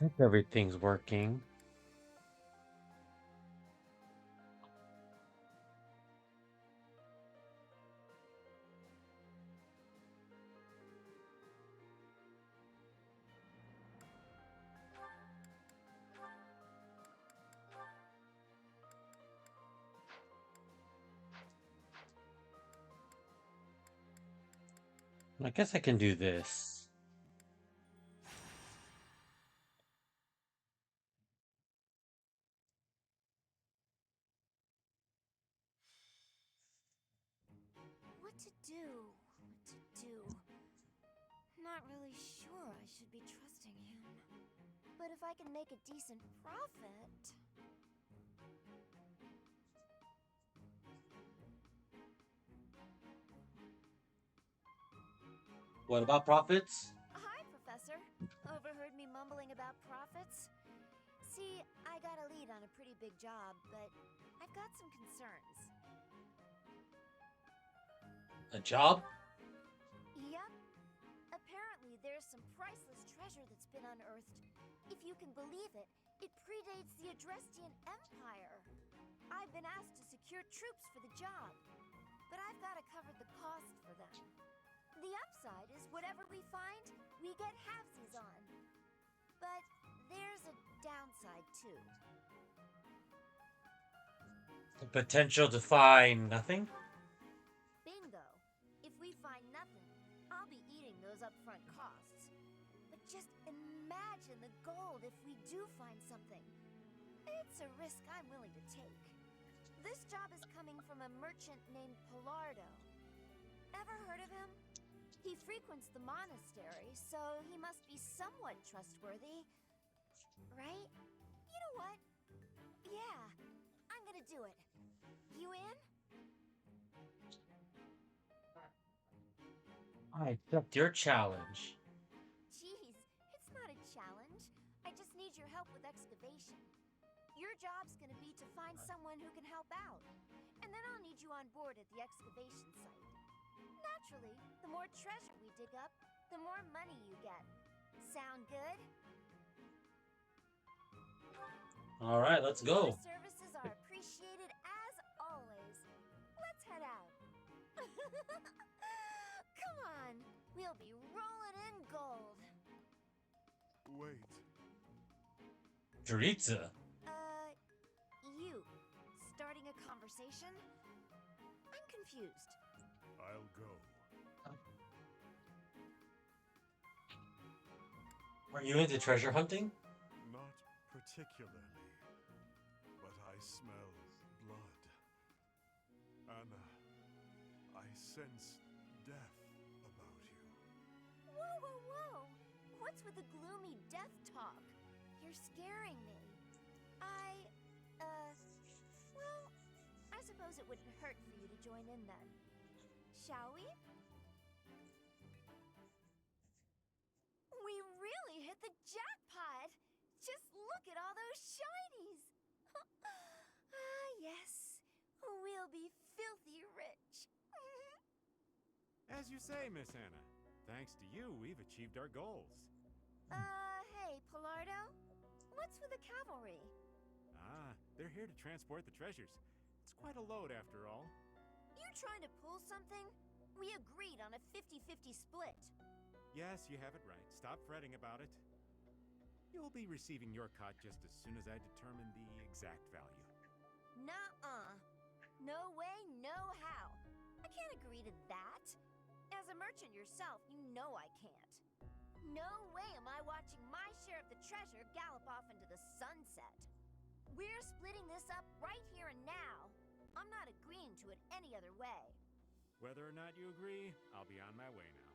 think everything's working. I guess I can do this. What to do? What to do? Not really sure I should be trusting him. But if I can make a decent profit... What about profits? Hi, Professor. Overheard me mumbling about profits? See, I got a lead on a pretty big job, but I've got some concerns. A job? Yep. Apparently, there's some priceless treasure that's been unearthed. If you can believe it, it predates the Adrestian Empire. I've been asked to secure troops for the job, but I've got to cover the cost for them. The upside is whatever we find, we get halvesies on. But there's a downside, too. The potential to find nothing? Bingo. If we find nothing, I'll be eating those upfront costs. But just imagine the gold if we do find something. It's a risk I'm willing to take. This job is coming from a merchant named Pilardo. Ever heard of him? He frequents the monastery, so he must be somewhat trustworthy. Right? You know what? Yeah, I'm gonna do it. You in? I accept your challenge. Jeez, it's not a challenge. I just need your help with excavation. Your job's gonna be to find someone who can help out. And then I'll need you on board at the excavation site. Naturally, the more treasure we dig up, the more money you get. Sound good? All right, let's Your go. services are appreciated as always. Let's head out. Come on, we'll be rolling in gold. Wait. Derdriu. You starting a conversation? I'm confused. I'll go. Are you into treasure hunting? Not particularly. But I smell blood. Anna, I sense death about you. Whoa, whoa, whoa! What's with the gloomy death talk? You're scaring me. Well, I suppose it wouldn't hurt for you to join in then. Shall we? We really hit the jackpot! Just look at all those shinies! Ah, yes. We'll be filthy rich. As you say, Miss Anna. Thanks to you, we've achieved our goals. Hey, Pilardo? What's with the cavalry? Ah, they're here to transport the treasures. It's quite a load after all. You trying to pull something? We agreed on a 50-50 split. Yes, you have it right. Stop fretting about it. You'll be receiving your cut just as soon as I determine the exact value. Nuh-uh. No way, no how. I can't agree to that. As a merchant yourself, you know I can't. No way am I watching my share of the treasure gallop off into the sunset. We're splitting this up right here and now. I'm not agreeing to it any other way. Whether or not you agree, I'll be on my way now.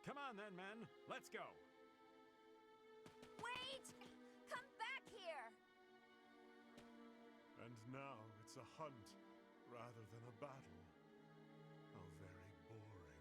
Come on then, men. Let's go. Wait! Come back here! And now it's a hunt rather than a battle. How very boring.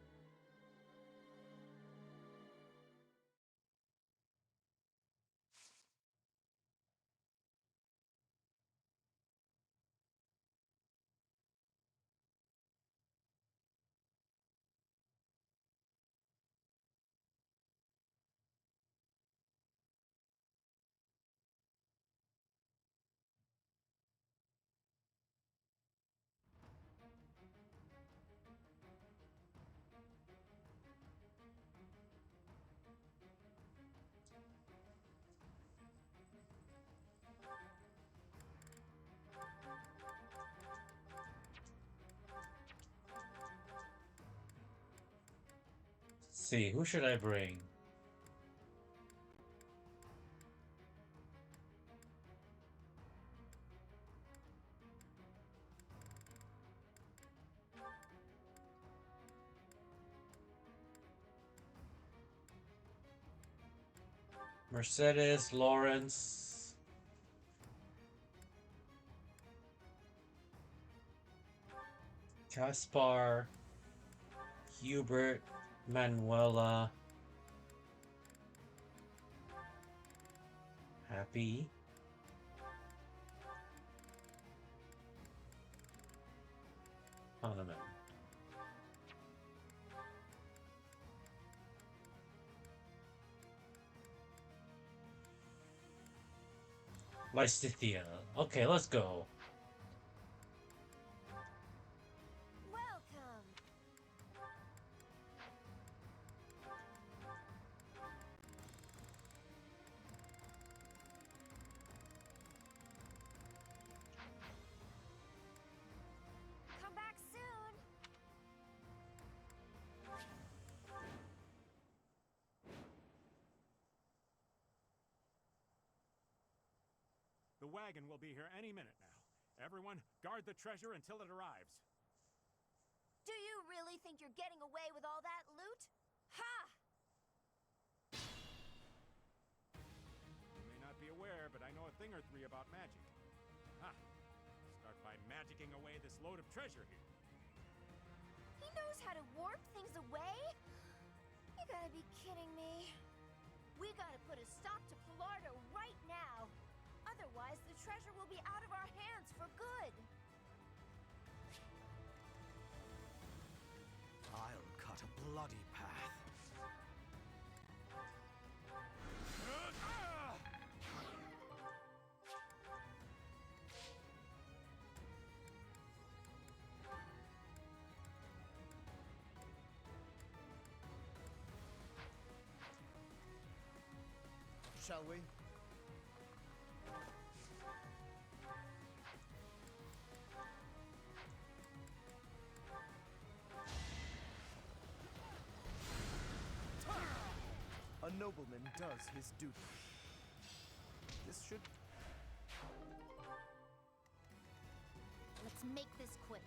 see, who should I bring? Mercedes, Lawrence. Caspar, Hubert, Manuela, Happy, Hanuman. Lysithia. Okay, let's go. Welcome. Come back soon. The wagon will be here any minute now. Everyone, guard the treasure until it arrives. Do you really think you're getting away with all that loot? Ha! You may not be aware, but I know a thing or three about magic. Ha! Start by magicking away this load of treasure here. He knows how to warp things away? You gotta be kidding me. We gotta put a stop to Pilardo right now. Otherwise, the treasure will be out of our hands for good. I'll cut a bloody path. Shall we? A nobleman does his duty. This should... Let's make this quick.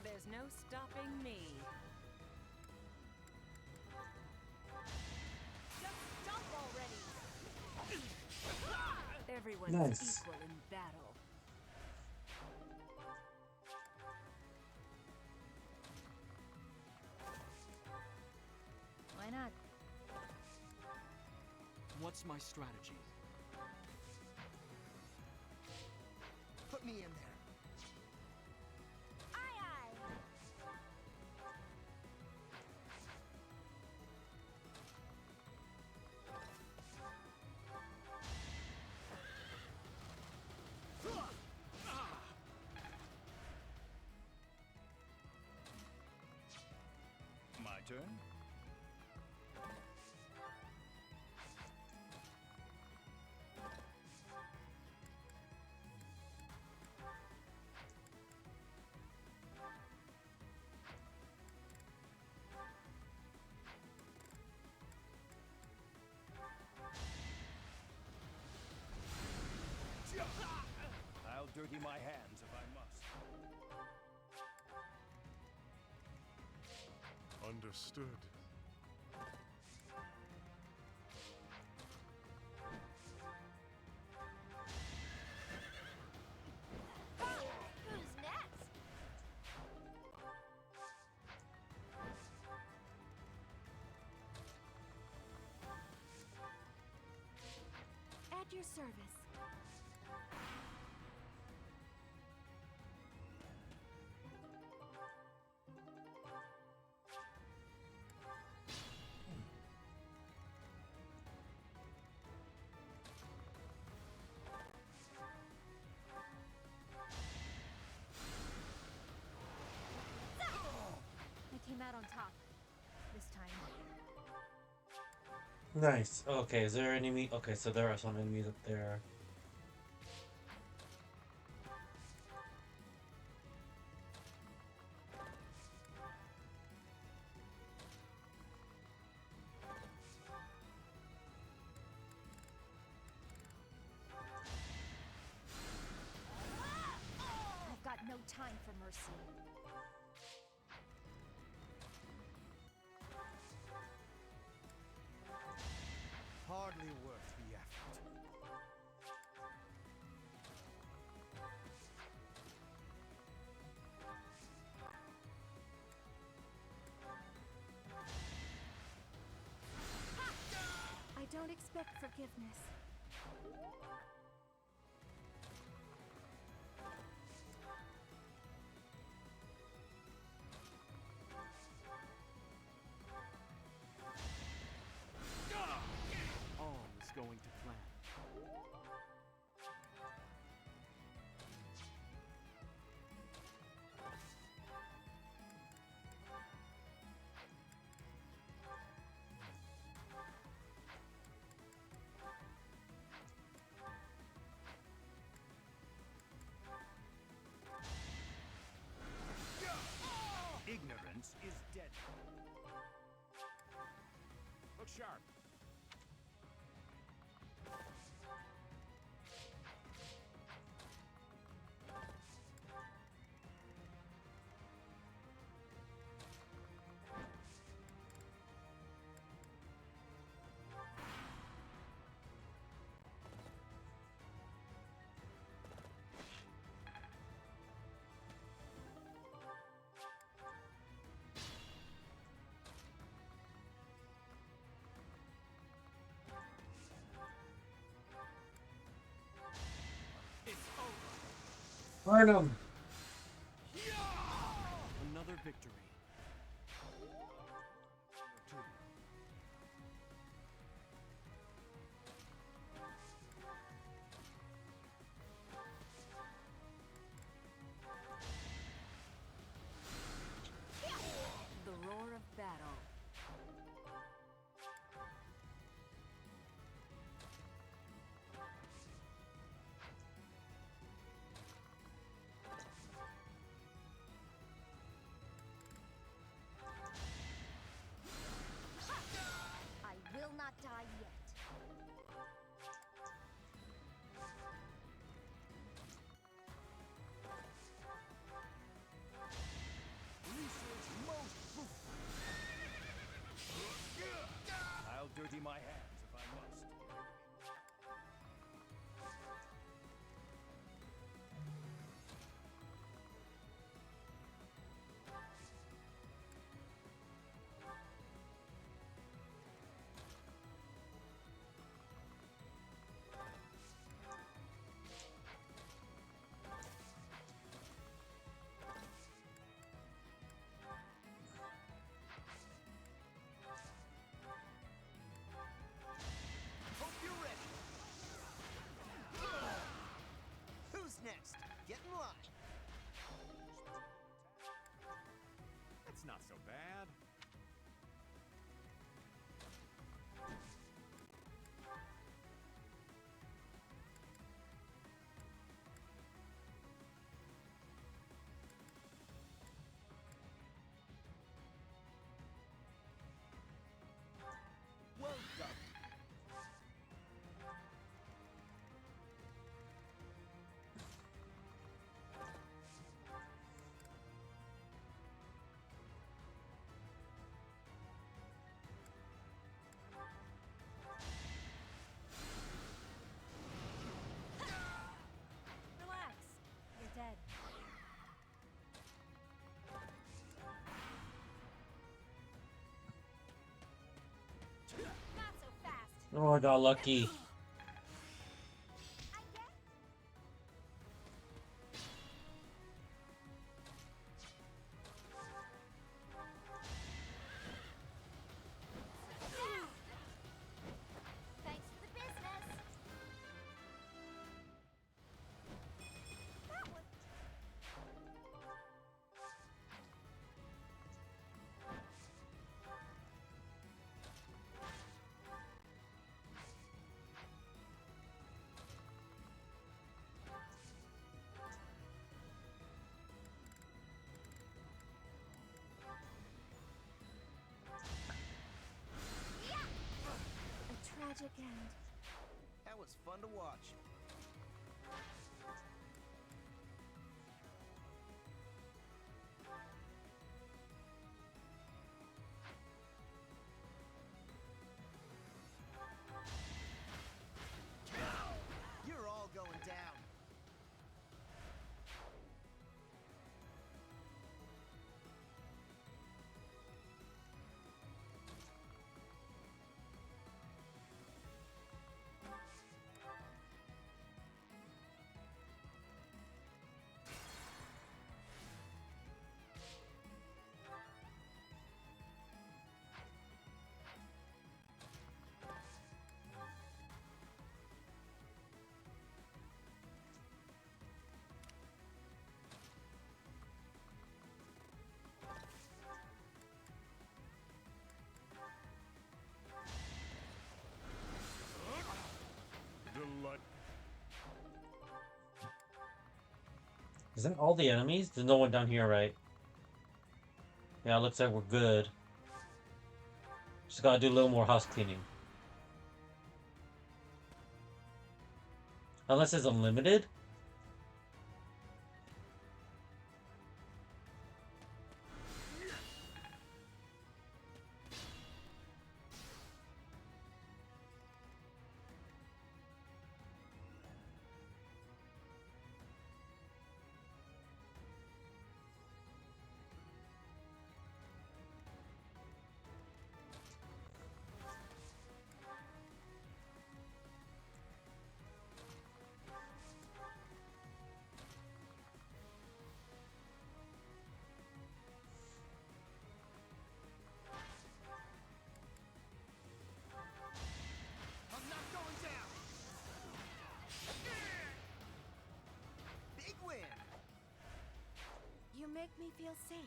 There's no stopping me. Just stop already! Everyone's Nice. equal in battle. Why not? What's my strategy? Put me in there. Aye, aye! My turn? I'll dirty my hands if I must. Understood. Who's next? At your service. I came out on top. This time. Nice. Okay, is there enemy? Okay, so there are some enemies up there. mercy. Hardly worth the effort. I don't expect forgiveness. All is going to plan. Ignorance is dead. Look sharp. Burn him! Another victory. The roar of battle. I will not die yet. Research most fruitful. I'll dirty my hands if I must. Hope you're ready. Who's next? Get in line. That's not so bad. Well done. Relax. You're dead. Not so fast. Oh, I got lucky. I guess. Thanks for the business. That was. A tragic end. That was fun to watch. Is that all the enemies? There's no one down here, right? Yeah, looks like we're good. Just gotta do a little more house cleaning. Unless it's unlimited? I'm not going down. Big win. You make me feel safe.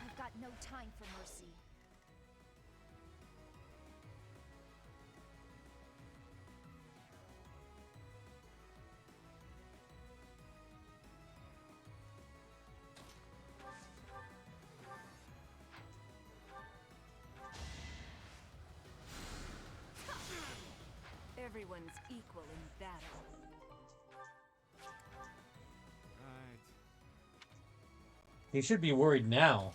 I've got no time for mercy. Everyone's equal in battle. Right. He should be worried now.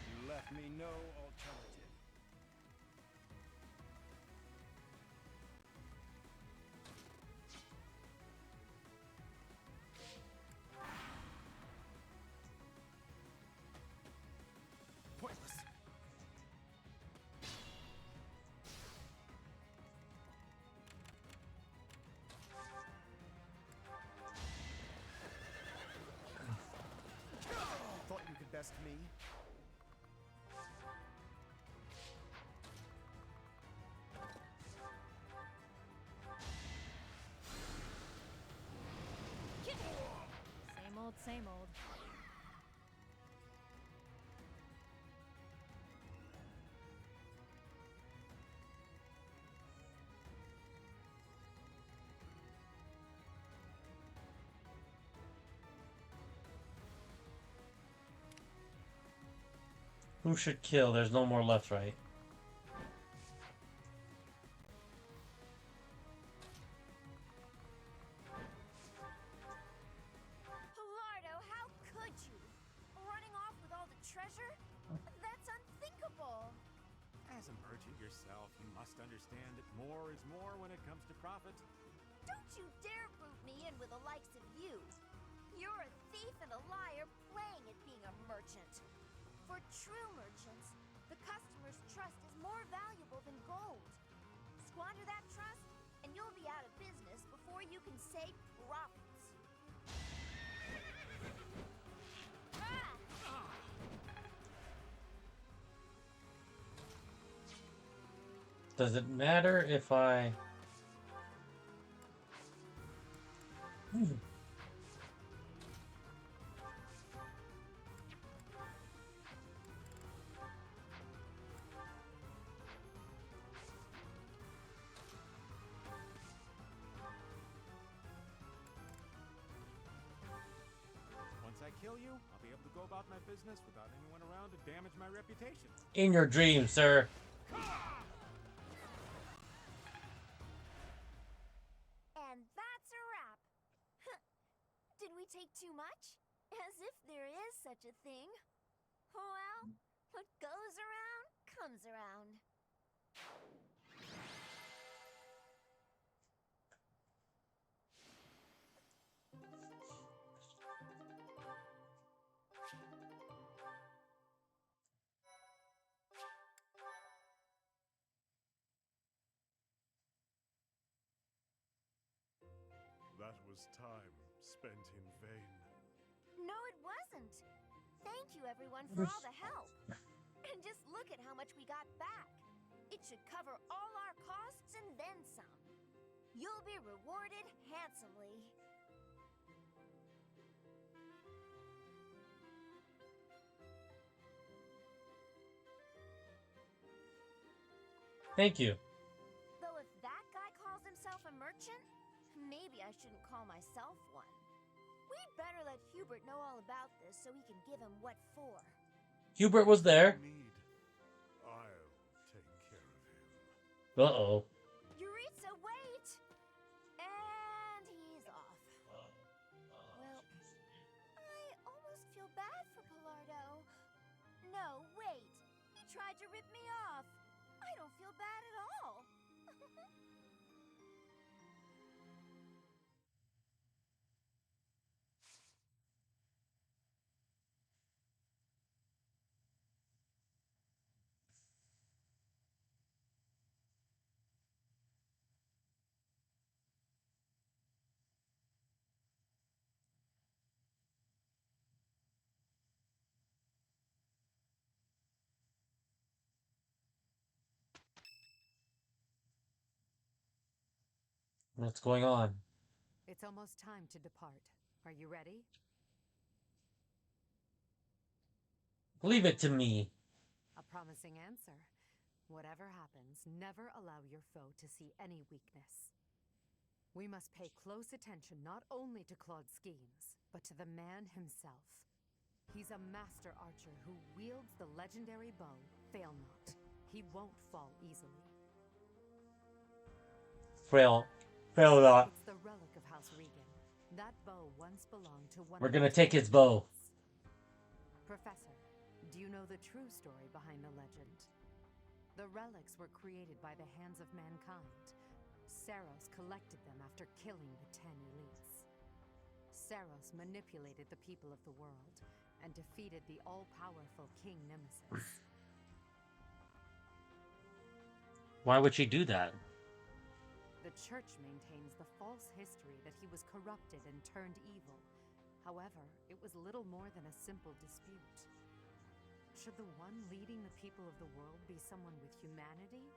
You left me no alternative. Pointless. Thought you could best me? Same old, same old. Who should kill? There's no more left, right? Lardo, how could you? Running off with all the treasure? That's unthinkable. As a merchant yourself, you must understand that more is more when it comes to profit. Don't you dare boot me in with the likes of you. You're a thief and a liar playing at being a merchant. For true merchants, the customer's trust is more valuable than gold. Squander that trust, and you'll be out of business before you can say profits. Ah! Does it matter if I... Once I kill you, I'll be able to go about my business without anyone around to damage my reputation. In your dreams, sir. And that's a wrap. Did we take too much? As if there is such a thing. Well, what goes around comes around. That was time spent in vain. No, it wasn't. Thank you, everyone, for all the help. And just look at how much we got back. It should cover all our costs and then some. You'll be rewarded handsomely. Thank you. Though if that guy calls himself a merchant, maybe I shouldn't call myself one. We'd better let Hubert know all about this so we can give him what for. Hubert was there. Need. I'll take care of him. Uh-oh. Yuritsa, wait! And he's off. Well, I almost feel bad for Pilardo. No, wait. He tried to rip me off. I don't feel bad at all. What's going on? It's almost time to depart. Are you ready? Leave it to me. A promising answer. Whatever happens, never allow your foe to see any weakness. We must pay close attention not only to Claude's schemes, but to the man himself. He's a master archer who wields the legendary bow, Fail Not. He won't fall easily. Fail not. It's the relic of House Regan. That bow once belonged to one We're of gonna the take his bow. Professor, do you know the true story behind the legend? The relics were created by the hands of mankind. Saros collected them after killing the 10 elites. Saros manipulated the people of the world and defeated the all-powerful King Nemesis. Why would she do that? The Church maintains the false history that he was corrupted and turned evil. However, it was little more than a simple dispute. Should the one leading the people of the world be someone with humanity,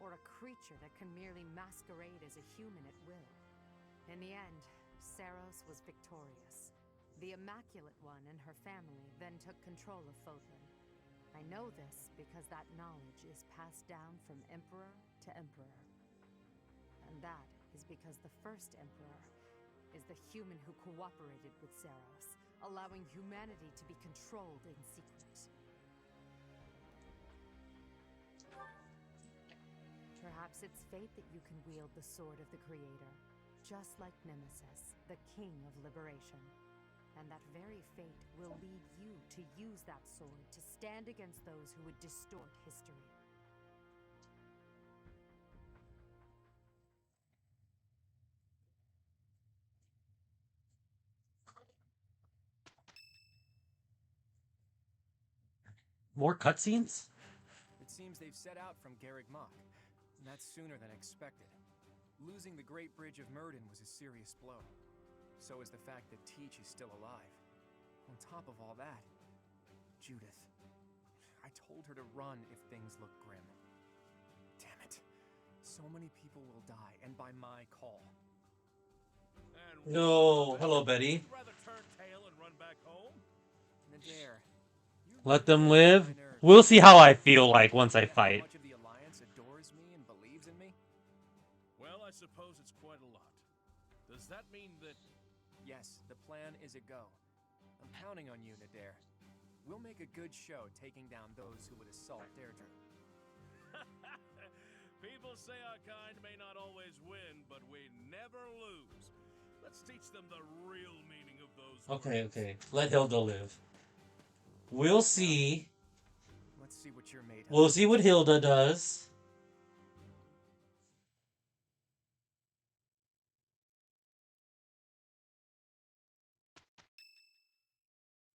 or a creature that can merely masquerade as a human at will? In the end, Saros was victorious. The Immaculate One and her family then took control of Fodlan. I know this because that knowledge is passed down from emperor to emperor. And that is because the first emperor is the human who cooperated with Saros, allowing humanity to be controlled in secret. Perhaps it's fate that you can wield the sword of the Creator, just like Nemesis, the King of Liberation. And that very fate will lead you to use that sword to stand against those who would distort history. More cutscenes? It seems they've set out from Garreg Mach, and that's sooner than expected. Losing the Great Bridge of Myrden was a serious blow. So is the fact that Teach is still alive. On top of all that, Judith. I told her to run if things look grim. Damn it. So many people will die, and by my call. No. Hello, Betty. Rather turn tail and run back home? Nadir, Let them live. We'll see how I feel like once I fight. Much of the Alliance adores me and believes in me? Well, I suppose it's quite a lot. Does that mean that... Yes, the plan is a go. I'm counting on you, Nadir. We'll make a good show taking down those who would assault Derdriu. People say our kind may not always win, but we never lose. Let's teach them the real meaning of those Okay, words. okay. Let Hilda live. We'll see. Let's see what you're made of. We'll see what Hilda does.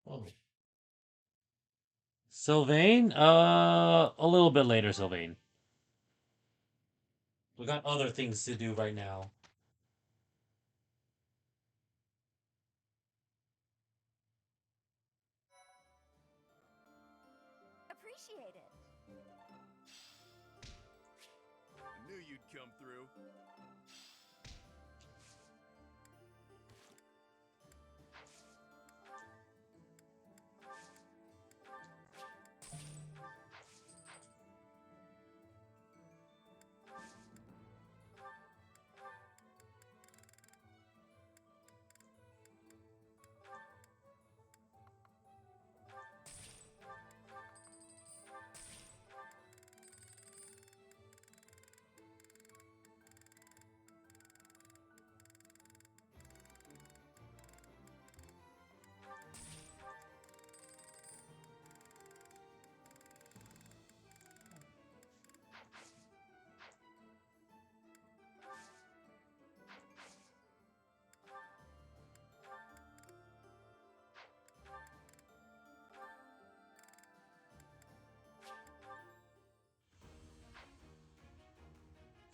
Oh. Sylvain? A little bit later, Sylvain. We got other things to do right now. you'd come through.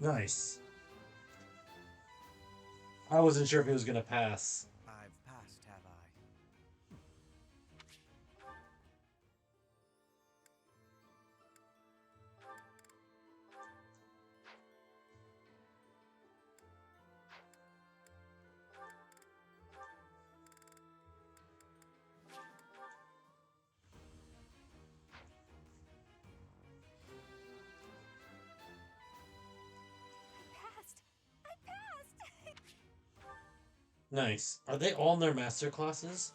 Nice. I wasn't sure if he was gonna pass. I've passed, have I? I passed! Nice. Are they all in their master classes?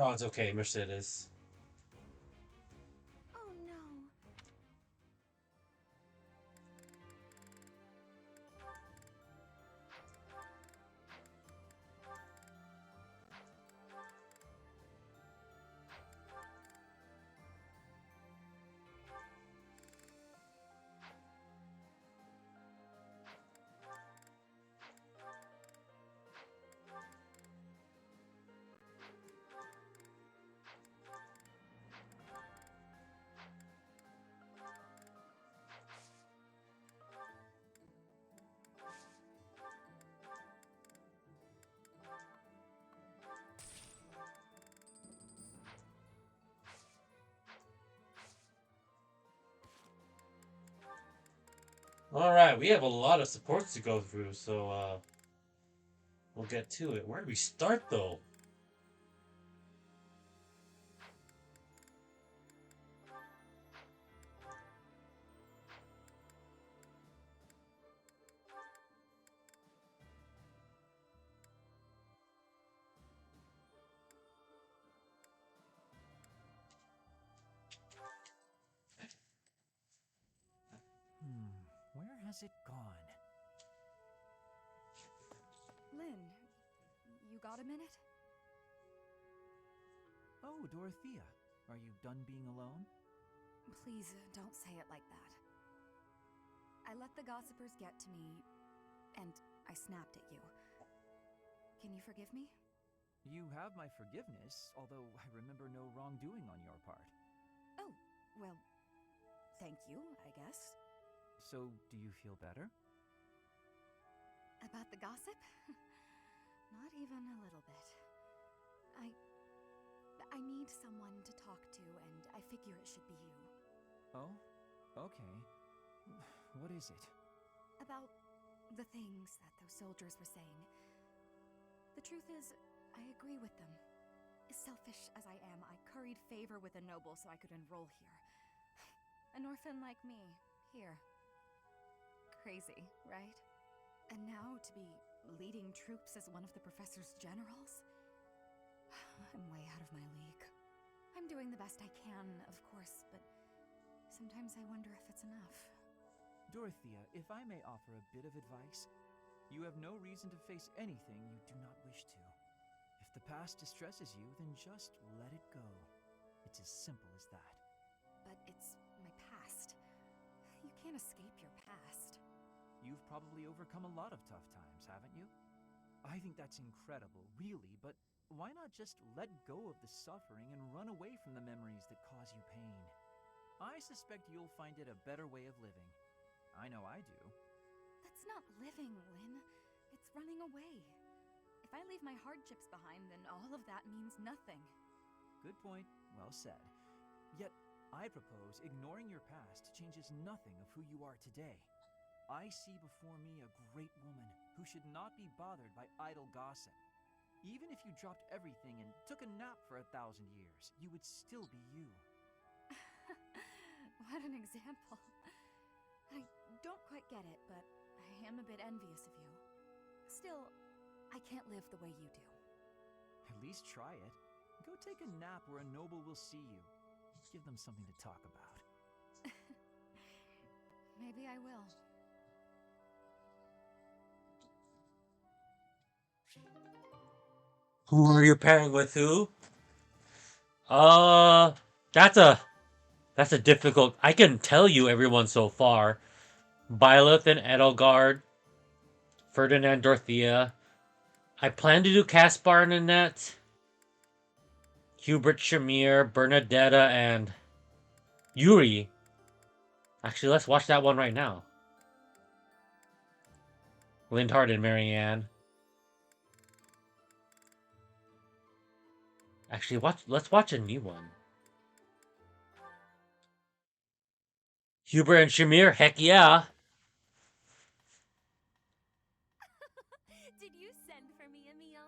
Oh, it's okay, Mercedes. Oh no. Alright, we have a lot of supports to go through, so we'll get to it. Where do we start though? Where has it gone? Lynn, you got a minute? Oh, Dorothea. Are you done being alone? Please, don't say it like that. I let the gossipers get to me, and I snapped at you. Can you forgive me? You have my forgiveness, although I remember no wrongdoing on your part. Oh, well, thank you, I guess. So, do you feel better? About the gossip? Not even a little bit. I need someone to talk to, and I figure it should be you. Oh? Okay. What is it? About the things that those soldiers were saying. The truth is, I agree with them. Selfish as I am, I curried favor with a noble so I could enroll here. An orphan like me, here. Crazy, right? And now to be leading troops as one of the professor's generals? I'm way out of my league. I'm doing the best I can, of course, but sometimes I wonder if it's enough. Dorothea, if I may offer a bit of advice, you have no reason to face anything you do not wish to. If the past distresses you, then just let it go. It's as simple as that. But it's my past. You can't escape your past. You've probably overcome a lot of tough times, haven't you? I think that's incredible, really, but why not just let go of the suffering and run away from the memories that cause you pain? I suspect you'll find it a better way of living. I know I do. That's not living, Lynn. It's running away. If I leave my hardships behind, then all of that means nothing. Good point. Well said. Yet, I propose ignoring your past changes nothing of who you are today. I see before me a great woman who should not be bothered by idle gossip. Even if you dropped everything and took a nap for 1,000 years, you would still be you. What an example. I don't quite get it, but I am a bit envious of you. Still, I can't live the way you do. At least try it. Go take a nap where a noble will see you. Give them something to talk about. Maybe I will. Who are you pairing with who? Uh, that's a difficult. I can tell you everyone so far. Byleth and Edelgard, Ferdinand, Dorothea. I plan to do Caspar and Annette, Hubert, Shamir, Bernadetta, and Yuri. Actually, let's watch that one right now. Lindhard and Marianne. Actually, let's watch a new one. Hubert and Shamir, heck yeah. Did you send for me, Emil?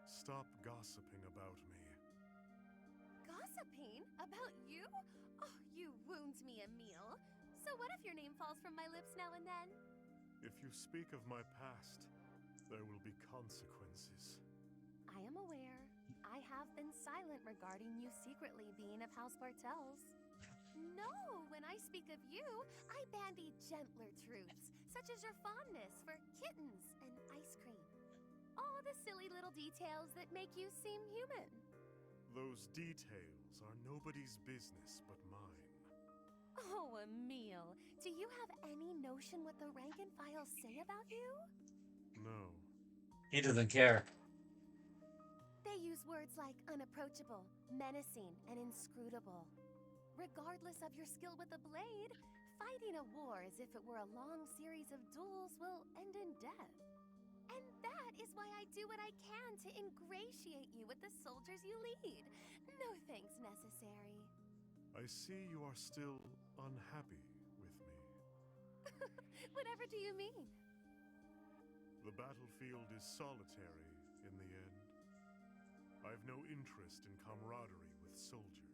Stop gossiping about me. Gossiping? About you? Oh, you wound me, Emil. So what if your name falls from my lips now and then? If you speak of my past, there will be consequences. I am aware. I have been silent regarding you secretly being of House Bartels. No, when I speak of you, I bandy gentler truths, such as your fondness for kittens and ice cream. All the silly little details that make you seem human. Those details are nobody's business but mine. Oh, Emil, do you have any notion what the rank and file say about you? No. He doesn't care. They use words like unapproachable, menacing, and inscrutable. Regardless of your skill with a blade, fighting a war as if it were a long series of duels will end in death. And that is why I do what I can to ingratiate you with the soldiers you lead. No thanks necessary. I see you are still unhappy with me. Whatever do you mean? The battlefield is solitary in the end. I've no interest in camaraderie with soldiers.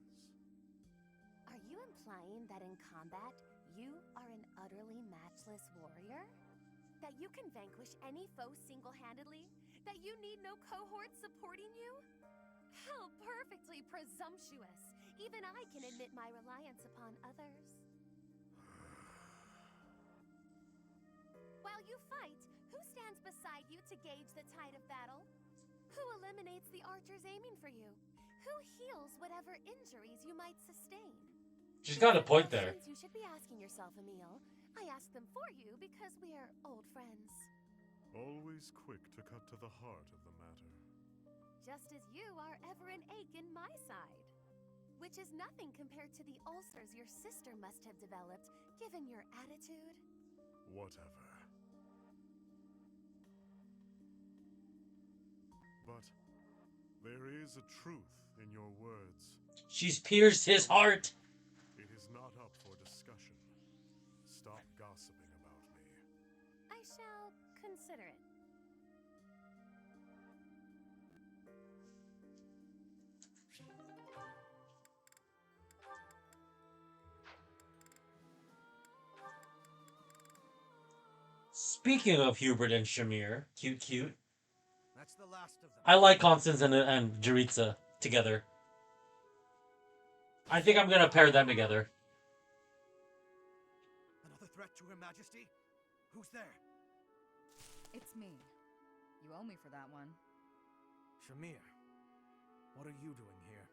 Are you implying that in combat, you are an utterly matchless warrior? That you can vanquish any foe single-handedly? That you need no cohort supporting you? How perfectly presumptuous! Even I can admit my reliance upon others. While you fight, who stands beside you to gauge the tide of battle? Who eliminates the archers aiming for you? Who heals whatever injuries you might sustain? She's got a point there. Questions you should be asking yourself, Emil. I ask them for you because we're old friends. Always quick to cut to the heart of the matter. Just as you are ever an ache in my side. Which is nothing compared to the ulcers your sister must have developed, given your attitude. Whatever. But there is a truth in your words. She's pierced his heart. It is not up for discussion. Stop gossiping about me. I shall consider it. Speaking of Hubert and Shamir, cute. That's the last of them. I like Constance and Jaritza together. I think I'm gonna pair them together. Another threat to Her Majesty? Who's there? It's me. You owe me for that one. Shamir, what are you doing here?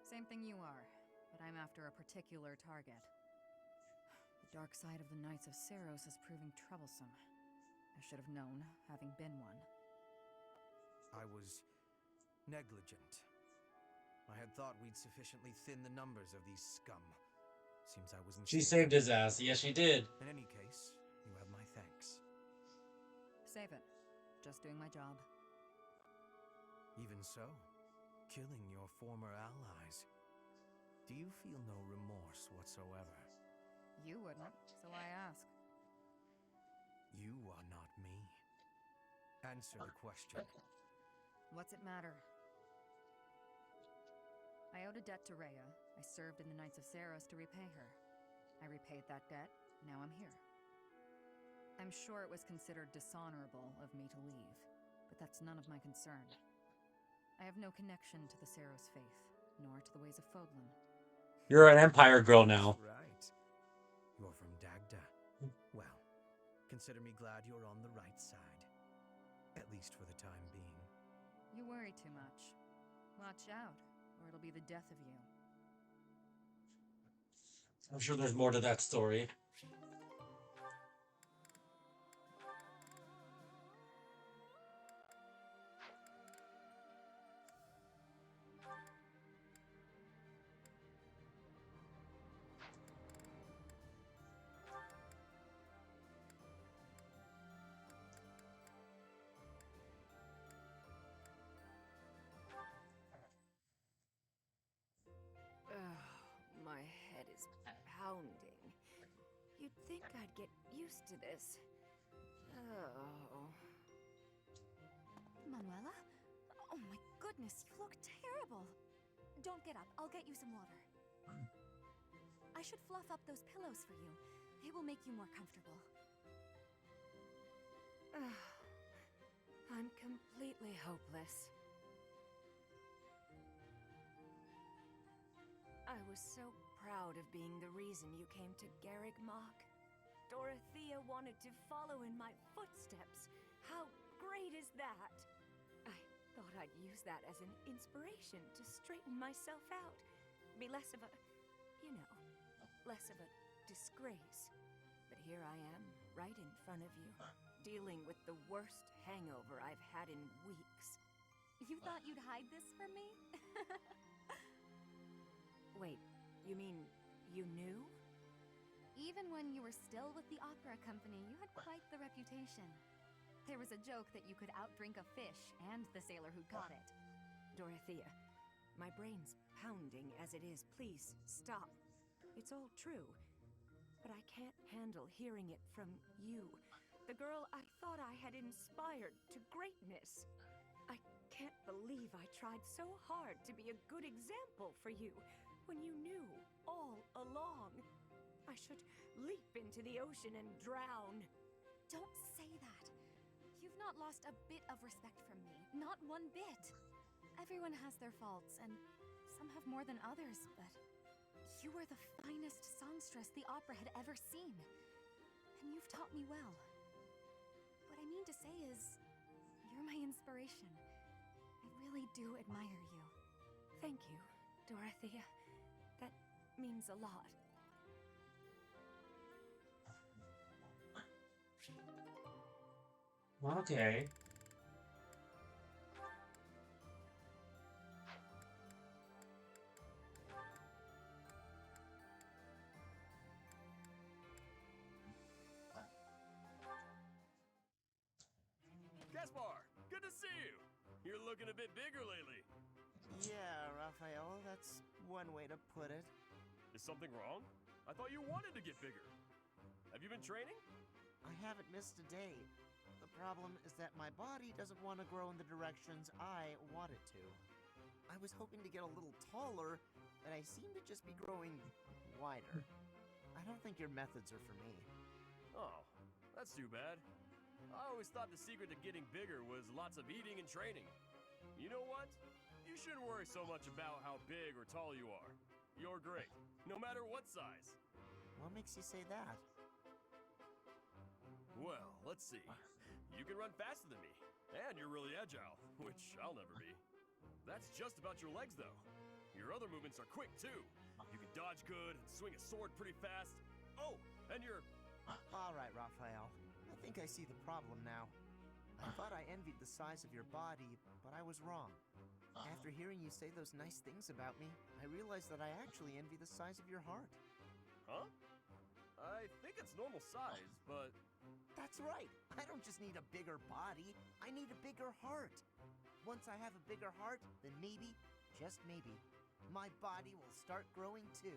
Same thing you are, but I'm after a particular target. The dark side of the Knights of Seros is proving troublesome. I should have known, having been one. I was negligent. I had thought we'd sufficiently thinned the numbers of these scum. Seems I was She mistaken. saved his ass. Yes, she did. In any case, you have my thanks. Save it. Just doing my job. Even so, killing your former allies. Do you feel no remorse whatsoever? You wouldn't, so I ask. You are not me. Answer the question. What's it matter? I owed a debt to Rhea. I served in the Knights of Saros to repay her. I repaid that debt, now I'm here. I'm sure it was considered dishonorable of me to leave, but that's none of my concern. I have no connection to the Saros faith, nor to the ways of Fodlan. You're an Empire girl now. That's right. You're from Dagda. Well, consider me glad you're on the right side. At least for the time being. You worry too much. Watch out, or it'll be the death of you. I'm sure there's more to that story. My head is pounding. You'd think I'd get used to this. Oh. Manuela? Oh my goodness, you look terrible. Don't get up, I'll get you some water. I should fluff up those pillows for you. They will make you more comfortable. I'm completely hopeless. I was so proud of being the reason you came to Garreg Mach. Dorothea wanted to follow in my footsteps. How great is that? I thought I'd use that as an inspiration to straighten myself out. Be less of a, less of a disgrace. But here I am, right in front of you, dealing with the worst hangover I've had in weeks. You thought you'd hide this from me? Wait, you mean you knew? Even when you were still with the opera company, you had quite the reputation. There was a joke that you could outdrink a fish and the sailor who caught it. Dorothea, my brain's pounding as it is. Please, stop. It's all true. But I can't handle hearing it from you, the girl I thought I had inspired to greatness. I can't believe I tried so hard to be a good example for you, when you knew all along. I should leap into the ocean and drown. Don't say that. You've not lost a bit of respect from me. Not one bit. Everyone has their faults, and some have more than others, but you are the finest songstress the opera had ever seen. And you've taught me well. What I mean to say is, you're my inspiration. I really do admire you. Thank you, Dorothea. That means a lot. Okay. Gaspar, good to see you. You're looking a bit bigger lately. Yeah, Raphael, that's one way to put it. Is something wrong? I thought you wanted to get bigger. Have you been training? I haven't missed a day. The problem is that my body doesn't want to grow in the directions I want it to. I was hoping to get a little taller, but I seem to just be growing wider. I don't think your methods are for me. Oh, that's too bad. I always thought the secret to getting bigger was lots of eating and training. You know what? You shouldn't worry so much about how big or tall you are. You're great, no matter what size. What makes you say that? Well, let's see. You can run faster than me, and you're really agile, which I'll never be. That's just about your legs, though. Your other movements are quick, too. You can dodge good and swing a sword pretty fast. Oh, and you're... All right, Raphael. I think I see the problem now. I thought I envied the size of your body, but I was wrong. After hearing you say those nice things about me, I realized that I actually envy the size of your heart. Huh? I think it's normal size, but... That's right! I don't just need a bigger body, I need a bigger heart. Once I have a bigger heart, then maybe, just maybe, my body will start growing too.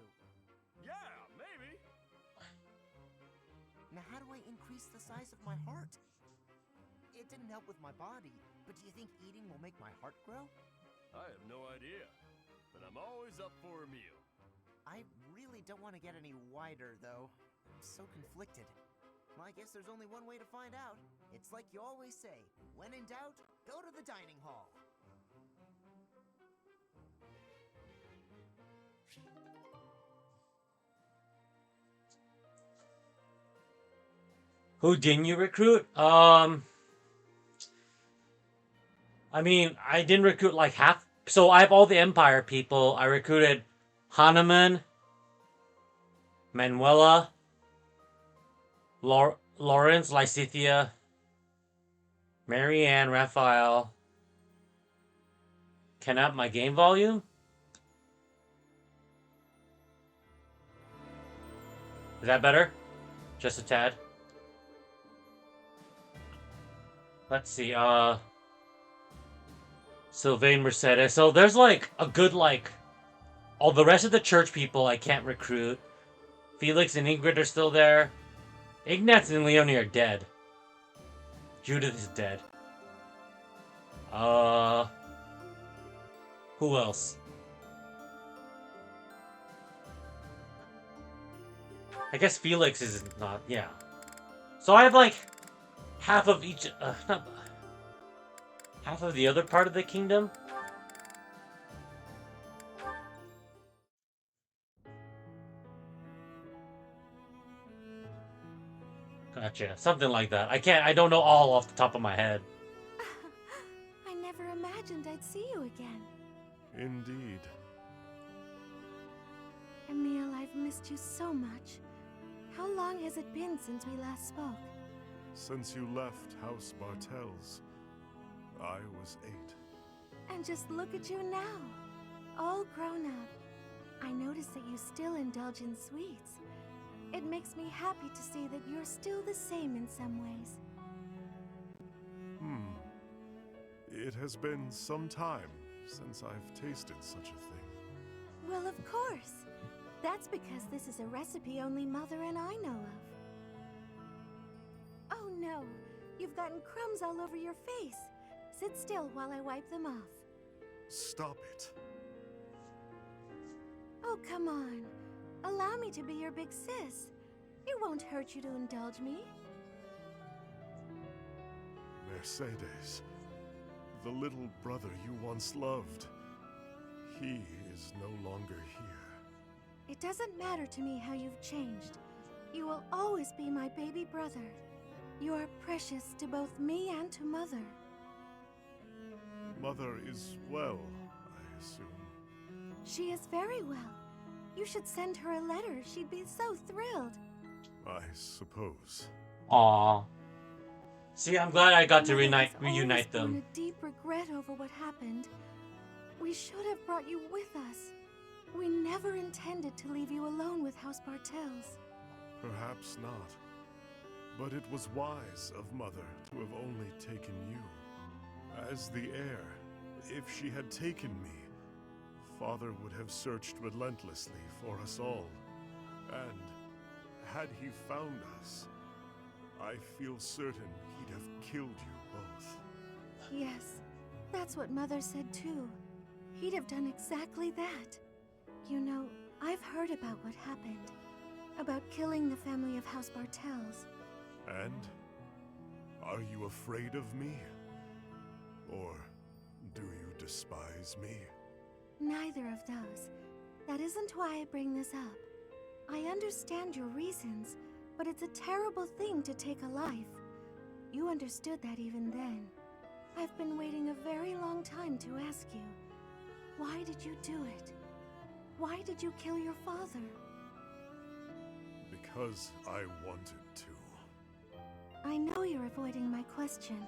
Yeah, maybe! Now how do I increase the size of my heart? It didn't help with my body, but do you think eating will make my heart grow? I have no idea, but I'm always up for a meal. I really don't want to get any wider, though. I'm so conflicted. Well, I guess there's only one way to find out. It's like you always say, when in doubt, go to the dining hall. Who didn't you recruit? I mean, I didn't recruit like half. So I have all the Empire people. I recruited Hanuman, Manuela, Lawrence, Lysithia, Marianne, Raphael. Can I have my game volume? Is that better? Just a tad. Let's see, Sylvain Mercedes. So there's like a good all the rest of the church people I can't recruit. Felix and Ingrid are still there. Ignatz and Leonie are dead. Judith is dead. Who else? I guess Felix is not, yeah. So I have like half of each, half of the other part of the kingdom. Gotcha. Something like that. I don't know all off the top of my head. I never imagined I'd see you again. Indeed. Emil, I've missed you so much. How long has it been since we last spoke? Since you left House Bartels, I was 8. And just look at you now, all grown up. I notice that you still indulge in sweets. It makes me happy to see that you're still the same in some ways. It has been some time since I've tasted such a thing. Well, of course. That's because this is a recipe only Mother and I know of. Oh no, you've gotten crumbs all over your face. Sit still while I wipe them off. Stop it. Oh, come on. Allow me to be your big sis. It won't hurt you to indulge me. Mercedes, the little brother you once loved, he is no longer here. It doesn't matter to me how you've changed. You will always be my baby brother. You are precious to both me and to Mother. Mother is well, I assume. She is very well. You should send her a letter. She'd be so thrilled. I suppose. Aww. See, I'm glad I got to Mother has reunite always borne them. a deep regret over what happened. We should have brought you with us. We never intended to leave you alone with House Bartels. Perhaps not. But it was wise of Mother to have only taken you. As the heir, if she had taken me, Father would have searched relentlessly for us all. And had he found us, I feel certain he'd have killed you both. Yes, that's what Mother said too. He'd have done exactly that. You know, I've heard about what happened. About killing the family of House Bartels. And? Are you afraid of me? Or do you despise me? Neither of those. That isn't why I bring this up. I understand your reasons, but it's a terrible thing to take a life. You understood that even then. I've been waiting a very long time to ask you. Why did you do it? Why did you kill your father? Because I wanted to. I know you're avoiding my question,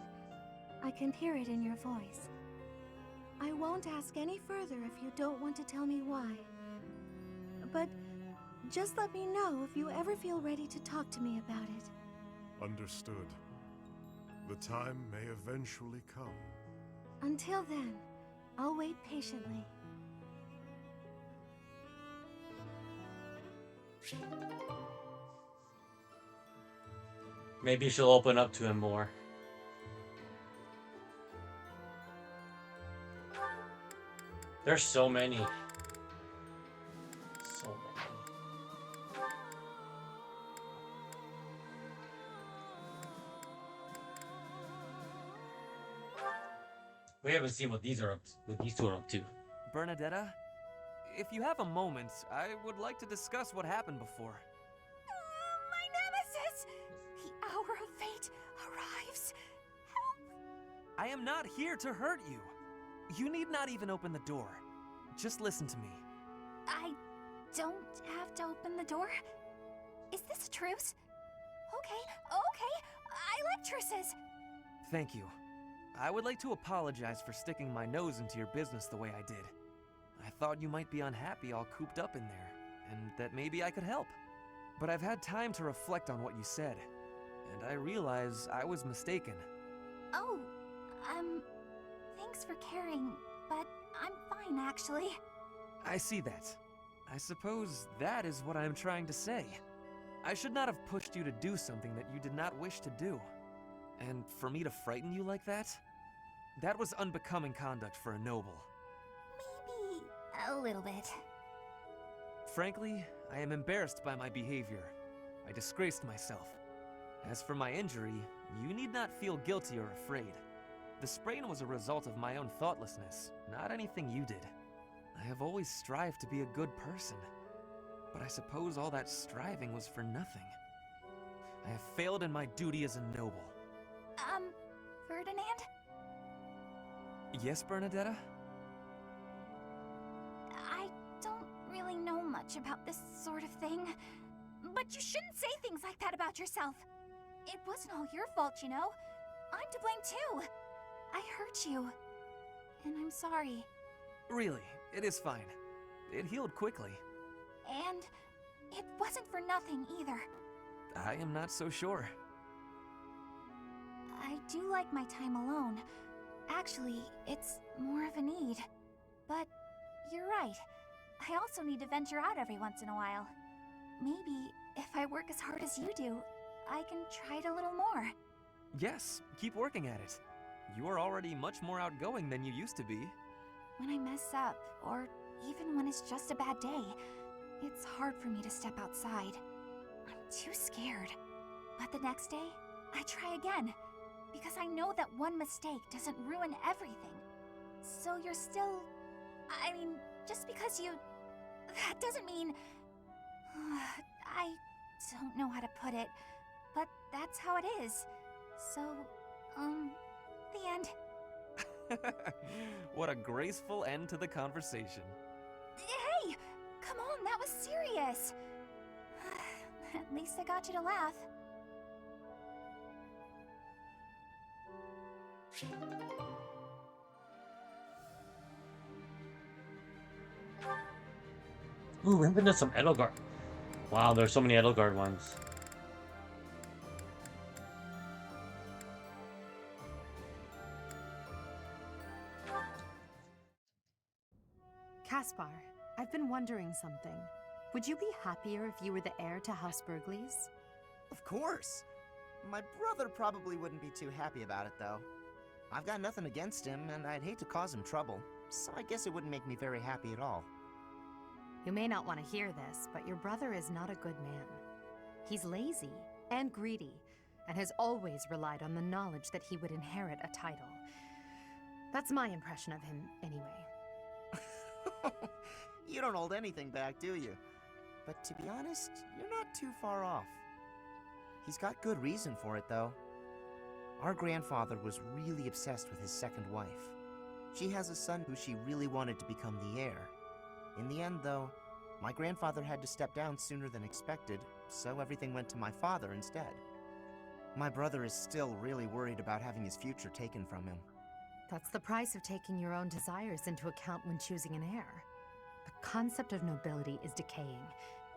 I can hear it in your voice. I won't ask any further if you don't want to tell me why. But just let me know if you ever feel ready to talk to me about it. Understood. The time may eventually come. Until then, I'll wait patiently. Maybe she'll open up to him more. There's so many. So many. We haven't seen what these two are up to. Bernadetta, if you have a moment, I would like to discuss what happened before. My nemesis! The hour of fate arrives. Help! I am not here to hurt you. You need not even open the door. Just listen to me. I don't have to open the door? Is this a truce? Okay. I like truces. Thank you. I would like to apologize for sticking my nose into your business the way I did. I thought you might be unhappy all cooped up in there, and that maybe I could help. But I've had time to reflect on what you said, and I realize I was mistaken. Oh, thanks for caring, but I'm fine actually. I see that. I suppose that is what I'm trying to say. I should not have pushed you to do something that you did not wish to do. And for me to frighten you like that? That was unbecoming conduct for a noble. Maybe a little bit. Frankly, I am embarrassed by my behavior. I disgraced myself. As for my injury, you need not feel guilty or afraid. The sprain was a result of my own thoughtlessness, not anything you did. I have always strived to be a good person, but I suppose all that striving was for nothing. I have failed in my duty as a noble. Ferdinand? Yes, Bernadetta? I don't really know much about this sort of thing, but you shouldn't say things like that about yourself. It wasn't all your fault, you know. I'm to blame too. I hurt you, and I'm sorry. Really, it is fine. It healed quickly. And it wasn't for nothing either. I am not so sure. I do like my time alone. Actually, it's more of a need. But you're right. I also need to venture out every once in a while. Maybe if I work as hard as you do, I can try it a little more. Yes, keep working at it. You are already much more outgoing than you used to be. When I mess up, or even when it's just a bad day, it's hard for me to step outside. I'm too scared. But the next day, I try again. Because I know that one mistake doesn't ruin everything. So you're still... I mean, just because you... That doesn't mean... I don't know how to put it, but that's how it is. So, the end. What a graceful end to the conversation. Hey! Come on, that was serious! At least I got you to laugh. Ooh, we haven't done some Edelgard. Wow, there's so many Edelgard ones. Caspar, I've been wondering something. Would you be happier if you were the heir to House Burgleys? Of course. My brother probably wouldn't be too happy about it, though. I've got nothing against him, and I'd hate to cause him trouble, so I guess it wouldn't make me very happy at all. You may not want to hear this, but your brother is not a good man. He's lazy and greedy, and has always relied on the knowledge that he would inherit a title. That's my impression of him, anyway. You don't hold anything back, do you? But to be honest, you're not too far off. He's got good reason for it, though. Our grandfather was really obsessed with his second wife. She has a son who she really wanted to become the heir. In the end, though, my grandfather had to step down sooner than expected, so everything went to my father instead. My brother is still really worried about having his future taken from him. That's the price of taking your own desires into account when choosing an heir. The concept of nobility is decaying,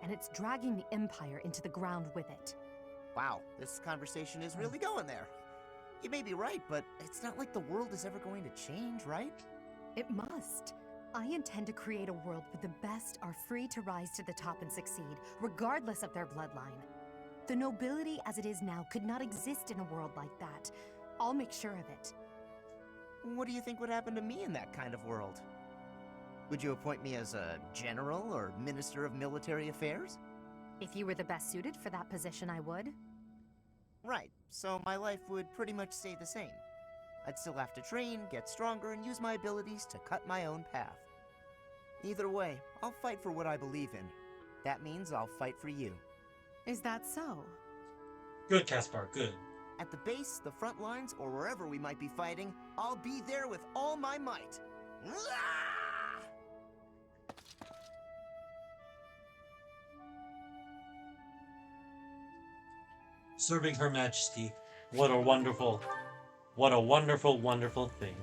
and it's dragging the Empire into the ground with it. Wow, this conversation is really going there. You may be right, but it's not like the world is ever going to change, right? It must. I intend to create a world where the best are free to rise to the top and succeed, regardless of their bloodline. The nobility as it is now could not exist in a world like that. I'll make sure of it. What do you think would happen to me in that kind of world? Would you appoint me as a general or minister of military affairs? If you were the best suited for that position, I would. Right, so my life would pretty much stay the same. I'd still have to train, get stronger, and use my abilities to cut my own path. Either way, I'll fight for what I believe in. That means I'll fight for you. Is that so? Good, Caspar, good. At the base, the front lines, or wherever we might be fighting, I'll be there with all my might. Serving Her Majesty. What a wonderful, wonderful thing.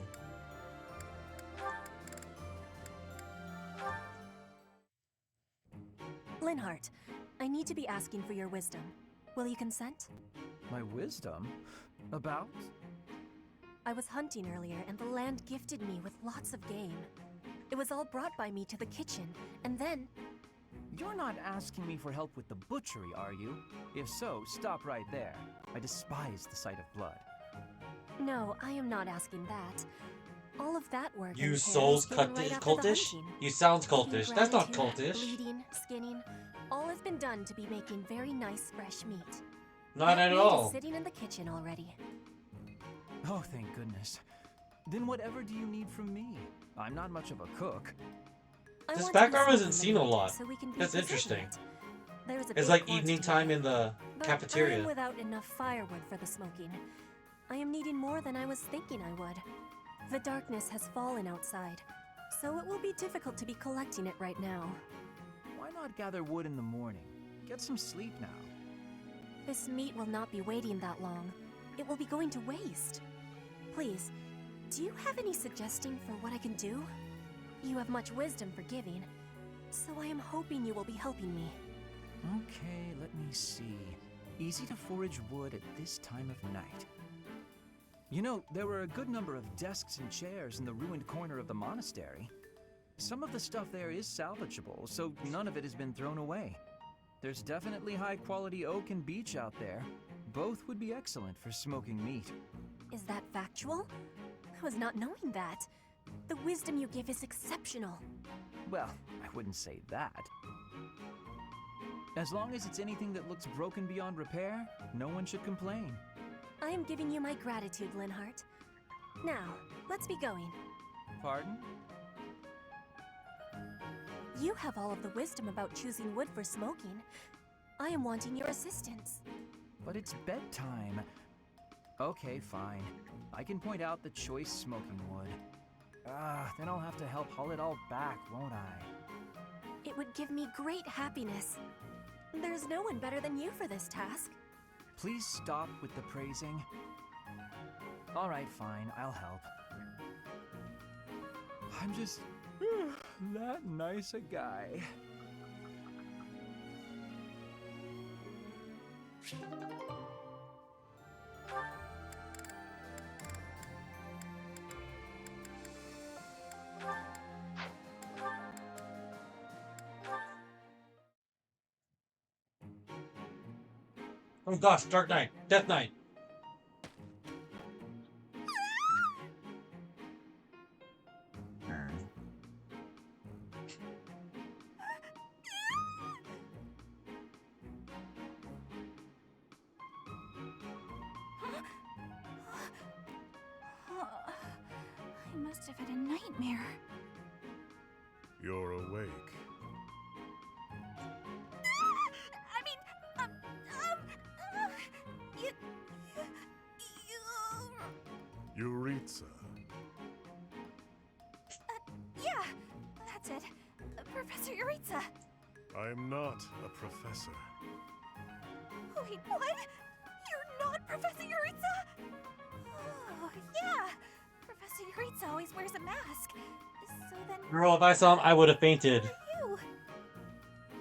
Linhardt, I need to be asking for your wisdom. Will you consent? My wisdom? About? I was hunting earlier, and the land gifted me with lots of game. It was all brought by me to the kitchen, and then... You're not asking me for help with the butchery, are you? If so, stop right there. I despise the sight of blood. No, I am not asking that. All of that work You and care souls is given right after the cultish? hunting. You sound Taking cultish. That's not ground cultish. Bleeding, skinning, all has been done to be making very nice fresh meat. Not That at meat all. is sitting in the kitchen already. Oh, thank goodness. Then whatever do you need from me? I'm not much of a cook. I This want to be background sitting isn't in the seen a meat lot. so we can be That's presenting interesting. it. There's a It's big like quantity evening time in the but cafeteria. I am without enough firewood for the smoking. I am needing more than I was thinking I would. The darkness has fallen outside, so it will be difficult to be collecting it right now. Why not gather wood in the morning? Get some sleep now. This meat will not be waiting that long. It will be going to waste. Please, do you have any suggestion for what I can do? You have much wisdom for giving, so I am hoping you will be helping me. Okay, let me see. Easy to forage wood at this time of night. You know, there were a good number of desks and chairs in the ruined corner of the monastery. Some of the stuff there is salvageable, so none of it has been thrown away. There's definitely high-quality oak and beech out there. Both would be excellent for smoking meat. Is that factual? I was not knowing that. The wisdom you give is exceptional. Well, I wouldn't say that. As long as it's anything that looks broken beyond repair, no one should complain. I am giving you my gratitude, Linhardt. Now, let's be going. Pardon? You have all of the wisdom about choosing wood for smoking. I am wanting your assistance. But it's bedtime. Okay, fine. I can point out the choice smoking wood. Then I'll have to help haul it all back, won't I? It would give me great happiness. There's no one better than you for this task. Please stop with the praising. All right, fine, I'll help. I'm just that nice a guy. Oh gosh, Dark Knight, Death Knight. I must have had a nightmare. You're awake. Yuritsa. Yeah, that's it. Professor Yuritsa. I am not a professor. Wait, what? You're not Professor Yuritsa! Oh, yeah! Professor Yuritsa always wears a mask. So then... Girl, if I saw him, I would have fainted. You!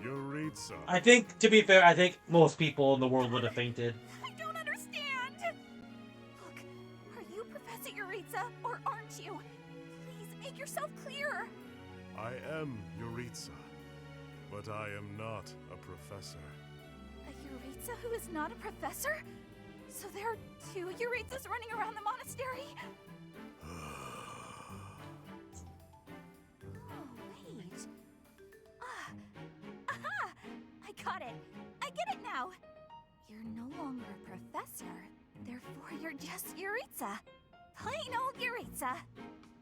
Yuritsa. I think, to be fair, I think most people in the world would have fainted. I don't understand! Look, are you Professor Yuritsa, or aren't you? Please, make yourself clear! I am Yuritsa, but I am not a professor. A Yuritsa who is not a professor? So there are two Yuritsas running around the monastery? Oh, wait. Aha! I got it! I get it now! You're no longer a professor, therefore you're just Yuritsa. Plain old Yuritsa.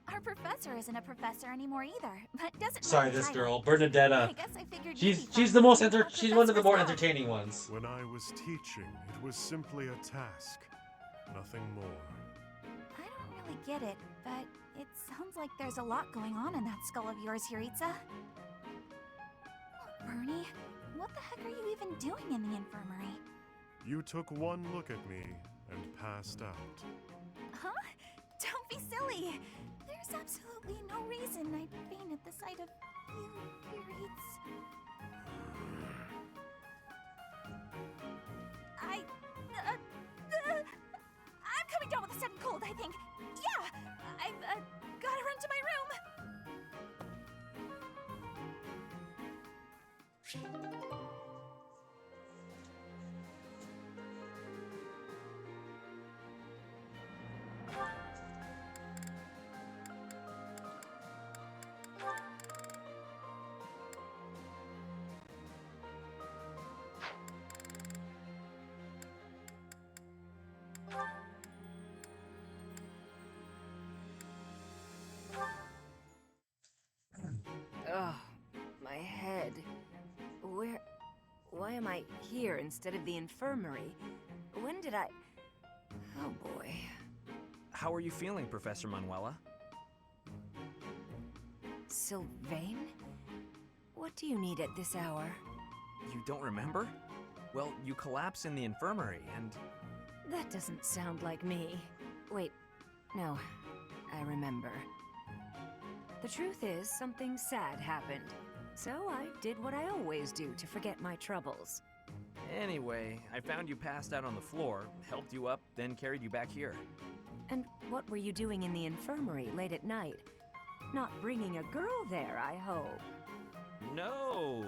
Our professor isn't a professor anymore either, but doesn't Sorry, have a this title. girl, Bernadetta. I guess I figured She's the most she's one of the more entertaining ones. When I was teaching, it was simply a task, nothing more. I don't really get it, but it sounds like there's a lot going on in that skull of yours, Yuritsa. Bernie, what the heck are you even doing in the infirmary? You took one look at me and passed out. Huh? Don't be silly. There's absolutely no reason I'd faint at the sight of you, Yuritsa. I'm coming down with a sudden cold, I think. Yeah, I've gotta run to my room. Ugh, my head. Why am I here instead of the infirmary? When did I... Oh boy. How are you feeling, Professor Manuela? Sylvain? What do you need at this hour? You don't remember? Well, you collapsed in the infirmary and... That doesn't sound like me. Wait, no, I remember. The truth is, something sad happened. So I did what I always do to forget my troubles. Anyway, I found you passed out on the floor, helped you up, then carried you back here. And what were you doing in the infirmary late at night? Not bringing a girl there, I hope. No,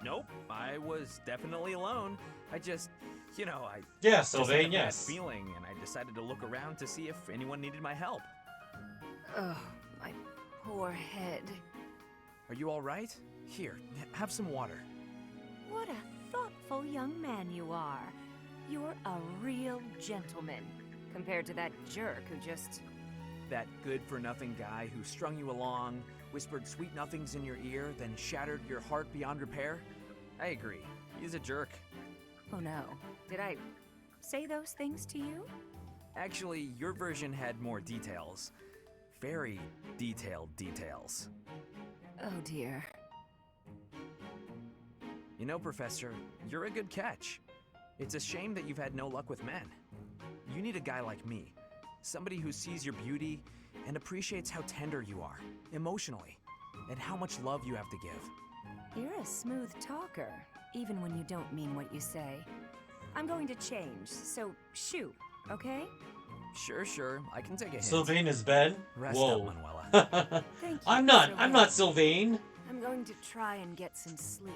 nope, I was definitely alone. I just, you know, I Yeah, just had a Sylvain, bad yes. feeling, and I decided to look around to see if anyone needed my help. Ugh, my poor head. Are you all right? Here, have some water. What a thoughtful young man you are. You're a real gentleman, compared to that jerk who just... That good-for-nothing guy who strung you along, whispered sweet nothings in your ear, then shattered your heart beyond repair? I agree. He's a jerk. Oh no. Did I say those things to you? Actually, your version had more details. Very detailed details. Oh dear. You know, Professor, you're a good catch. It's a shame that you've had no luck with men. You need a guy like me. Somebody who sees your beauty and appreciates how tender you are, emotionally, and how much love you have to give. You're a smooth talker, even when you don't mean what you say. I'm going to change, so shoot, okay? Sure, I can take a hint. Sylvain is Ben? Rest Whoa. up, Manuela. Thank you, I'm not Sylvain. I'm going to try and get some sleep.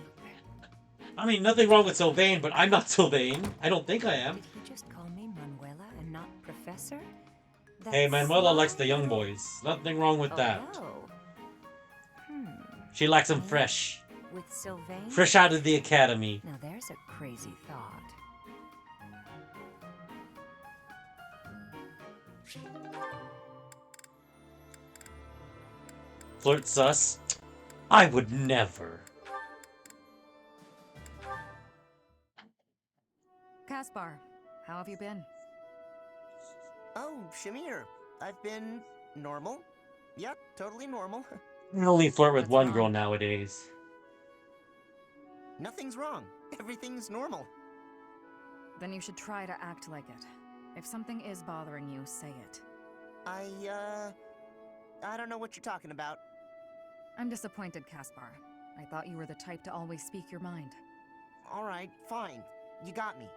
I mean, nothing wrong with Sylvain, but I'm not Sylvain. I don't think I am. Did he just call me Manuela and not Professor? Hey, That's Manuela likes sly the young little- boys. Nothing wrong with that. Oh. Hmm. She likes them fresh. With Sylvain? Fresh out of the academy. Now there's a crazy thought. Flirt sus? I would never. Caspar, how have you been? Oh, Shamir. I've been normal. Yep, totally normal. I only flirt with What's one wrong? girl nowadays. Nothing's wrong. Everything's normal. Then you should try to act like it. If something is bothering you, say it. I don't know what you're talking about. I'm disappointed, Caspar. I thought you were the type to always speak your mind. Alright, fine. You got me.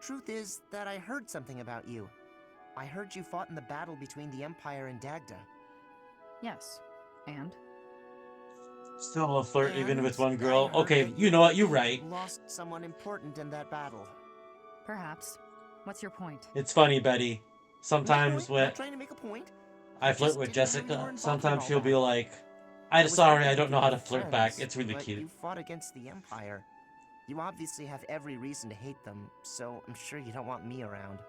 Truth is that I heard something about you. I heard you fought in the battle between the Empire and Dagda. Yes. And? Still a flirt even with And one girl. I heard Okay, that you know what? You're right. lost someone important in that battle. Perhaps. What's your point? It's funny, Betty. Sometimes when Not trying to make a point. I flirt just with didn't know you were Jessica, involved sometimes in she'll all be that. like, I I'm was sorry, hoping I we don't know could how be to flirt back. friends, It's really but cute. You fought against the Empire. You obviously have every reason to hate them, so I'm sure you don't want me around.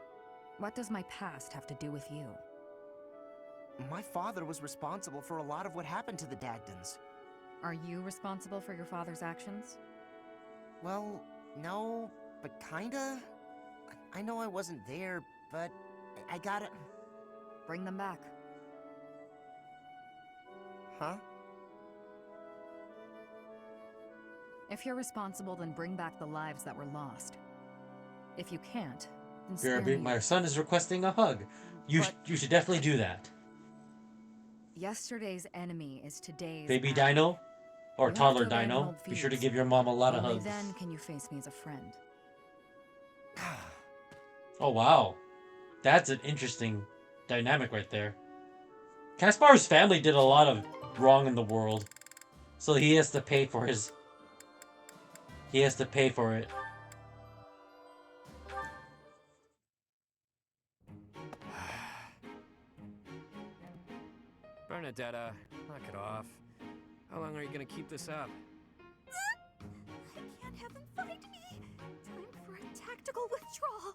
What does my past have to do with you? My father was responsible for a lot of what happened to the Dagdans. Are you responsible for your father's actions? Well, no, but kinda. I know I wasn't there, but I gotta... Bring them back. Huh? If you're responsible, then bring back the lives that were lost. If you can't, then spare BRB, me. my son is requesting a hug. You should definitely do that. Yesterday's enemy is today's Baby ally. Dino? Or You'll have toddler to abandon Dino. old Be sure to feuds. give your mom a lot of Only hugs. then can you face me as a friend. Oh, wow. That's an interesting dynamic right there. Kaspar's family did a lot of wrong in the world. So he has to pay for his... He has to pay for it. Bernadetta, knock it off. How long are you gonna keep this up? I can't have them find me. Time for a tactical withdrawal.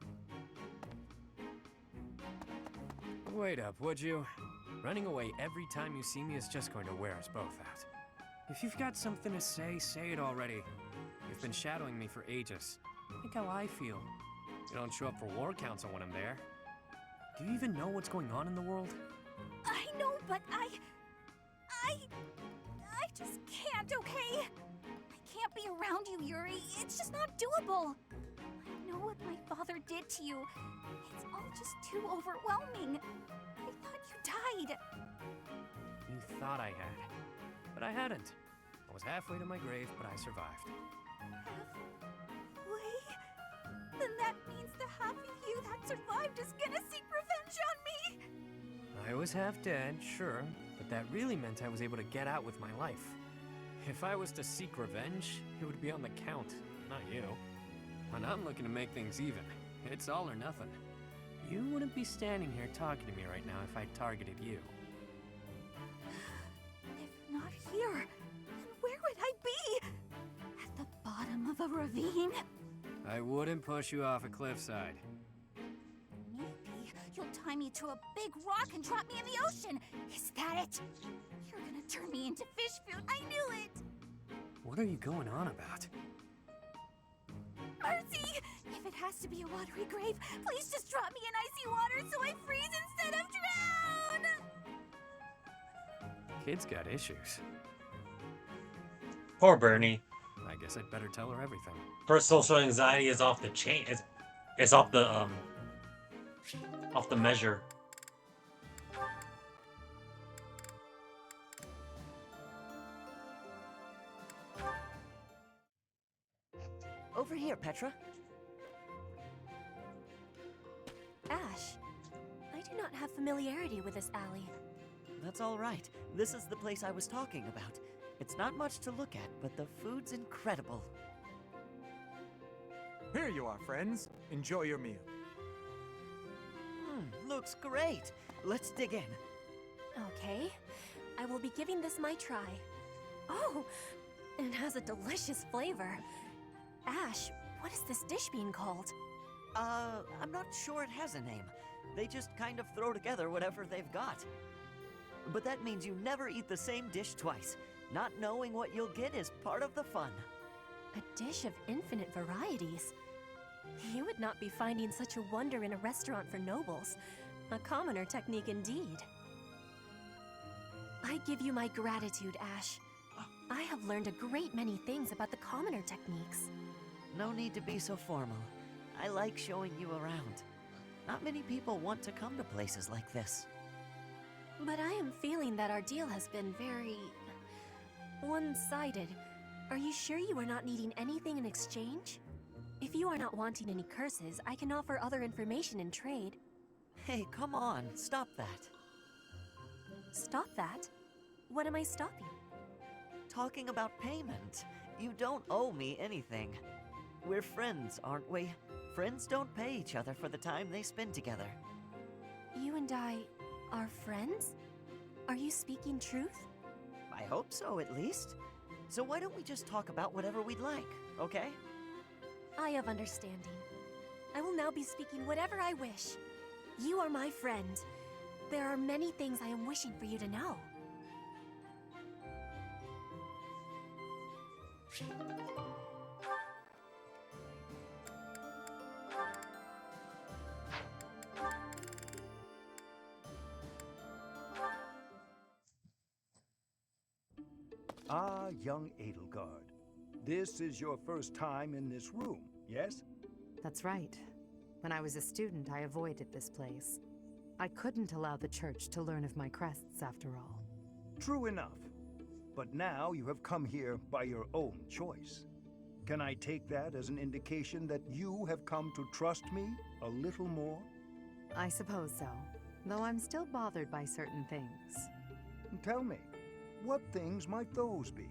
Wait up, would you? Running away every time you see me is just going to wear us both out. If you've got something to say, say it already. You've been shadowing me for ages. Think how I feel. You don't show up for war council when I'm there. Do you even know what's going on in the world? I know, but I just can't, okay? I can't be around you, Yuri. It's just not doable. I know what my father did to you. It's all just too overwhelming. I thought you died. You thought I had. But I hadn't. I was halfway to my grave, but I survived. Halfway? Then that means the half of you that survived is gonna seek revenge on me! I was half dead, sure, but that really meant I was able to get out with my life. If I was to seek revenge, it would be on the Count, not you. And I'm looking to make things even. It's all or nothing. You wouldn't be standing here talking to me right now if I targeted you. If not here, then where would I be? At the bottom of a ravine? I wouldn't push you off a cliffside. Maybe you'll tie me to a big rock and drop me in the ocean. Is that it? You're gonna turn me into fish food. I knew it! What are you going on about? Mercy! If it has to be a watery grave, please just drop me in icy water so I freeze instead of drown! Kid's got issues. Poor Bernie. I guess I'd better tell her everything. Her social anxiety is off the chain. It's off the measure. Over here, Petra. Ash, I do not have familiarity with this alley. That's all right. This is the place I was talking about. It's not much to look at, but the food's incredible. Here you are, friends. Enjoy your meal. Looks great. Let's dig in. Okay, I will be giving this my try. Oh, it has a delicious flavor. Ash, what is this dish being called? I'm not sure it has a name. They just kind of throw together whatever they've got. But that means you never eat the same dish twice. Not knowing what you'll get is part of the fun. A dish of infinite varieties. You would not be finding such a wonder in a restaurant for nobles. A commoner technique indeed. I give you my gratitude, Ash. I have learned a great many things about the commoner techniques. No need to be so formal. I like showing you around. Not many people want to come to places like this. But I am feeling that our deal has been very one-sided. Are you sure you are not needing anything in exchange? If you are not wanting any curses, I can offer other information in trade. Hey, come on, stop that. Stop that? What am I stopping? Talking about payment. You don't owe me anything. We're friends, aren't we? Friends don't pay each other for the time they spend together. You and I are friends? Are you speaking truth? I hope so, at least. So why don't we just talk about whatever we'd like, okay? I have understanding. I will now be speaking whatever I wish. You are my friend. There are many things I am wishing for you to know. Ah, young Edelgard. This is your first time in this room, yes? That's right. When I was a student, I avoided this place. I couldn't allow the church to learn of my crests, after all. True enough. But now you have come here by your own choice. Can I take that as an indication that you have come to trust me a little more? I suppose so, though I'm still bothered by certain things. Tell me, what things might those be?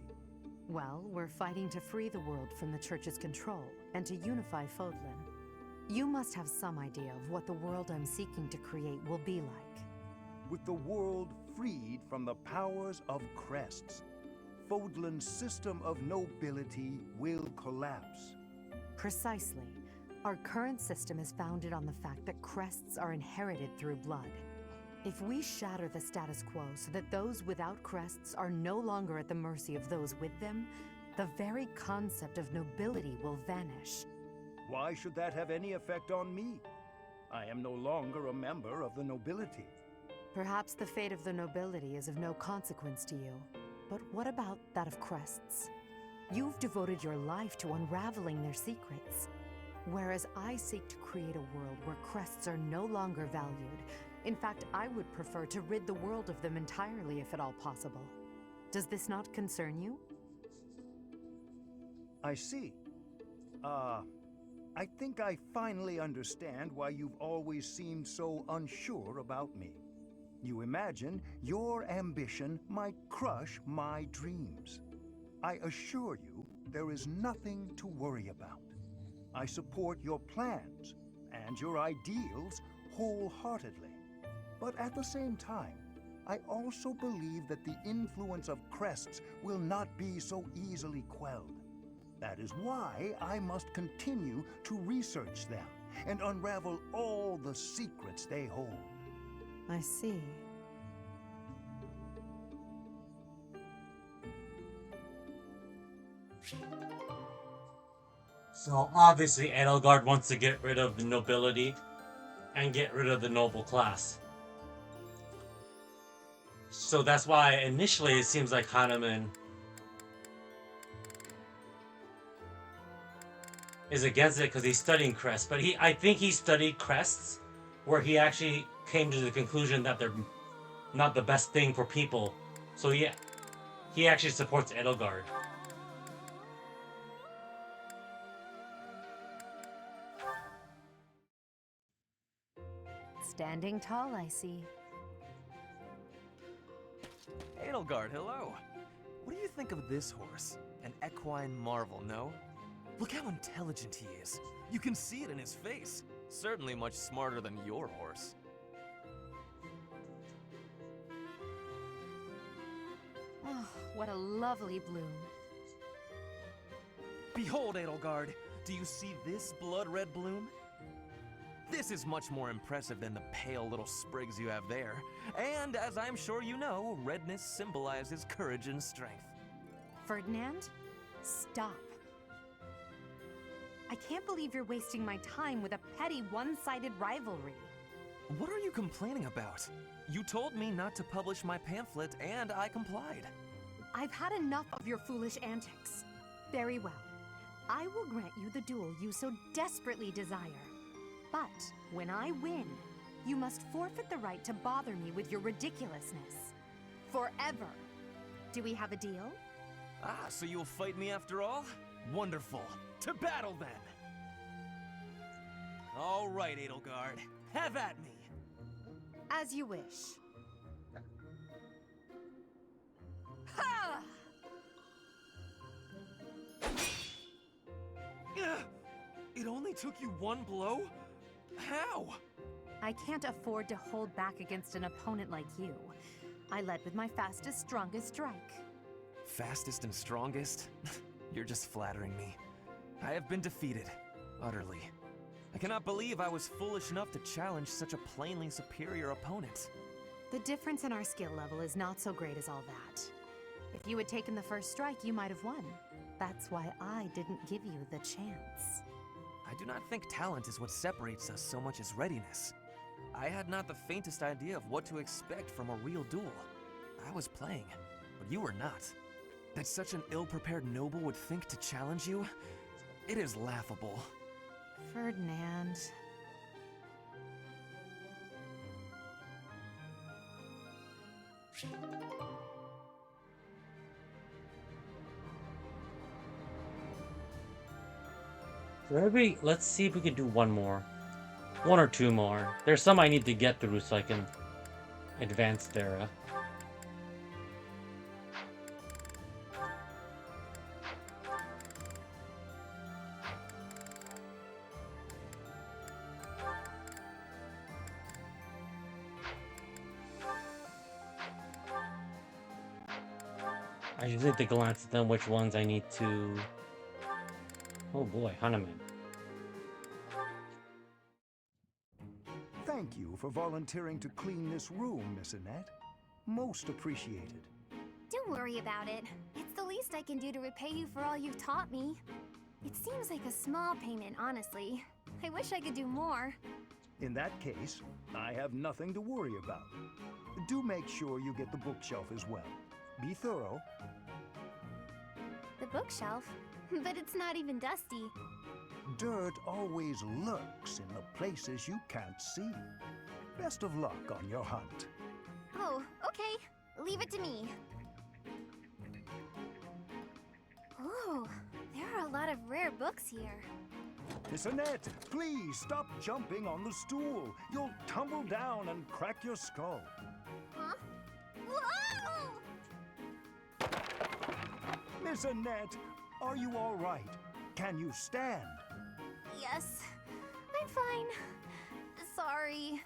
Well, we're fighting to free the world from the church's control and to unify Fodlan. You must have some idea of what the world I'm seeking to create will be like. With the world freed from the powers of crests, Fodlan's system of nobility will collapse. Precisely. Our current system is founded on the fact that crests are inherited through blood. If we shatter the status quo so that those without crests are no longer at the mercy of those with them, the very concept of nobility will vanish. Why should that have any effect on me? I am no longer a member of the nobility. Perhaps the fate of the nobility is of no consequence to you. But what about that of crests? You've devoted your life to unraveling their secrets. Whereas I seek to create a world where crests are no longer valued. In fact, I would prefer to rid the world of them entirely if at all possible. Does this not concern you? I see. I think I finally understand why you've always seemed so unsure about me. You imagine your ambition might crush my dreams. I assure you, there is nothing to worry about. I support your plans and your ideals wholeheartedly. But at the same time, I also believe that the influence of crests will not be so easily quelled. That is why I must continue to research them and unravel all the secrets they hold. I see. So obviously Edelgard wants to get rid of the nobility and get rid of the noble class. So that's why initially it seems like Hahnemann is against it because he's studying crests. But I think he studied crests where he actually came to the conclusion that they're not the best thing for people. So yeah, he actually supports Edelgard. Standing tall, I see. Edelgard, hello. What do you think of this horse? An equine marvel, no? Look how intelligent he is. You can see it in his face. Certainly much smarter than your horse. Oh, what a lovely bloom. Behold, Edelgard. Do you see this blood-red bloom? This is much more impressive than the pale little sprigs you have there. And as I'm sure you know, redness symbolizes courage and strength. Ferdinand, stop. I can't believe you're wasting my time with a petty one-sided rivalry. What are you complaining about? You told me not to publish my pamphlet, and I complied. I've had enough of your foolish antics. Very well. I will grant you the duel you so desperately desire. But when I win, you must forfeit the right to bother me with your ridiculousness. Forever. Do we have a deal? Ah, so you'll fight me after all? Wonderful. To battle then! All right, Edelgard. Have at me! As you wish. Ha! It only took you one blow? How? I can't afford to hold back against an opponent like you. I led with my fastest, strongest strike. Fastest and strongest? You're just flattering me. I have been defeated. Utterly. I cannot believe I was foolish enough to challenge such a plainly superior opponent. The difference in our skill level is not so great as all that. If you had taken the first strike, you might have won. That's why I didn't give you the chance. I do not think talent is what separates us so much as readiness. I had not the faintest idea of what to expect from a real duel. I was playing, but you were not. That such an ill-prepared noble would think to challenge you? It is laughable. Ferdinand... Let's see if we can do one more. One or two more. There's some I need to get through so I can advance there. I just need to glance at them, which ones I need to... Oh boy, Hanuman. Thank you for volunteering to clean this room, Miss Annette. Most appreciated. Don't worry about it. It's the least I can do to repay you for all you've taught me. It seems like a small payment, honestly. I wish I could do more. In that case, I have nothing to worry about. Do make sure you get the bookshelf as well. Be thorough. The bookshelf? But it's not even dusty. Dirt always lurks in the places you can't see. Best of luck on your hunt. Oh, okay. Leave it to me. Oh, there are a lot of rare books here. Miss Annette, please stop jumping on the stool. You'll tumble down and crack your skull. Huh? Whoa! Miss Annette, are you all right? Can you stand? Yes, I'm fine. Sorry.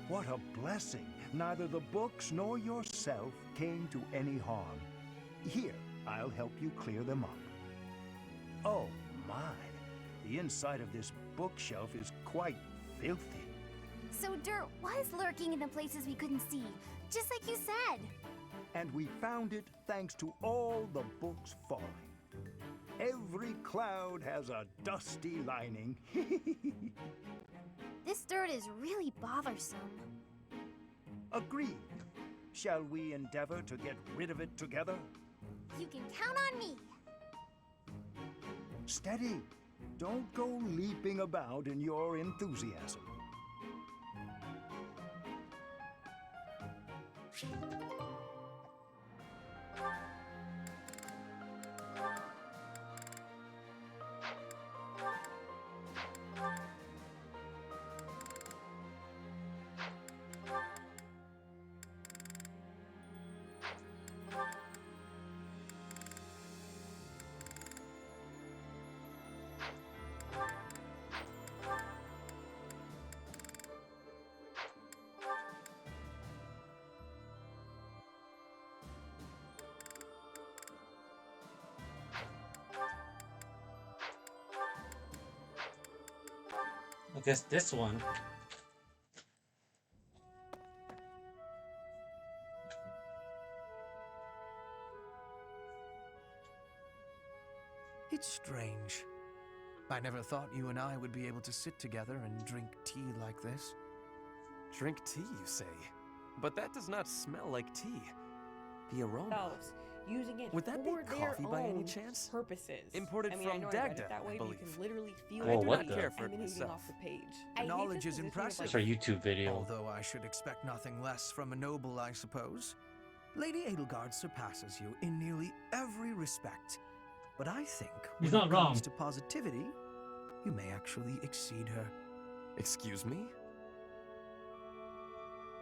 What a blessing. Neither the books nor yourself came to any harm. Here, I'll help you clear them up. Oh, my. The inside of this bookshelf is quite filthy. So dirt was lurking in the places we couldn't see, just like you said. And we found it thanks to all the books falling. Every cloud has a dusty lining. This dirt is really bothersome. Agreed. Shall we endeavor to get rid of it together? You can count on me. Steady. Don't go leaping about in your enthusiasm. I guess this one. It's strange. I never thought you and I would be able to sit together and drink tea like this. Drink tea, you say? But that does not smell like tea. The aroma... Elves, using it Would that be for their coffee by any own chance? purposes. Imported I mean, I from know I read Dagda, it that I way, but you believe. can literally feel I it do not care for it emanating myself. off the page. The I hate knowledge this is positioning of impressive. It's our YouTube video. Although I should expect nothing less from a noble, I suppose. Lady Edelgard surpasses you in nearly every respect. But I think He's when not it wrong. comes to positivity, you may actually exceed her. Excuse me?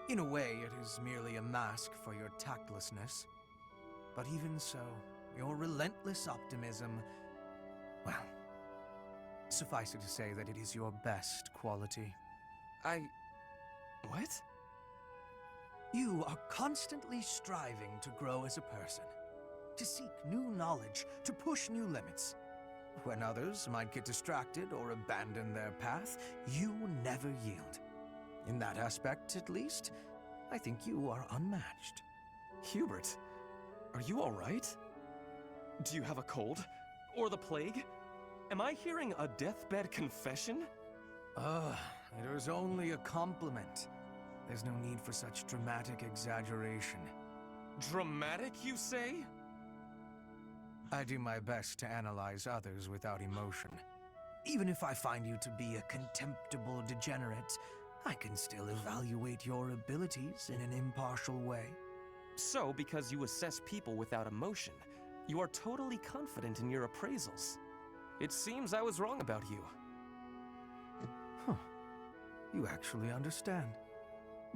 In a way, it is merely a mask for your tactlessness. But even so, your relentless optimism, well, suffice it to say that it is your best quality. What? You are constantly striving to grow as a person, to seek new knowledge, to push new limits. When others might get distracted or abandon their path, you never yield. In that aspect, at least, I think you are unmatched. Hubert, are you alright? Do you have a cold? Or the plague? Am I hearing a deathbed confession? It was only a compliment. There's no need for such dramatic exaggeration. Dramatic, you say? I do my best to analyze others without emotion. Even if I find you to be a contemptible degenerate, I can still evaluate your abilities in an impartial way. So, because you assess people without emotion, you are totally confident in your appraisals. It seems I was wrong about you. Huh. You actually understand.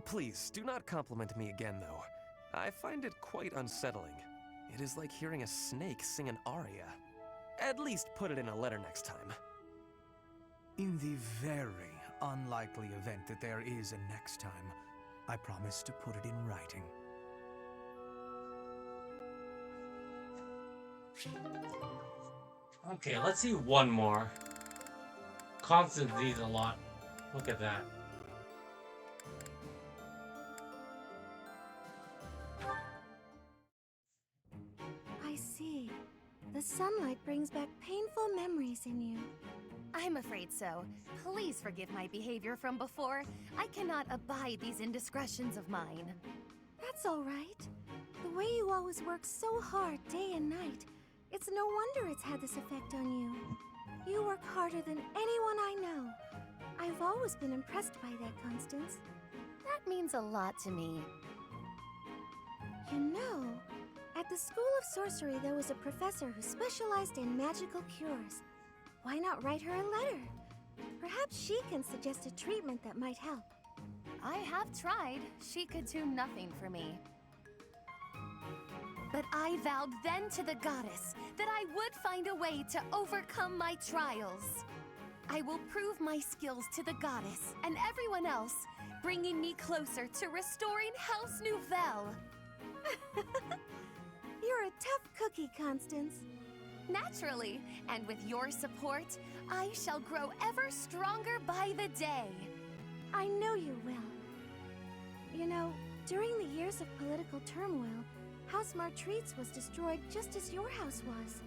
Please, do not compliment me again, though. I find it quite unsettling. It is like hearing a snake sing an aria. At least put it in a letter next time. In the very unlikely event that there is a next time, I promise to put it in writing. Okay, let's see one more. Constance needs a lot. Look at that. I see. The sunlight brings back painful memories in you. I'm afraid so. Please forgive my behavior from before. I cannot abide these indiscretions of mine. That's all right. The way you always work so hard day and night, it's no wonder it's had this effect on you. You work harder than anyone I know. I've always been impressed by that, Constance. That means a lot to me. You know, at the School of Sorcery there was a professor who specialized in magical cures. Why not write her a letter? Perhaps she can suggest a treatment that might help. I have tried. She could do nothing for me. But I vowed then to the goddess that I would find a way to overcome my trials. I will prove my skills to the goddess and everyone else, bringing me closer to restoring House Nouvelle. You're a tough cookie, Constance. Naturally, and with your support, I shall grow ever stronger by the day. I know you will. You know, during the years of political turmoil, House Martreats was destroyed just as your house was.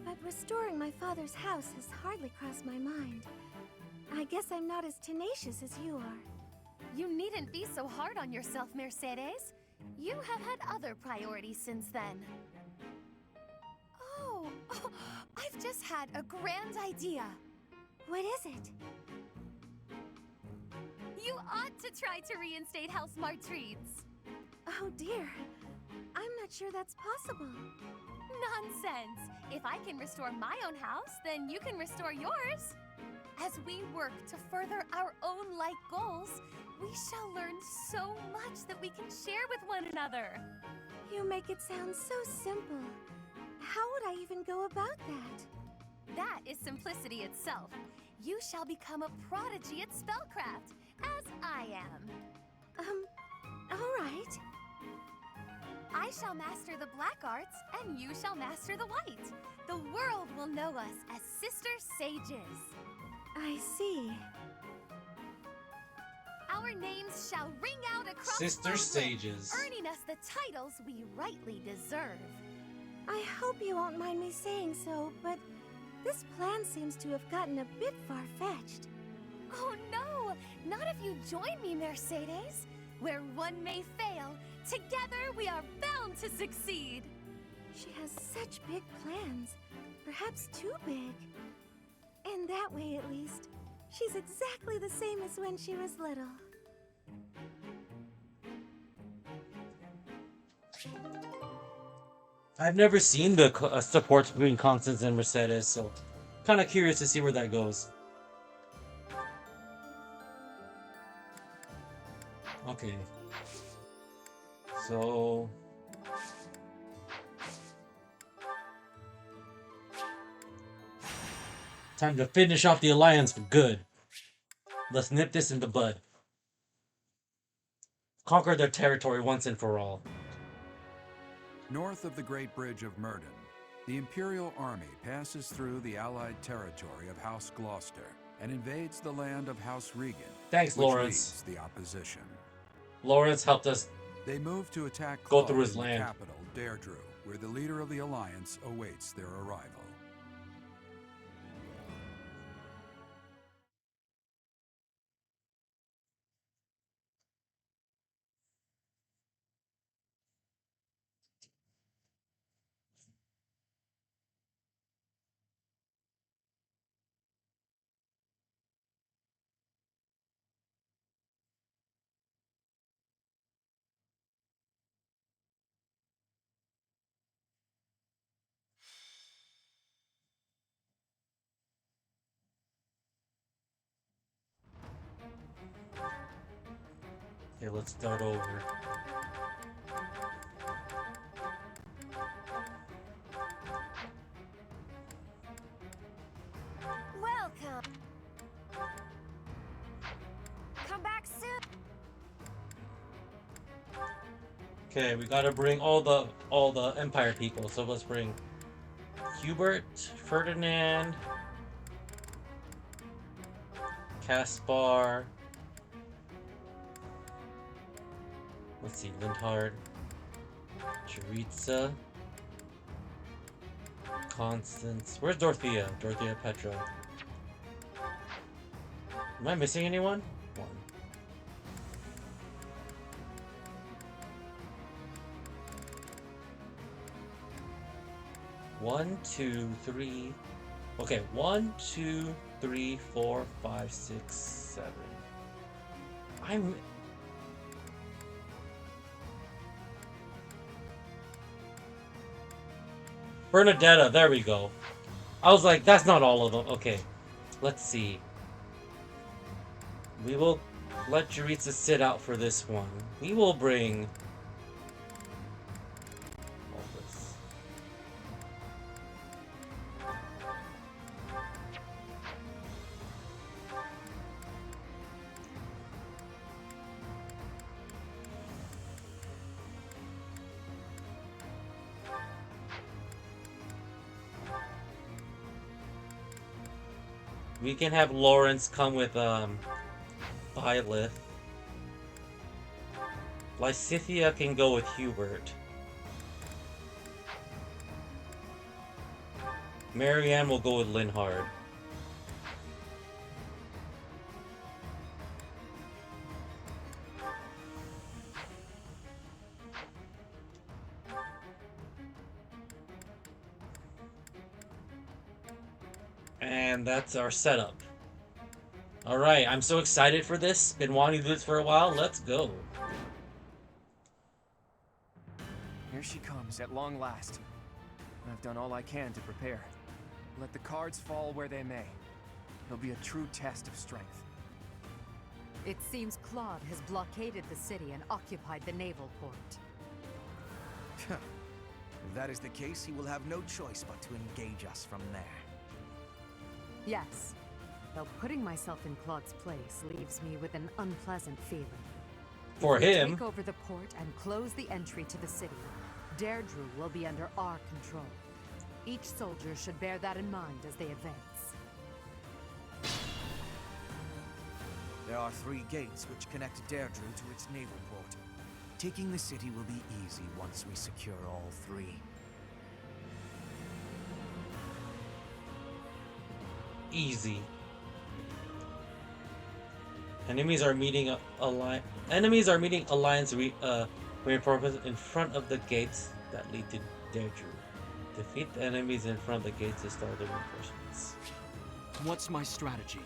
But restoring my father's house has hardly crossed my mind. I guess I'm not as tenacious as you are. You needn't be so hard on yourself, Mercedes. You have had other priorities since then. Oh, I've just had a grand idea. What is it? You ought to try to reinstate House Martreats. Oh dear. I'm not sure that's possible. Nonsense! If I can restore my own house, then you can restore yours. As we work to further our own like goals, we shall learn so much that we can share with one another. You make it sound so simple. How would I even go about that? That is simplicity itself. You shall become a prodigy at spellcraft, as I am. All right. I shall master the black arts, and you shall master the white. The world will know us as Sister Sages. I see. Our names shall ring out across Sister the Sages. earning us the titles we rightly deserve. I hope you won't mind me saying so, but this plan seems to have gotten a bit far-fetched. Oh no! Not if you join me, Mercedes. Where one may fail, together we are bound to succeed. She has such big plans. Perhaps too big. And that way, at least, she's exactly the same as when she was little. I've never seen the supports between Constance and Mercedes, so kind of curious to see where that goes. Okay. So... time to finish off the alliance for good. Let's nip this in the bud. Conquer their territory once and for all. North of the Great Bridge of Murden, the Imperial Army passes through the Allied territory of House Gloucester and invades the land of House Regan. Thanks, which Lawrence. leads the opposition. Lawrence helped us They move to attack go Claude through his in the land. capital, Derdriu, where the leader of the Alliance awaits their arrival. Okay, let's start over. Welcome! Come back soon! Okay, we gotta bring all the Empire people. So let's bring Hubert, Ferdinand, Caspar. Let's see, Lindhard, Chiritza, Constance. Where's Dorothea? Dorothea Petra. Am I missing anyone? One. One, two, three. Okay, 1, 2, 3, 4, 5, 6, 7. I'm. Bernadetta, there we go. I was like, that's not all of them. Okay, let's see. We will let Chiritza sit out for this one. We will bring all this. We can have Lawrence come with Violet. Lysithia can go with Hubert. Marianne will go with Linhard. And that's our setup. Alright, I'm so excited for this. Been wanting to do this for a while. Let's go. Here she comes, at long last. I've done all I can to prepare. Let the cards fall where they may. It'll be a true test of strength. It seems Claude has blockaded the city and occupied the naval port. If that is the case, he will have no choice but to engage us from there. Yes, though putting myself in Claude's place leaves me with an unpleasant feeling. For if we him. take over the port and close the entry to the city, Derdriu will be under our control. Each soldier should bear that in mind as they advance. There are 3 gates which connect Derdriu to its naval port. Taking the city will be easy once we secure all 3. Easy. Enemies are meeting alliance reinforcements in front of the gates that lead to Derdriu. Defeat the enemies in front of the gates to stall the reinforcements. What's my strategy?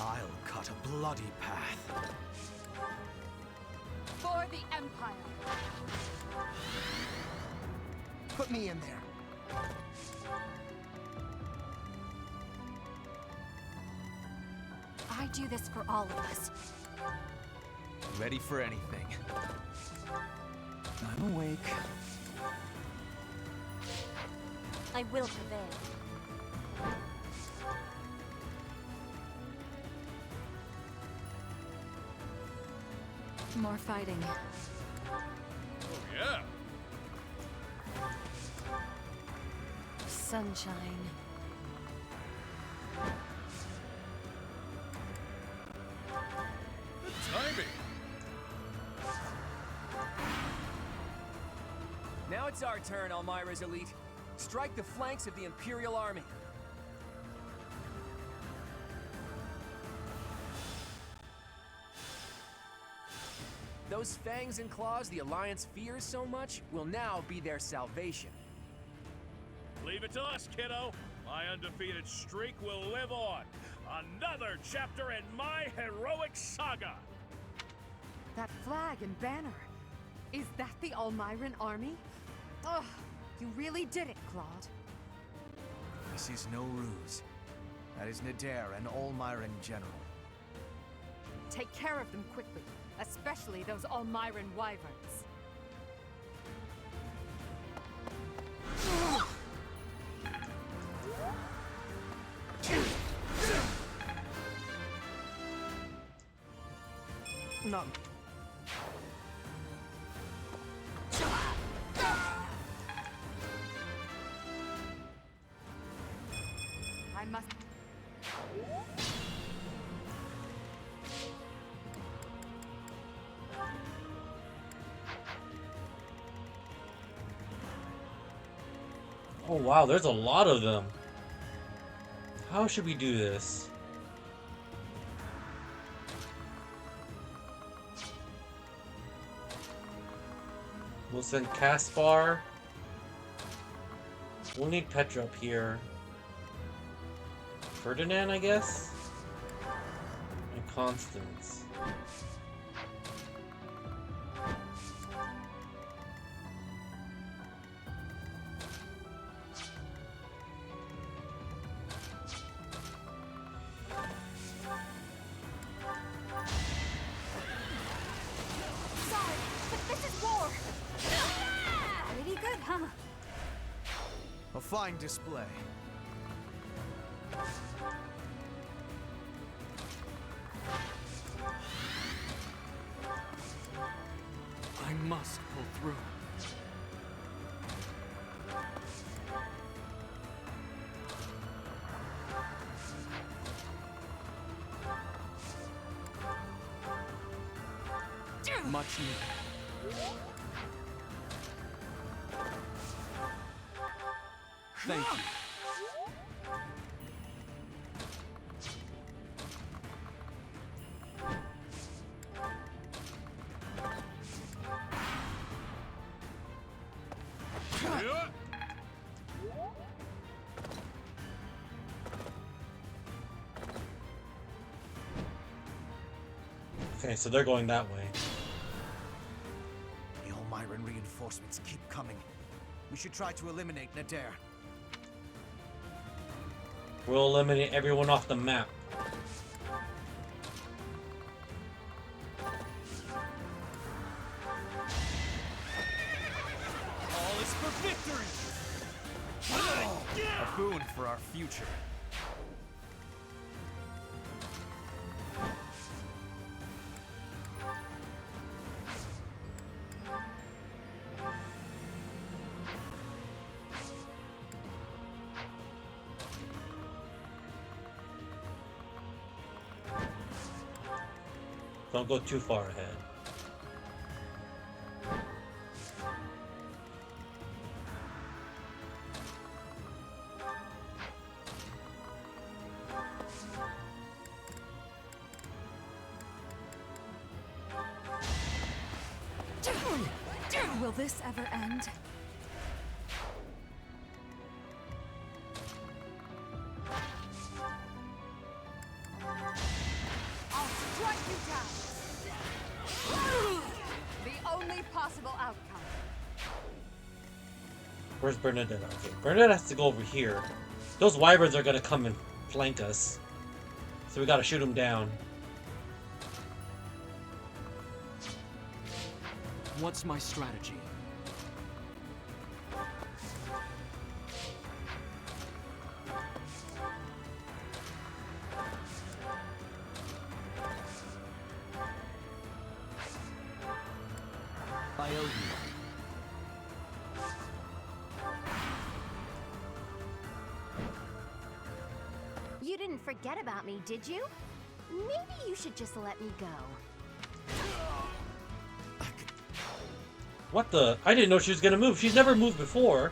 I'll cut a bloody path. For the Empire! Put me in there. I do this for all of us. Ready for anything. I'm awake. I will prevail. More fighting. Oh, yeah. Sunshine. Good timing. Now it's our turn, Elmira's elite. Strike the flanks of the Imperial Army. Those fangs and claws the Alliance fears so much will now be their salvation. Leave it to us, kiddo. My undefeated streak will live on. Another chapter in my heroic saga. That flag and banner. Is that the Almiran army? Ugh, you really did it, Claude. This is no ruse. That is Nadir, an Almiran general. Take care of them quickly, especially those Almiran wyverns. No. I must... Oh wow, there's a lot of them. How should we do this? We'll send Caspar. We'll need Petra up here. Ferdinand, I guess? And Constance. Sorry, but this is war! Pretty good, huh? A fine display. I must pull through. Much needed. Thank you. Okay, so they're going that way. The Almiran reinforcements keep coming. We should try to eliminate Nadir. We'll eliminate everyone off the map. All is for victory! A boon for our future. Don't go too far ahead. Will this ever end? I'll strike you down! The only possible outcome. Where's Bernadette? Okay, Bernadette has to go over here. Those wyverns are gonna come and flank us. So we gotta shoot them down. What's my strategy? I owe you. You didn't forget about me, did you? Maybe you should just let me go. What the? I didn't know she was gonna move. She's never moved before.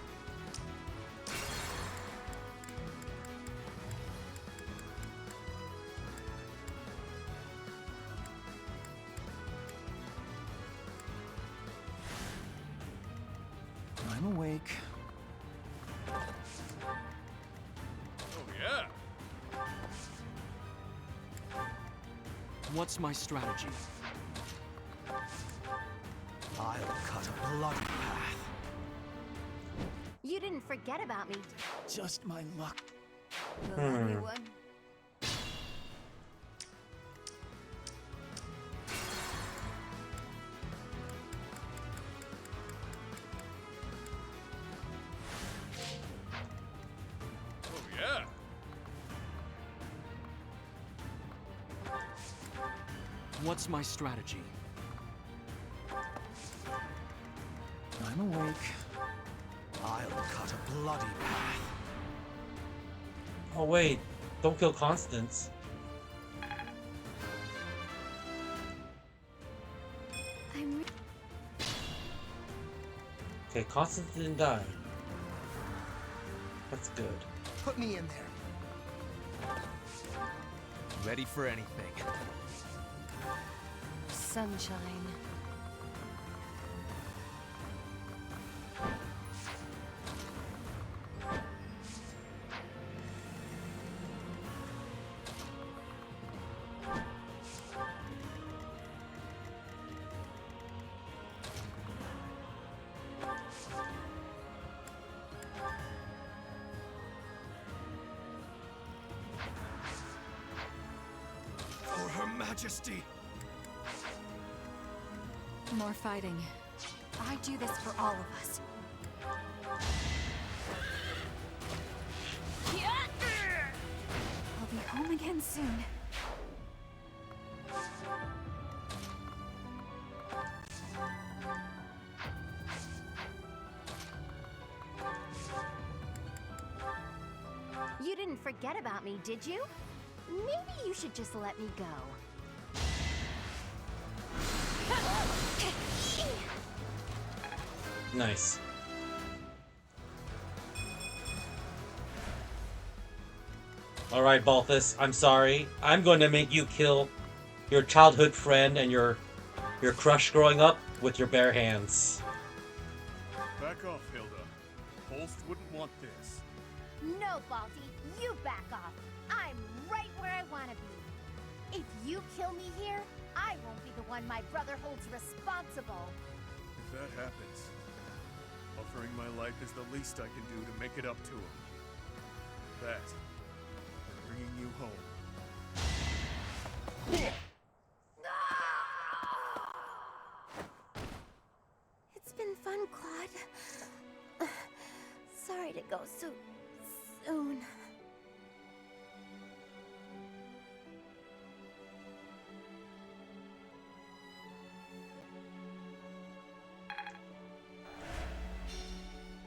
I'm awake. Oh, yeah. What's my strategy? I'll cut a bloody path. You didn't forget about me. Just my luck. Will anyone? Oh, yeah. What's my strategy? I'm awake. I'll cut a bloody path. Oh wait, don't kill Constance. Okay, Constance didn't die. That's good. Put me in there. Ready for anything. Sunshine. For Her Majesty. More fighting. I do this for all of us. I'll be home again soon. You didn't forget about me, did you? Maybe you should just let me go. Nice. Alright, Balthus, I'm sorry. I'm going to make you kill your childhood friend and your crush growing up with your bare hands. Back off, Hilda. Holst wouldn't want this. No, Balti, you back off. I'm right where I want to be. If you kill me here, I won't be the one my brother holds responsible. If that happens, offering my life is the least I can do to make it up to him. That, and bringing you home. It's been fun, Claude. Sorry to go so soon.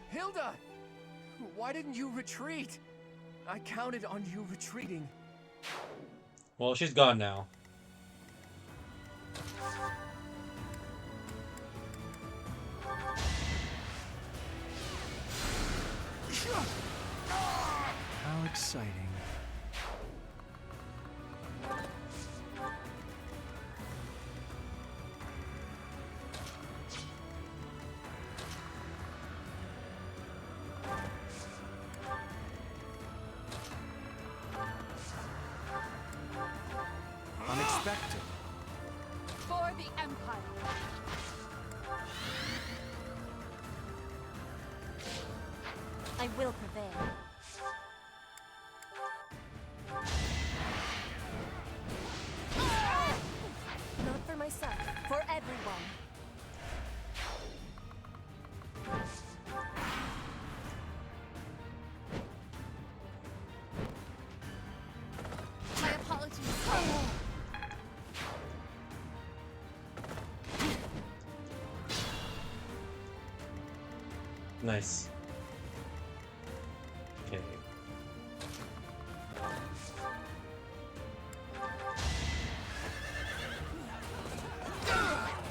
Hilda! Why didn't you retreat? I counted on you retreating. Well, she's gone now. How exciting. I will prevail. Not for myself, for everyone. My apologies. Nice. Okay.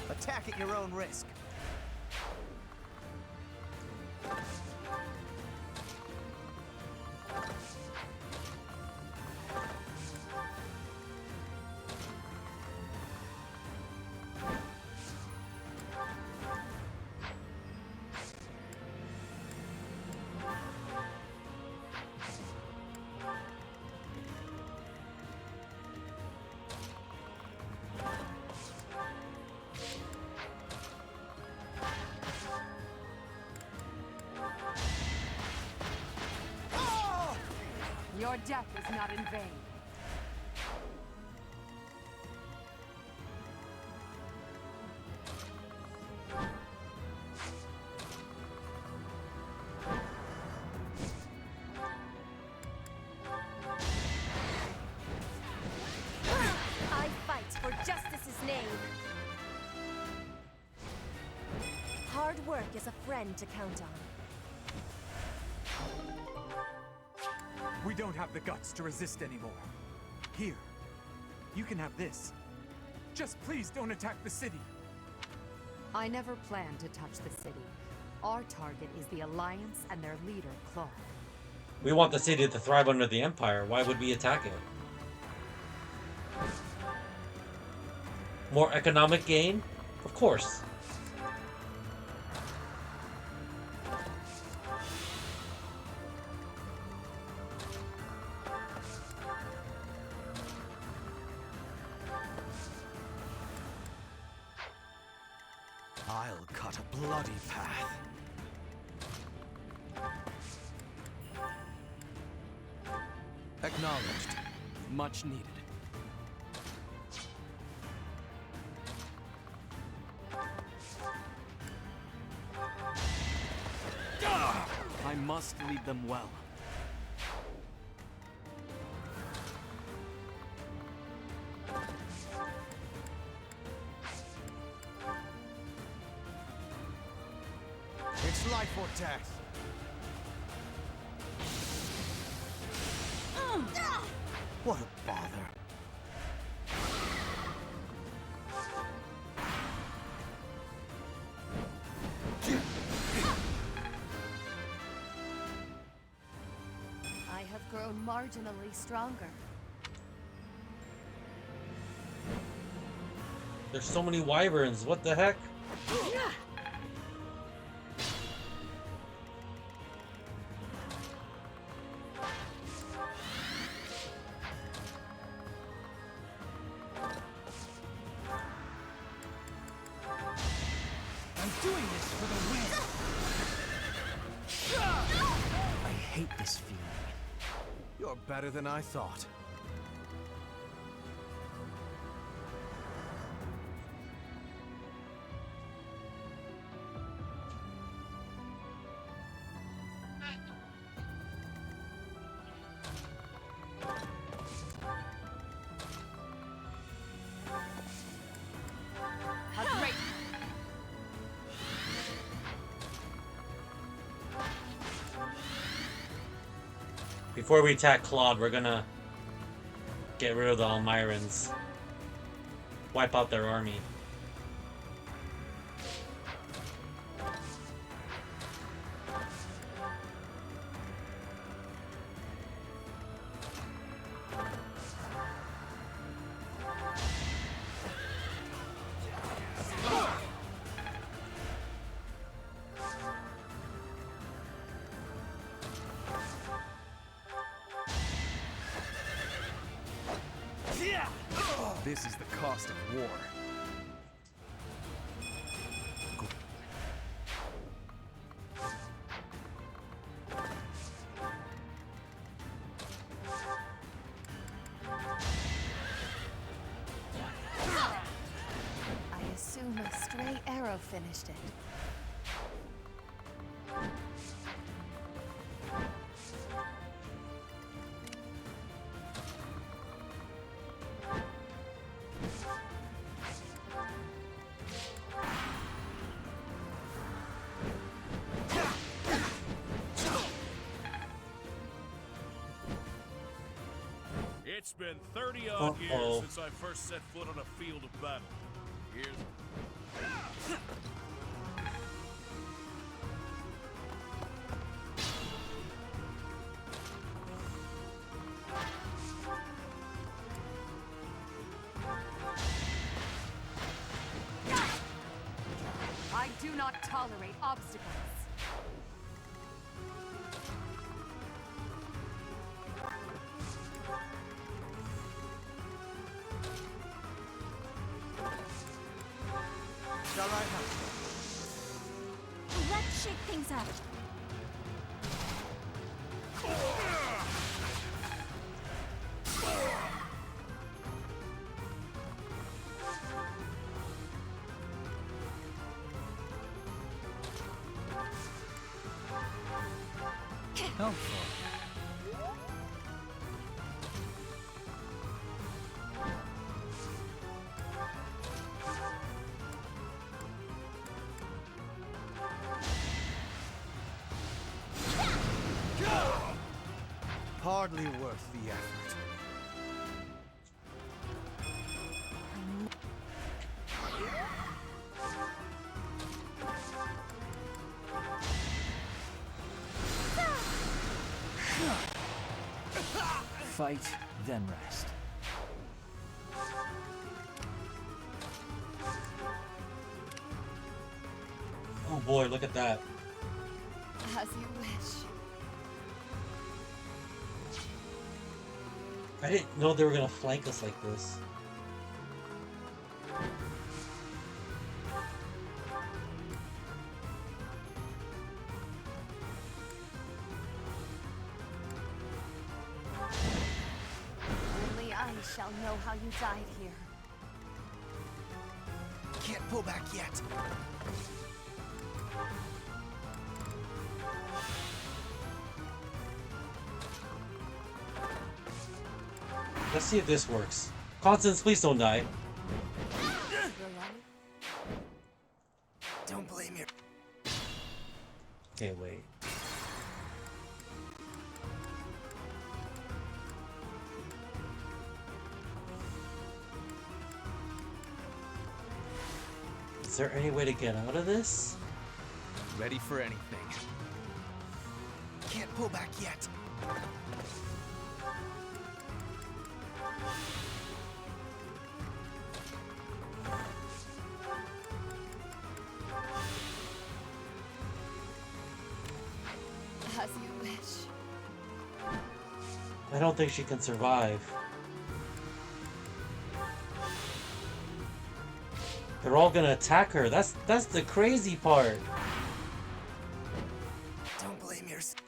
Attack at your own risk. Your death is not in vain. I fight for justice's name. Hard work is a friend to count on. We don't have the guts to resist anymore. Here, you can have this. Just please don't attack the city. I never planned to touch the city. Our target is the Alliance and their leader, Claude. We want the city to thrive under the Empire. Why would we attack it? More economic gain? Of course. I'll cut a bloody path. Acknowledged. Much needed. I must lead them well. It's life or death. What a bother. I have grown marginally stronger. There's so many wyverns. What the heck? I'm doing this for the win. I hate this feeling. You're better than I thought. A great Before we attack Claude, we're gonna get rid of the Almirans. Wipe out their army. This is the cost of war. finished it. It's been 30-odd years since I first set foot on a field of battle. Here's... I do not tolerate obstacles. Shall I help? Let's shake things up. Helpful. Hardly worth the effort. Fight, then rest. Oh boy, look at that. As you wish. I didn't know they were gonna flank us like this. Only I shall know how you died here. Can't pull back yet. Let's see if this works. Constance, please don't die. Don't blame your... Okay, wait. Is there any way to get out of this? Ready for anything. Can't pull back yet. As you wish. I don't think she can survive. They're all gonna attack her. That's the crazy part. Don't blame yourself.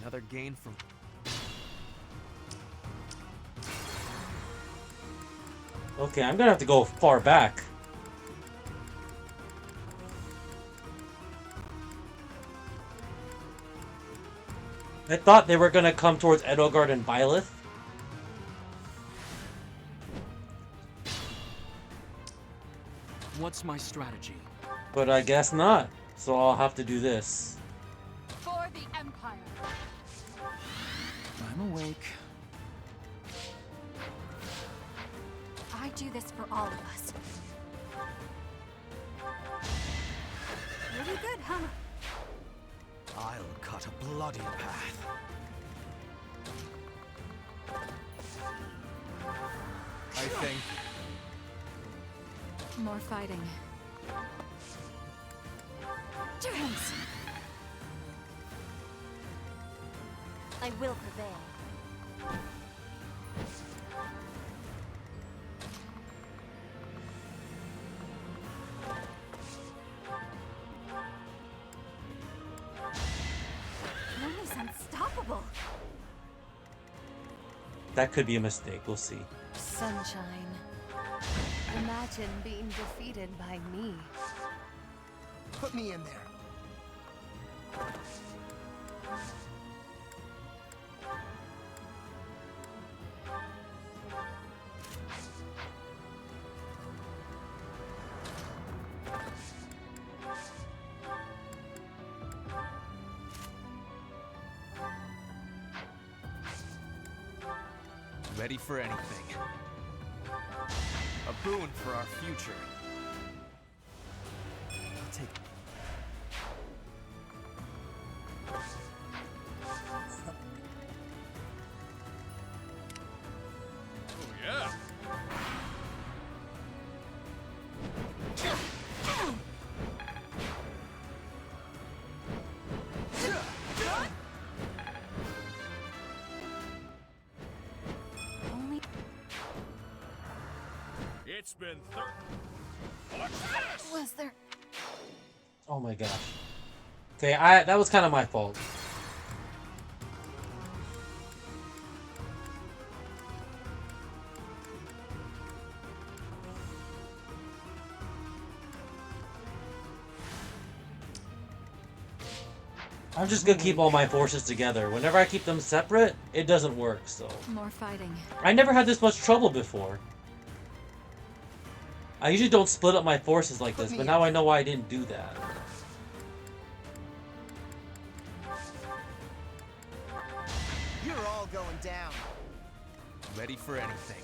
Another gain from... Okay, I'm gonna have to go far back. I thought they were gonna come towards Edelgard and Byleth. What's my strategy? But I guess not. So I'll have to do this. For the Empire. I'm awake. I do this for all of us. Pretty good, huh? I'll cut a bloody path. I thank you. More fighting. Drinks! I will prevail. Mommy's unstoppable. That could be a mistake. We'll see. Sunshine. The imagine being defeated by me. Put me in there. Ready for anything. A boon for our future. Take. Oh, yeah. It's been What's this? Was there... Oh my gosh. Okay, that was kind of my fault. I'm just gonna keep all my forces together. Whenever I keep them separate, it doesn't work, so... More fighting. I never had this much trouble before. I usually don't split up my forces like this, but now I know why I didn't do that. You're all going down. Ready for anything.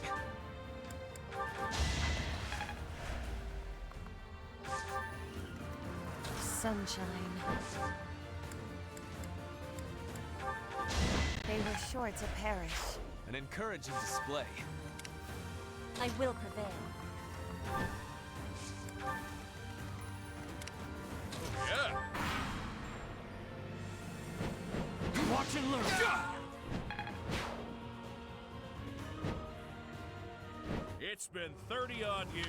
Sunshine. They were sure to perish. An encouraging display. I will prevail. Yeah. Watch and learn. It's been 30-odd years.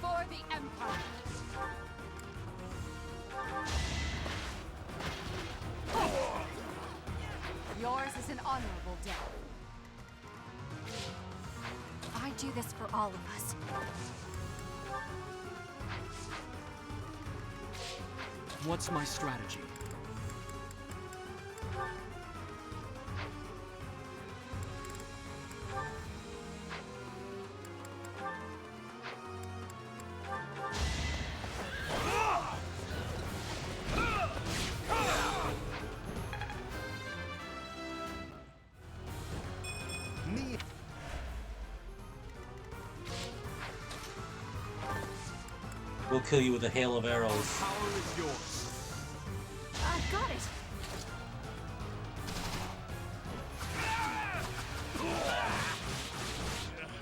For the Empire. Yours is an honorable death. I do this for all of us. What's my strategy? We'll kill you with a hail of arrows. Power is yours. I've got it.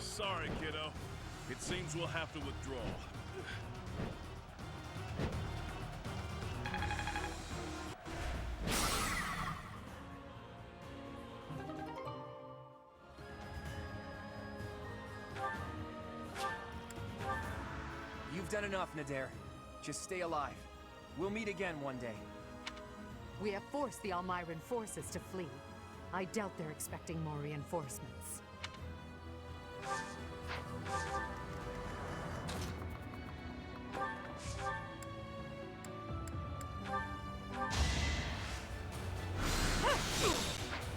Sorry, kiddo. It seems we'll have to withdraw. You've done enough, Nadir. Just stay alive. We'll meet again one day. We have forced the Almiran forces to flee. I doubt they're expecting more reinforcements.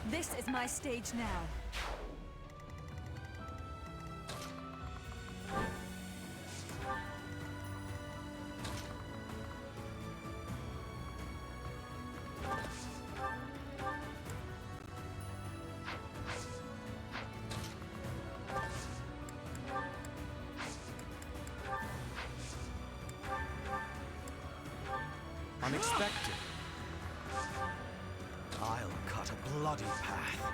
This is my stage now. Unexpected. I'll cut a bloody path.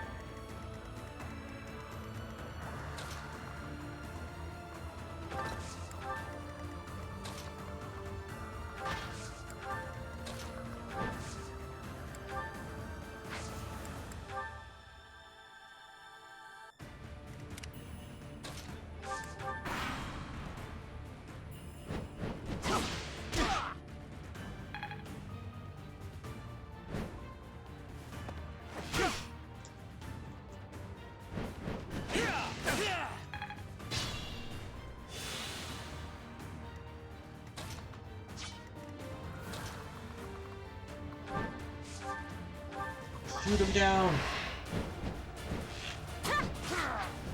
Shoot him down.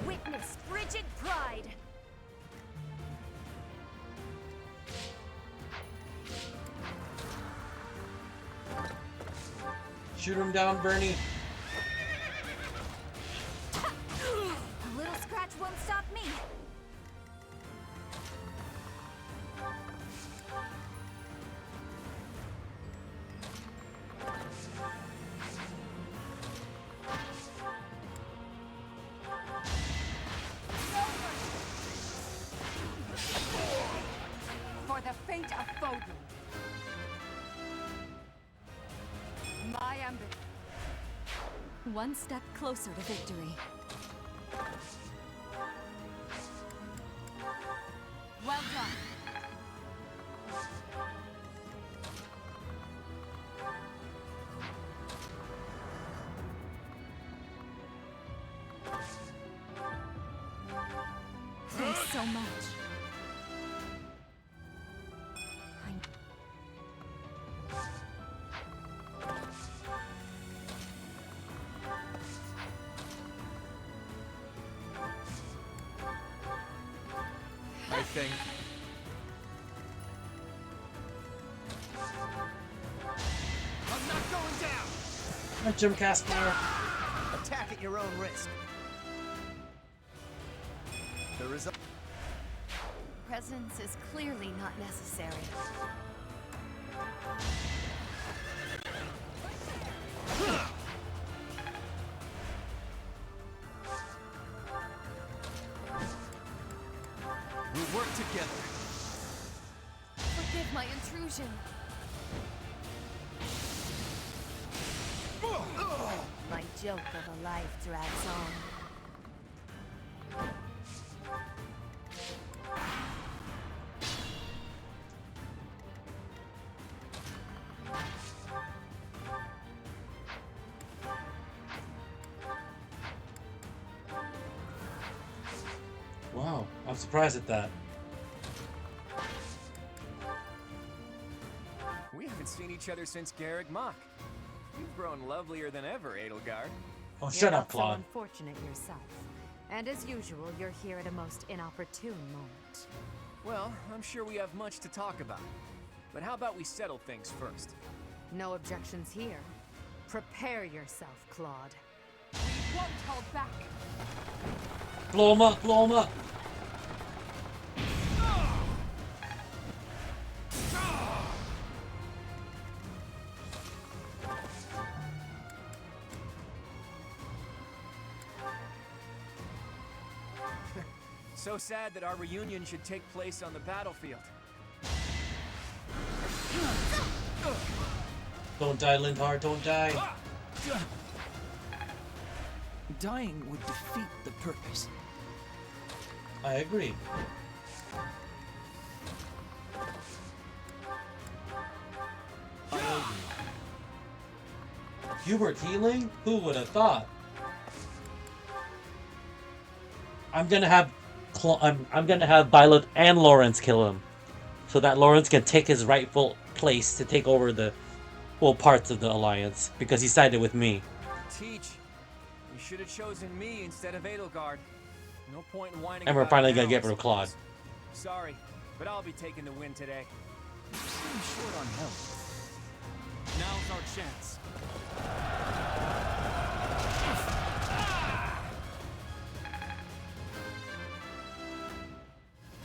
Witness frigid pride. Shoot him down, Bernie. A little scratch won't stop me. For the fate of Foden. My ambition. One step closer to victory. Well done. Thanks so much. I think. I'm not going down! Hi, Jim Casper. Attack at your own risk. The result. Presence is clearly not necessary. We'll work together. Forgive my intrusion. My joke of a life drags on. Wow, I'm surprised at that. We haven't seen each other since Garrick Mach. You've grown lovelier than ever, Edelgard. Oh, You're shut not up, Claude. so unfortunate yourself. And as usual, you're here at a most inopportune moment. Well, I'm sure we have much to talk about. But how about we settle things first? No objections here. Prepare yourself, Claude. We won't hold back. Blow him up, blow him up. So sad that our reunion should take place on the battlefield. Don't die, Lindhard, don't die. Dying would defeat the purpose. I agree. Hubert healing? Who would have thought? I'm gonna have I'm gonna have Violet and Lawrence kill him, so that Lawrence can take his rightful place to take over the parts of the Alliance because he sided with me. Teach, you should have chosen me instead of Edelgard. No point in whining. And we're about finally it gonna now, get I rid of Claude. suppose. Sorry, but I'll be taking the win today. You seem short on health. Now's our chance.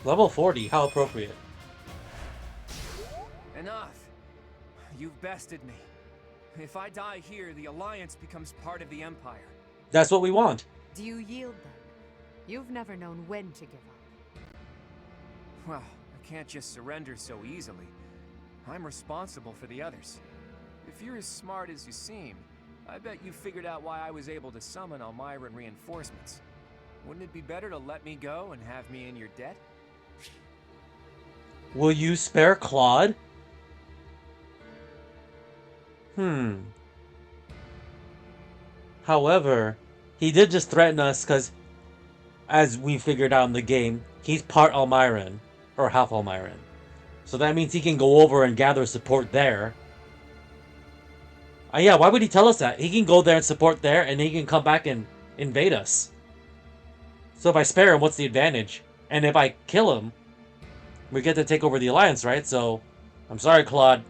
Level 40, how appropriate. Enough. You've bested me. If I die here, the Alliance becomes part of the Empire. That's what we want. Do you yield then? You've never known when to give up. Well, I can't just surrender so easily. I'm responsible for the others. If you're as smart as you seem, I bet you figured out why I was able to summon Almiran reinforcements. Wouldn't it be better to let me go and have me in your debt? Will you spare Claude? However, he did just threaten us because, as we figured out in the game, he's part Almiran, or half Almiran. So that means he can go over and gather support there. Yeah, why would he tell us that? He can go there and support there, and he can come back and invade us. So if I spare him, what's the advantage? And if I kill him, we get to take over the Alliance, right? So, I'm sorry, Claude.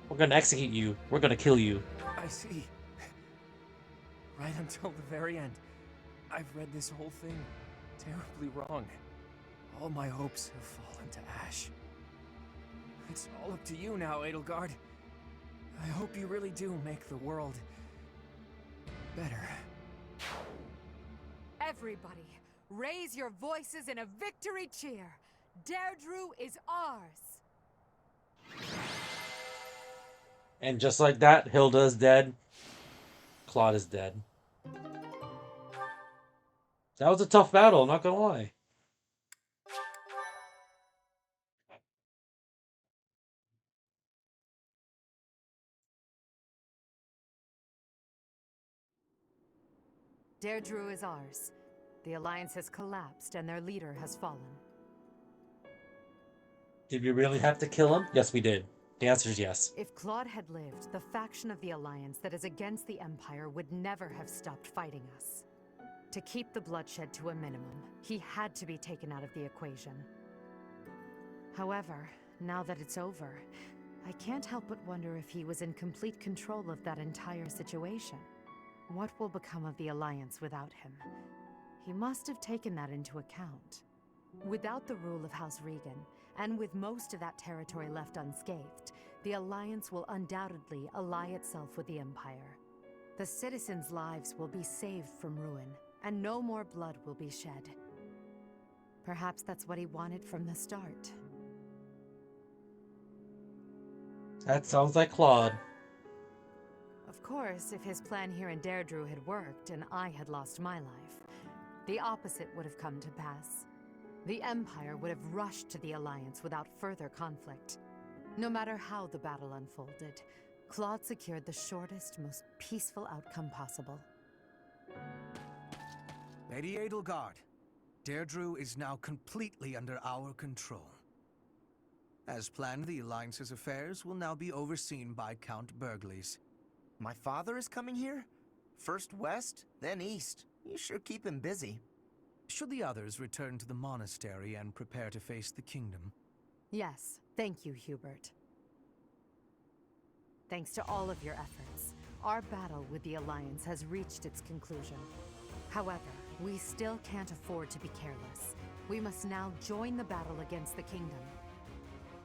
We're gonna execute you. We're gonna kill you. I see. Right until the very end, I've read this whole thing terribly wrong. All my hopes have fallen to ash. It's all up to you now, Edelgard. I hope you really do make the world better. Everybody, raise your voices in a victory cheer. Derdriu is ours. And just like that, Hilda is dead. Claude is dead. That was a tough battle, I'm not gonna lie. Derdriu is ours. The Alliance has collapsed and their leader has fallen. Did we really have to kill him? Yes, we did. The answer is yes. If Claude had lived, the faction of the Alliance that is against the Empire would never have stopped fighting us. To keep the bloodshed to a minimum, he had to be taken out of the equation. However, now that it's over, I can't help but wonder if he was in complete control of that entire situation. What will become of the Alliance without him? He must have taken that into account. Without the rule of House Regan, and with most of that territory left unscathed, the Alliance will undoubtedly ally itself with the Empire. The citizens' lives will be saved from ruin, and no more blood will be shed. Perhaps that's what he wanted from the start. That sounds like Claude. Of course, if his plan here in Derdriu had worked and I had lost my life, the opposite would have come to pass. The Empire would have rushed to the Alliance without further conflict. No matter how the battle unfolded, Claude secured the shortest, most peaceful outcome possible. Lady Edelgard, Derdriu is now completely under our control. As planned, the Alliance's affairs will now be overseen by Count Burgles. My father is coming here? First west, then east. You sure keep him busy. Should the others return to the monastery and prepare to face the kingdom? Yes, thank you, Hubert. Thanks to all of your efforts, our battle with the Alliance has reached its conclusion. However, we still can't afford to be careless. We must now join the battle against the kingdom.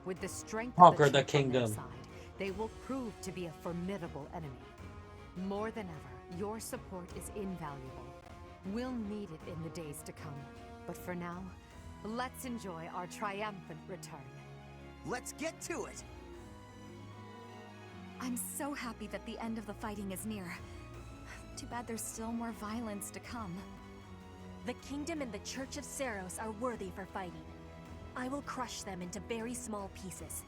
With the strength Conquer of the the Chief on their kingdom. side, they will prove to be a formidable enemy. More than ever, your support is invaluable. We'll need it in the days to come. But for now, let's enjoy our triumphant return. Let's get to it! I'm so happy that the end of the fighting is near. Too bad there's still more violence to come. The kingdom and the Church of Seros are worthy for fighting. I will crush them into very small pieces.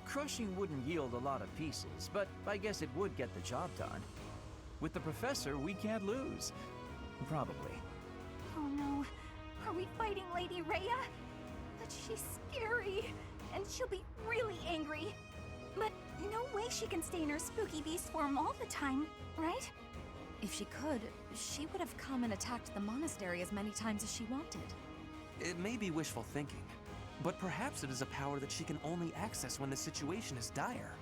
Crushing wouldn't yield a lot of pieces, but I guess it would get the job done. With the professor, we can't lose. Probably. Oh no. Are we fighting Lady Rhea? But she's scary. And she'll be really angry. But no way she can stay in her spooky beast form all the time, right? If she could, she would have come and attacked the monastery as many times as she wanted. It may be wishful thinking, but perhaps it is a power that she can only access when the situation is dire.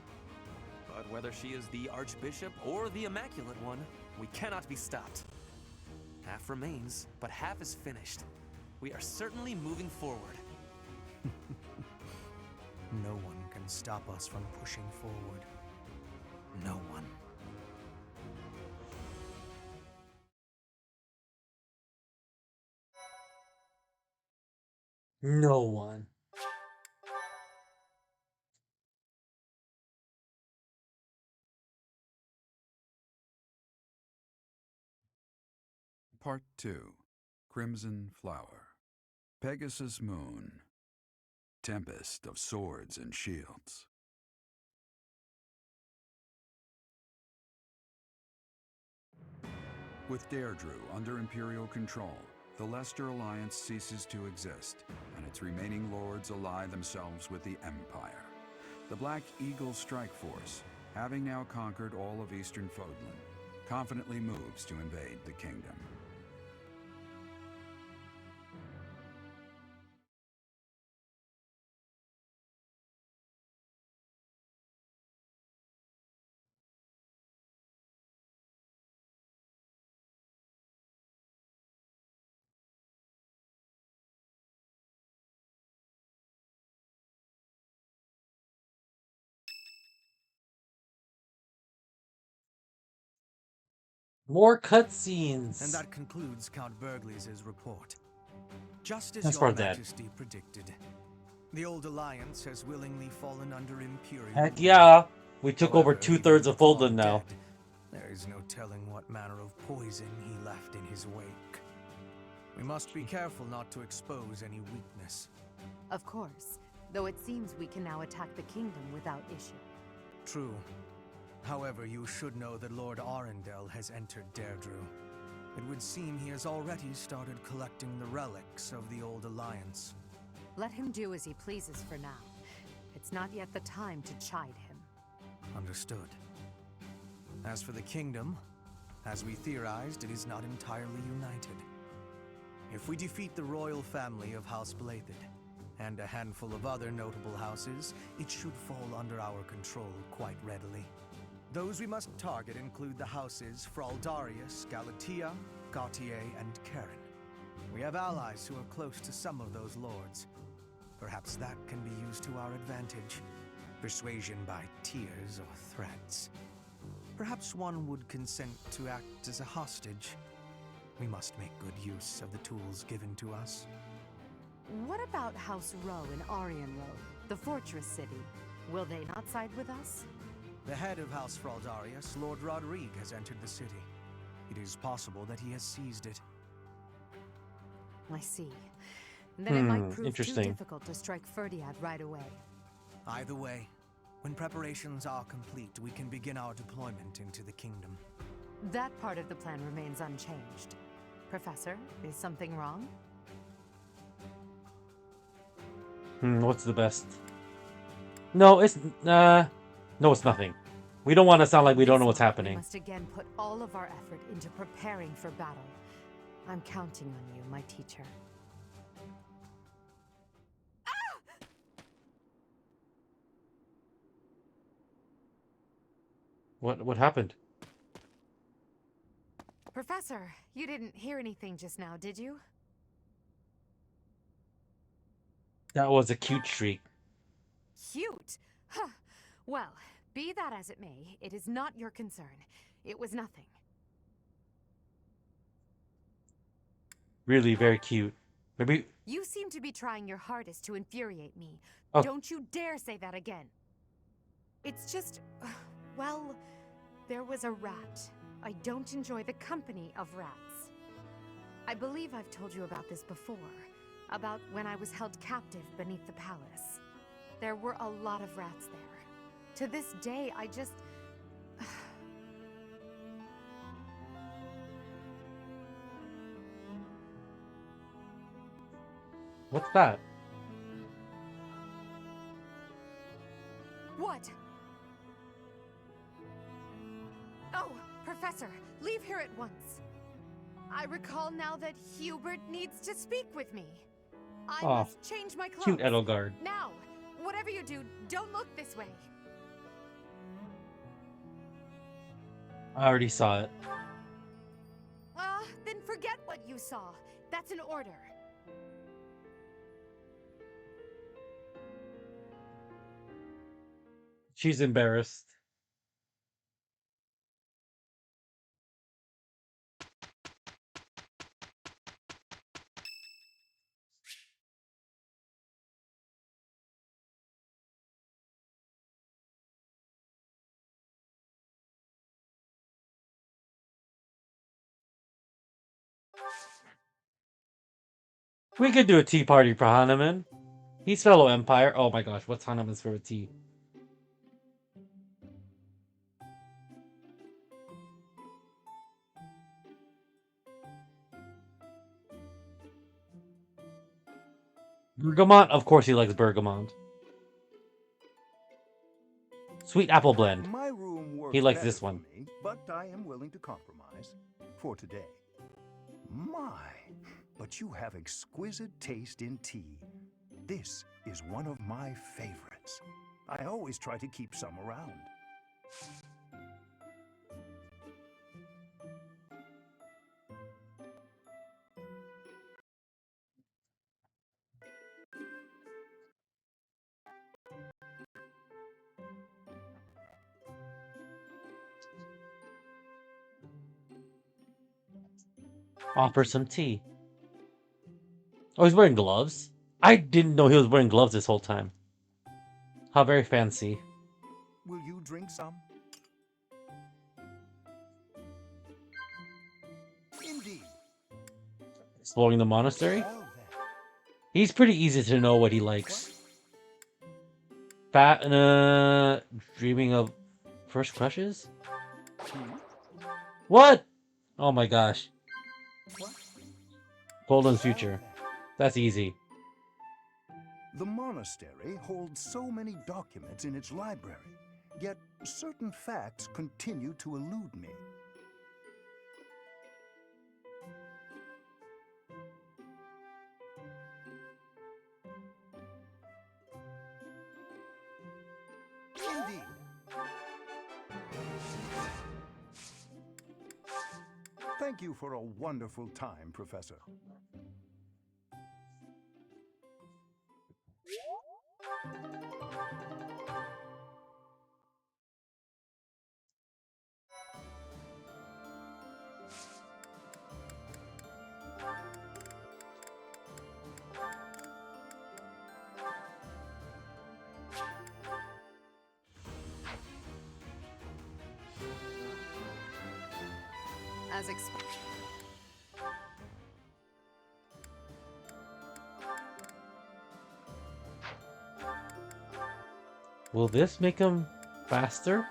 But whether she is the Archbishop or the Immaculate One, we cannot be stopped. Half remains, but half is finished. We are certainly moving forward. No one can stop us from pushing forward. No one. No one. Part 2. Crimson Flower. Pegasus Moon. Tempest of Swords and Shields. With Derdriu under Imperial control, the Leicester Alliance ceases to exist, and its remaining lords ally themselves with the Empire. The Black Eagle Strike Force, having now conquered all of eastern Fodlan, confidently moves to invade the kingdom. More cutscenes. And that concludes Count Burgley's report. Just as That's your for that. Majesty predicted, the Old Alliance has willingly fallen under Imperial Heck rule. yeah. We took over However, 2/3 even of with Fodlan Claude now. dead, there is no telling what manner of poison he left in his wake. We must be careful not to expose any weakness. Of course, though it seems we can now attack the kingdom without issue. True. However, you should know that Lord Arundel has entered Derdriu. It would seem he has already started collecting the relics of the Old Alliance. Let him do as he pleases for now. It's not yet the time to chide him. Understood. As for the kingdom, as we theorized, it is not entirely united. If we defeat the royal family of House Blathed, and a handful of other notable houses, it should fall under our control quite readily. Those we must target include the houses Fraldarius, Galatea, Gautier, and Karen. We have allies who are close to some of those lords. Perhaps that can be used to our advantage. Persuasion by tears or threats. Perhaps one would consent to act as a hostage. We must make good use of the tools given to us. What about House Row in Aryan Road, the fortress city? Will they not side with us? The head of House Fraldarius, Lord Rodrigue, has entered the city. It is possible that he has seized it. I see. Then it might prove too interesting. difficult to strike Ferdiad right away. Either way, when preparations are complete, we can begin our deployment into the kingdom. That part of the plan remains unchanged. Professor, is something wrong? What's the best? No, it's nothing. We don't want to sound like we don't know what's We happening. must again put all of our effort into preparing for battle. I'm counting on you, my teacher. What happened? Professor, you didn't hear anything just now, did you? That was a cute streak. Cute? Huh. Well, be that as it may, it is not your concern. It was nothing. Really very cute. Maybe. You seem to be trying your hardest to infuriate me. Oh. Don't you dare say that again. It's just, well, there was a rat. I don't enjoy the company of rats. I believe I've told you about this before. About when I was held captive beneath the palace. There were a lot of rats there. To this day, I just... What's that? What? Oh, Professor, leave here at once. I recall now that Hubert needs to speak with me. I Aw, must change my clothes. cute Edelgard. Now, whatever you do, don't look this way. I already saw it. Then forget what you saw. That's an order. She's embarrassed. We could do a tea party for Hanuman. He's fellow Empire. Oh my gosh, what's Hanuman's favorite tea? Bergamot? Of course he likes bergamot. Sweet apple blend. My works likes better this for one. me, but I am willing to compromise for today. My, but you have exquisite taste in tea. This is one of my favorites. I always try to keep some around. Offer some tea. Oh, he's wearing gloves? I didn't know he was wearing gloves this whole time. How very fancy. Will you drink some? Indeed. Exploring the monastery? Well then. He's pretty easy to know what he likes. Dreaming of first crushes? What? Oh my gosh. What? Golden's future. That's easy. The monastery holds so many documents in its library, yet certain facts continue to elude me. Indeed. Thank you for a wonderful time, Professor. As expected. Will this make him faster?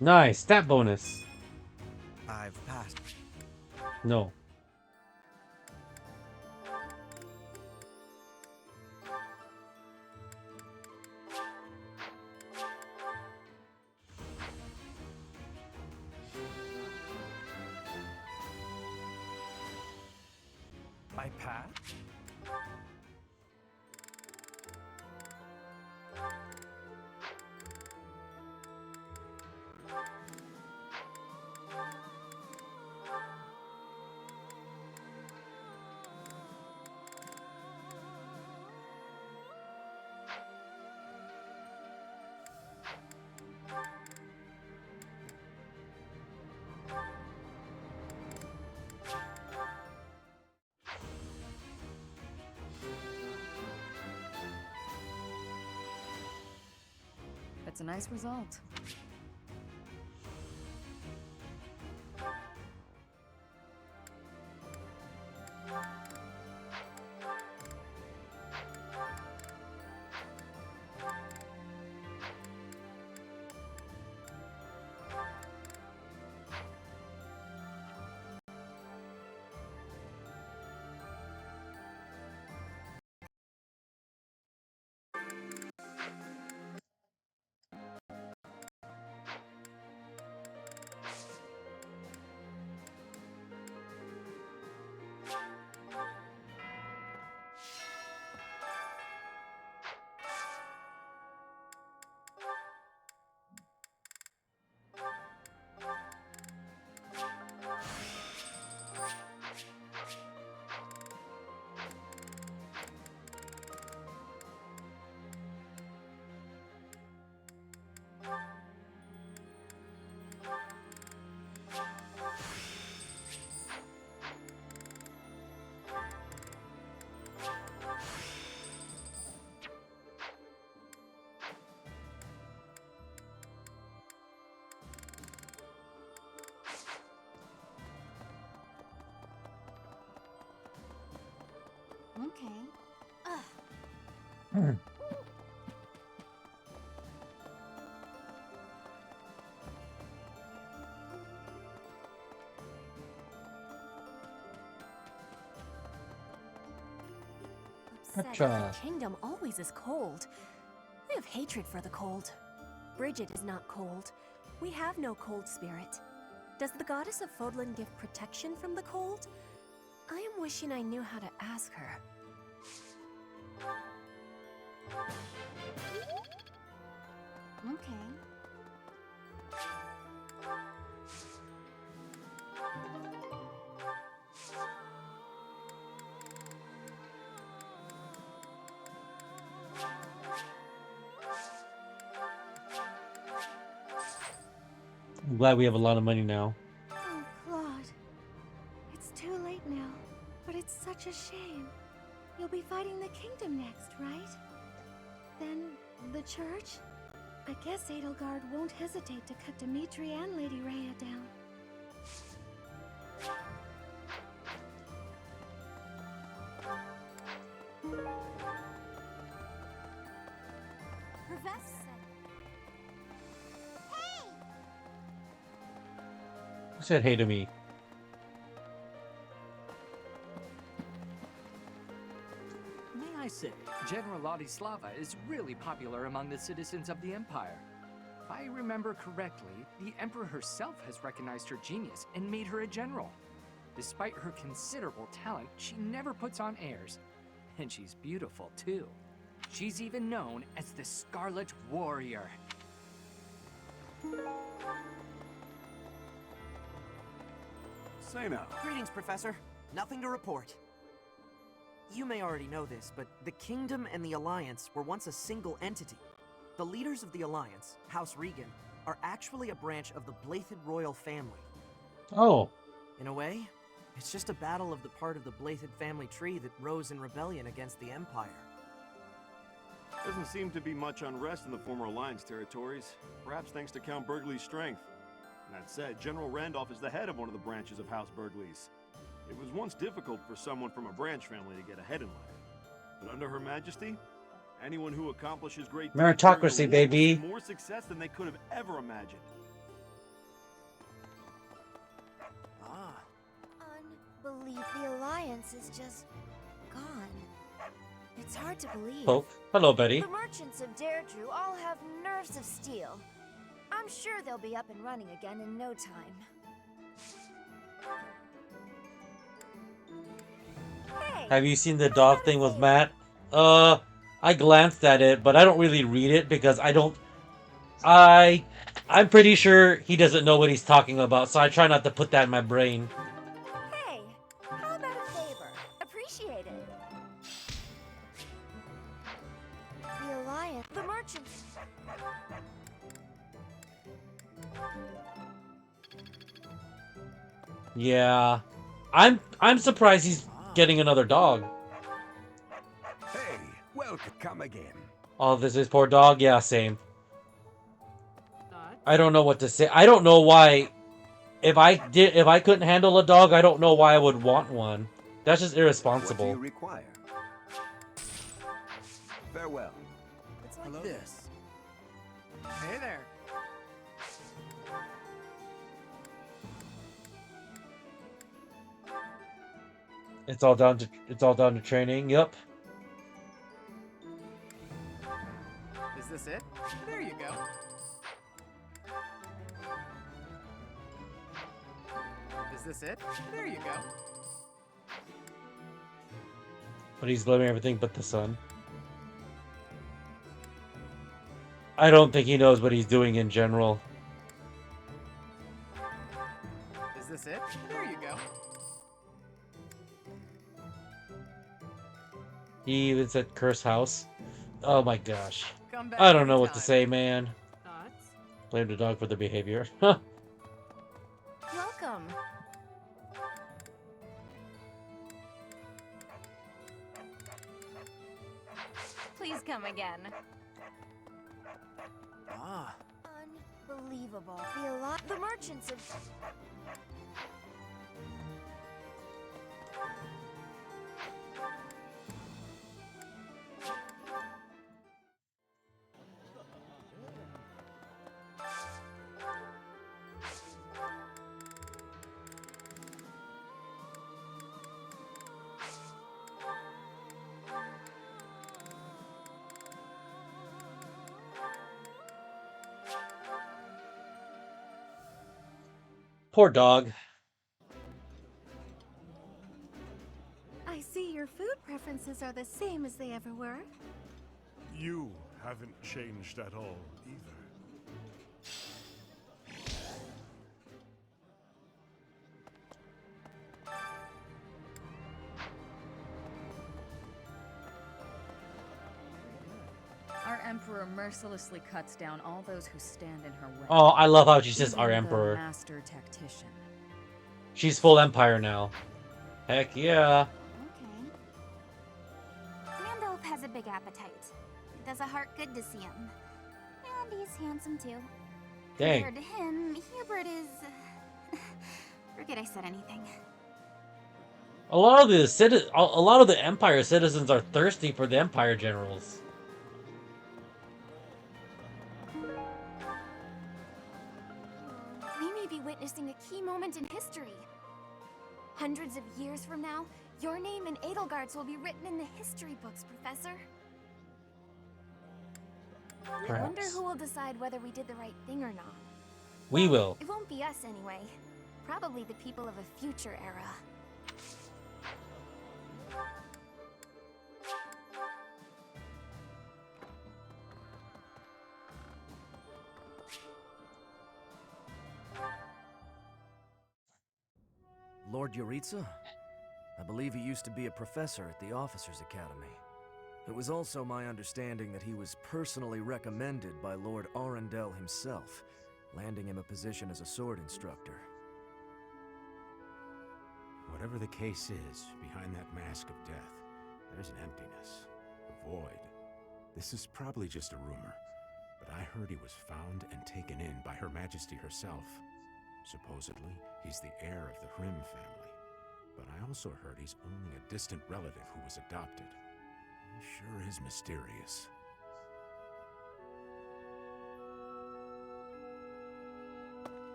Nice, stat bonus. I've passed. No. I pass? It's a nice result. Okay. said that Gotcha. the kingdom always is cold. I have hatred for the cold. Bridget is not cold. We have no cold spirit. Does the goddess of Fodlan give protection from the cold? I am wishing I knew how to ask her. Okay. I'm glad we have a lot of money now. Oh, Claude. It's too late now, but it's such a shame. You'll be fighting the kingdom next, right? Then the church? I guess Edelgard won't hesitate to cut Dimitri and Lady Rhea down. Professor! Hey! Who said hey to me? May I say, General Ladislava is really popular among the citizens of the Empire. If I remember correctly, the Emperor herself has recognized her genius and made her a general. Despite her considerable talent, she never puts on airs. And she's beautiful, too. She's even known as the Scarlet Warrior. Say now. Greetings, Professor. Nothing to report. You may already know this, but the Kingdom and the Alliance were once a single entity. The leaders of the Alliance, House Regan, are actually a branch of the Blythed royal family. Oh. In a way, it's just a battle of the part of the Blythed family tree that rose in rebellion against the Empire. Doesn't seem to be much unrest in the former Alliance territories, perhaps thanks to Count Burgley's strength. That said, General Randolph is the head of one of the branches of House Burgley's. It was once difficult for someone from a branch family to get ahead in life. But under Her Majesty, anyone who accomplishes great Meritocracy, baby. more success than they could have ever imagined. Unbelievable. The Alliance is just gone. It's hard to believe. Oh, hello, Betty. The merchants of Derdriu all have nerves of steel. I'm sure they'll be up and running again in no time. Hey, Have you seen the dog thing with Matt? I glanced at it, but I don't really read it because I'm pretty sure he doesn't know what he's talking about, so I try not to put that in my brain. hey, how about a favor? Appreciate it. The Alliance, the merchants. Yeah. I'm surprised he's getting another dog. Hey, welcome again. Oh, this is poor dog? Yeah, same. I don't know what to say. I don't know why. If I couldn't handle a dog, I don't know why I would want one. That's just irresponsible. What do you require? Farewell. It's like this. Hey there. It's all down to training. Yep. Is this it? There you go. Is this it? There you go. But he's blaming everything but the sun. I don't think he knows what he's doing in general. Is this it? There you go. He even said curse house. Oh my gosh. Come back I don't know what to anytime. say, man. Thoughts? Blame the dog for the behavior. Welcome. Please come again. Unbelievable. The merchants of... Poor dog. I see your food preferences are the same as they ever were. You haven't changed at all, either. Our Emperor mercilessly cuts down all those who stand in her way. Oh, I love how she says Even our the emperor. master tactician. She's full empire now. Heck yeah. Okay. Randolph has a big appetite. It does a heart good to see him. And he's handsome too. Dang. Compared to him, Hubert is... Forget I said anything. A lot of the empire citizens are thirsty for the empire generals. We may be witnessing a key moment in history. Hundreds of years from now, your name and Edelgard's will be written in the history books, Professor. I wonder Perhaps. who will decide whether we did the right thing or not. We will. It won't be us anyway. Probably the people of a future era. Lord Yuritsa? I believe he used to be a professor at the Officers' Academy. It was also my understanding that he was personally recommended by Lord Arundel himself, landing him a position as a sword instructor. Whatever the case is, behind that mask of death, there's an emptiness, a void. This is probably just a rumor, but I heard he was found and taken in by Her Majesty herself. Supposedly, he's the heir of the Hrim family, but I also heard he's only a distant relative who was adopted. He sure is mysterious.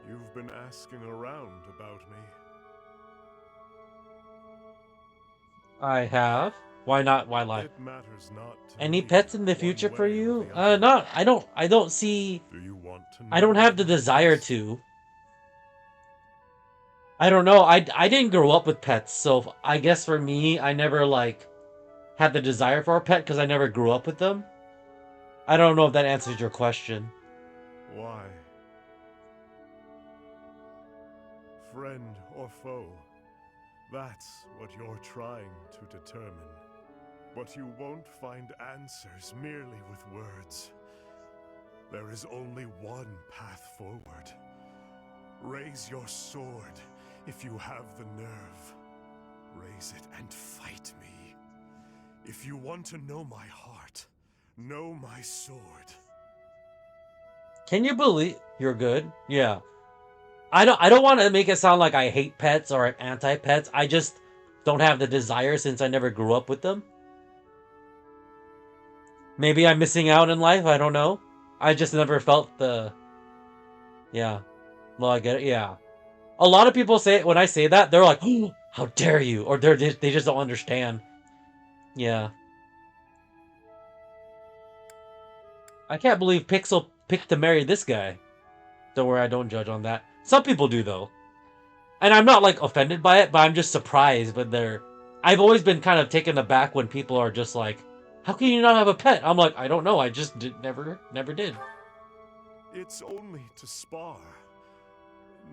You've been asking around about me. I have. Why not? Why lie? It matters not to Any me pets in the one future for way or you? the other. Not. I don't see. Do you want to I don't know have the my desire pets? to. I don't know. I didn't grow up with pets, so I guess for me, I never like had the desire for a pet because I never grew up with them. I don't know if that answers your question. Why? Friend or foe? That's what you're trying to determine. But you won't find answers merely with words. There is only one path forward. Raise your sword if you have the nerve. Raise it and fight me. If you want to know my heart, know my sword. Can you believe you're good? Yeah. I don't want to make it sound like I hate pets or I'm anti-pets. I just don't have the desire since I never grew up with them. Maybe I'm missing out in life. I don't know. I just never felt the... Yeah. Well, I get it. Yeah. A lot of people say when I say that, they're like, "Oh, how dare you?" Or they just don't understand. Yeah. I can't believe Pixel picked to marry this guy. Don't worry, I don't judge on that. Some people do, though. And I'm not, like, offended by it, but I'm just surprised when they're... I've always been kind of taken aback when people are just like, how can you not have a pet? I'm like, I don't know, I just never did. It's only to spar.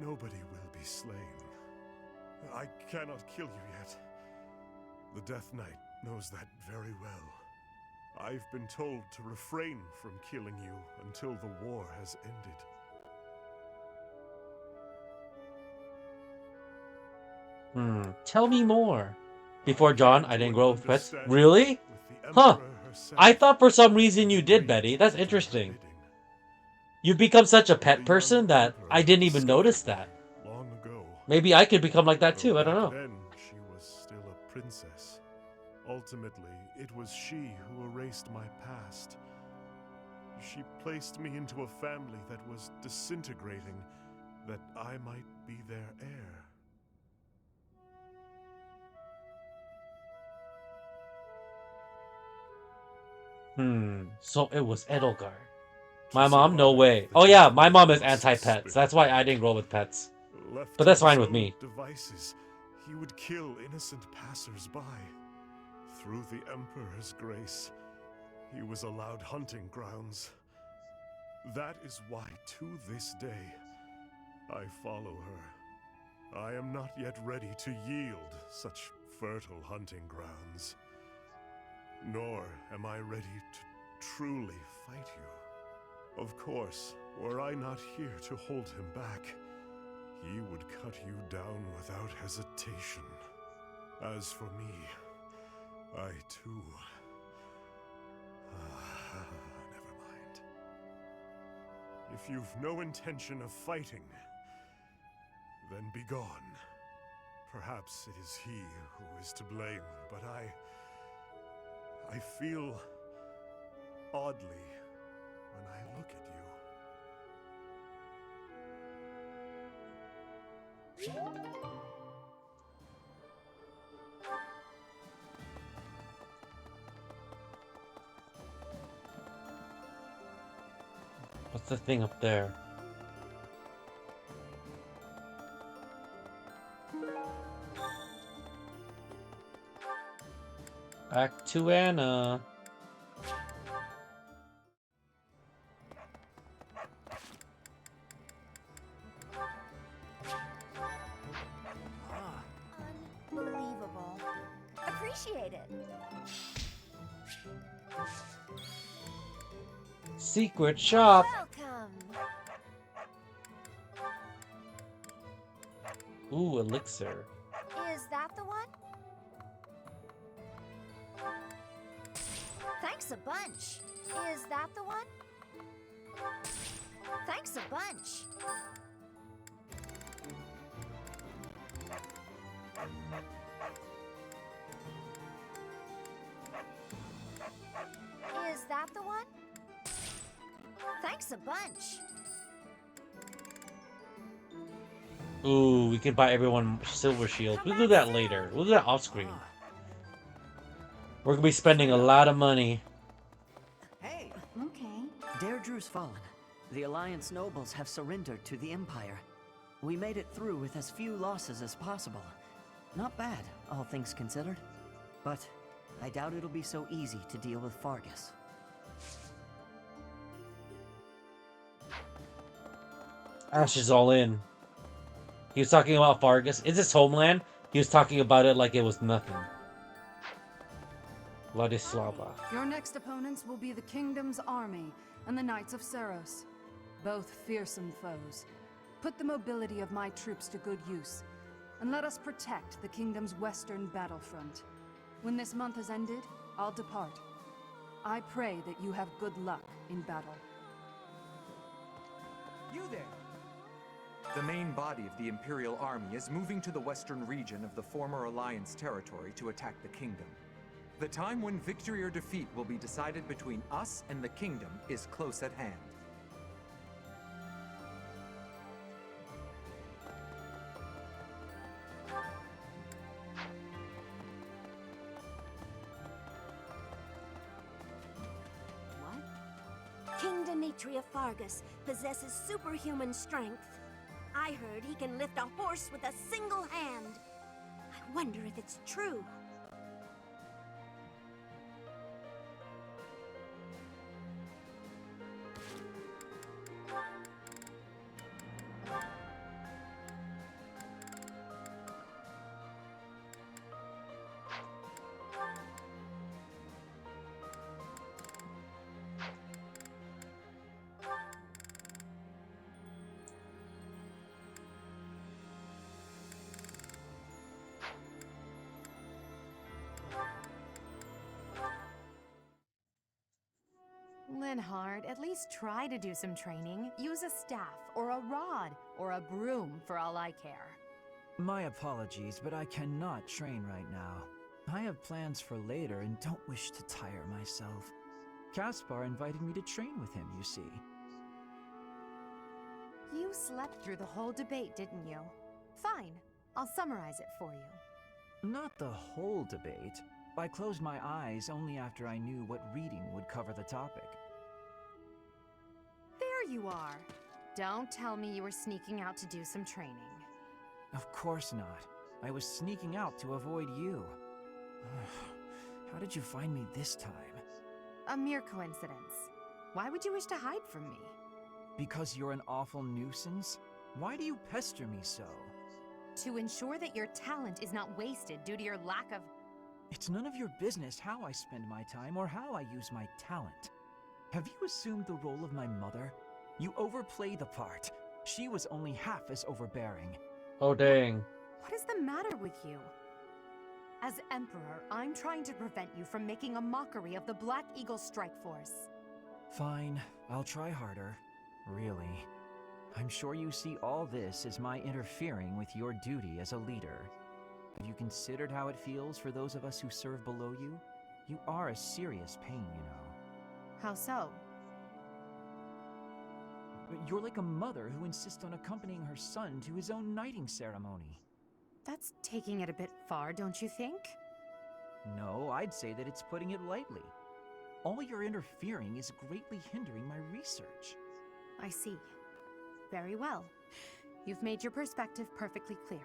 Nobody will be slain. I cannot kill you yet. The Death Knight knows that very well. I've been told to refrain from killing you until the war has ended. Tell me more. Before John, I didn't grow up with pets. Understand Really? with the Huh. Emperor herself. I thought for some reason you did, Betty. That's interesting. You've become such a pet person that I didn't even notice that. Long ago. Maybe I could become like that too, I don't know. Then she was still a princess. Ultimately, it was she who erased my past. She placed me into a family that was disintegrating, that I might be their heir. So it was Edelgard. My mom? No way. Oh yeah, my mom is anti-pets. That's why I didn't grow up with pets. Left But that's to his fine with own me. Devices, he would kill innocent passers-by. Through the Emperor's grace, he was allowed hunting grounds. That is why, to this day, I follow her. I am not yet ready to yield such fertile hunting grounds. Nor am I ready to truly fight you. Of course, were I not here to hold him back, he would cut you down without hesitation. As for me, I too... never mind. If you've no intention of fighting, then be gone. Perhaps it is he who is to blame, but I feel oddly when I look at you. What's the thing up there? Back to Anna. Unbelievable. Appreciate it. Secret shop. Welcome. Ooh, elixir. Is that the one? Thanks a bunch. Is that the one? Thanks a bunch. Is that the one? Thanks a bunch. Ooh, we can buy everyone silver shields. We'll do that later. We'll do that off screen. We're gonna be spending a lot of money. Hey! Okay. Derdriu's fallen. The Alliance nobles have surrendered to the Empire. We made it through with as few losses as possible. Not bad, all things considered. But I doubt it'll be so easy to deal with Fargus. Ash is all in. He was talking about Fargus. Is this homeland? He was talking about it like it was nothing. Vladislava. Your next opponents will be the Kingdom's army and the Knights of Seros. Both fearsome foes. Put the mobility of my troops to good use, and let us protect the Kingdom's western battlefront. When this month has ended, I'll depart. I pray that you have good luck in battle. You there! The main body of the Imperial Army is moving to the western region of the former Alliance territory to attack the Kingdom. The time when victory or defeat will be decided between us and the Kingdom is close at hand. King Demetria Fargus possesses superhuman strength. I heard he can lift a horse with a single hand. I wonder if it's true. Linhard, at least try to do some training. Use a staff, or a rod, or a broom for all I care. My apologies, but I cannot train right now. I have plans for later and don't wish to tire myself. Caspar invited me to train with him, you see. You slept through the whole debate, didn't you? Fine, I'll summarize it for you. Not the whole debate. I closed my eyes only after I knew what reading would cover the topic. you are. Don't tell me you were sneaking out to do some training. Of course not. I was sneaking out to avoid you. How did you find me this time? A mere coincidence. Why would you wish to hide from me? Because you're an awful nuisance? Why do you pester me so? To ensure that your talent is not wasted due to your lack of... It's none of your business how I spend my time or how I use my talent. Have you assumed the role of my mother? You overplay the part. She was only half as overbearing. Oh, dang. What is the matter with you? As Emperor, I'm trying to prevent you from making a mockery of the Black Eagle Strike Force. Fine, I'll try harder. Really. I'm sure you see all this as my interfering with your duty as a leader. Have you considered how it feels for those of us who serve below you? You are a serious pain, you know. How so? You're like a mother who insists on accompanying her son to his own knighting ceremony. That's taking it a bit far, don't you think? No, I'd say that it's putting it lightly. All your interfering is greatly hindering my research. I see. Very well. You've made your perspective perfectly clear.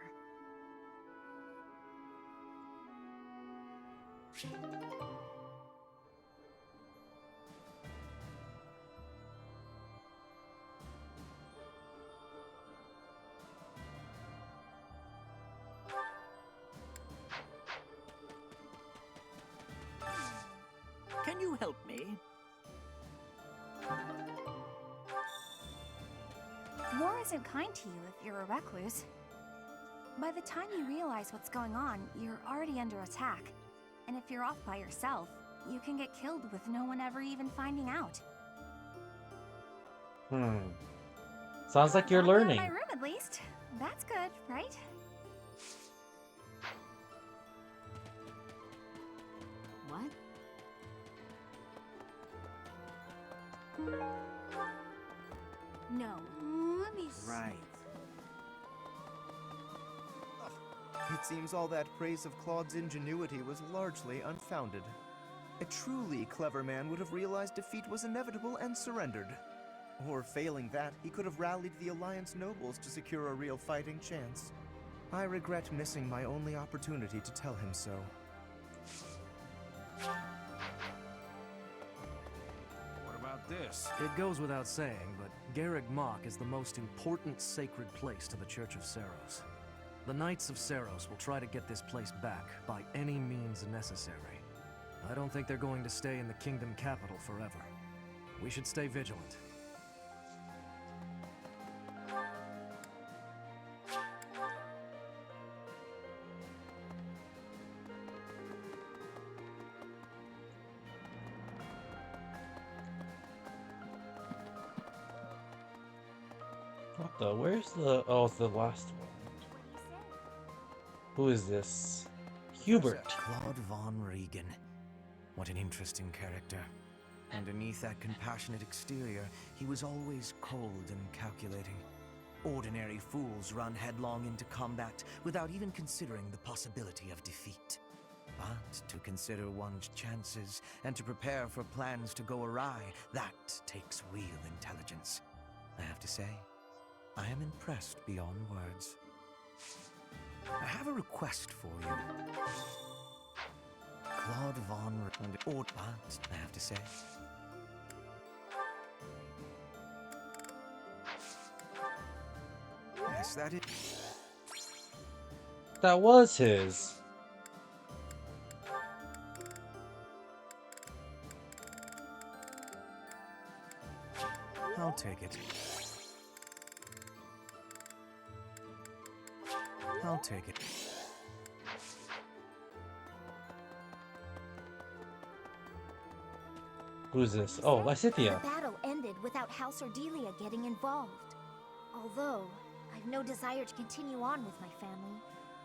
Can you help me? War isn't kind to you if you're a recluse. By the time you realize what's going on, you're already under attack. And if you're off by yourself, you can get killed with no one ever even finding out. Sounds like you're Not me out of learning. my room, at least. That's good, right? What? No. Let me see. Right. It seems all that praise of Claude's ingenuity was largely unfounded. A truly clever man would have realized defeat was inevitable and surrendered. Or failing that, he could have rallied the Alliance nobles to secure a real fighting chance. I regret missing my only opportunity to tell him so. What about this? It goes without saying, but Garreg Mach is the most important sacred place to the Church of Seros. The Knights of Seros will try to get this place back by any means necessary. I don't think they're going to stay in the kingdom capital forever. We should stay vigilant. What the? Where's the... Oh, it's the last one. Who is this? Hubert. Claude von Regan. What an interesting character. Underneath that compassionate exterior, he was always cold and calculating. Ordinary fools run headlong into combat without even considering the possibility of defeat. But to consider one's chances and to prepare for plans to go awry, that takes real intelligence. I have to say, I am impressed beyond words. I have a request for you. Claude von Regan, I have to say. Yes, that is. That was his. I'll take it. I'll take it. Who's this? Oh, Lysithea. The battle ended without House Ordelia getting involved. Although, I've no desire to continue on with my family.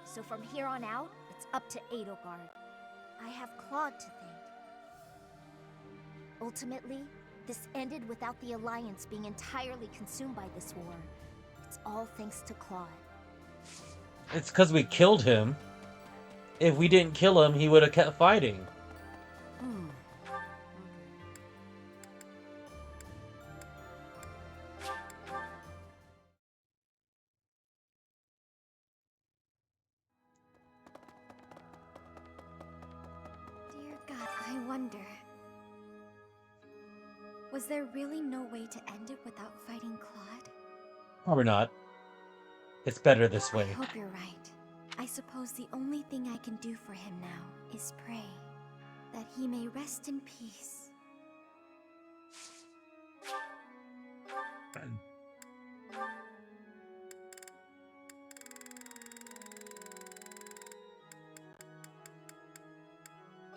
So from here on out, it's up to Edelgard. I have Claude to thank. Ultimately, this ended without the Alliance being entirely consumed by this war. It's all thanks to Claude. It's because we killed him. If we didn't kill him, he would have kept fighting. wonder... Was there really no way to end it without fighting Claude? Probably not. It's better this I way. hope you're right. I suppose the only thing I can do for him now is pray that he may rest in peace.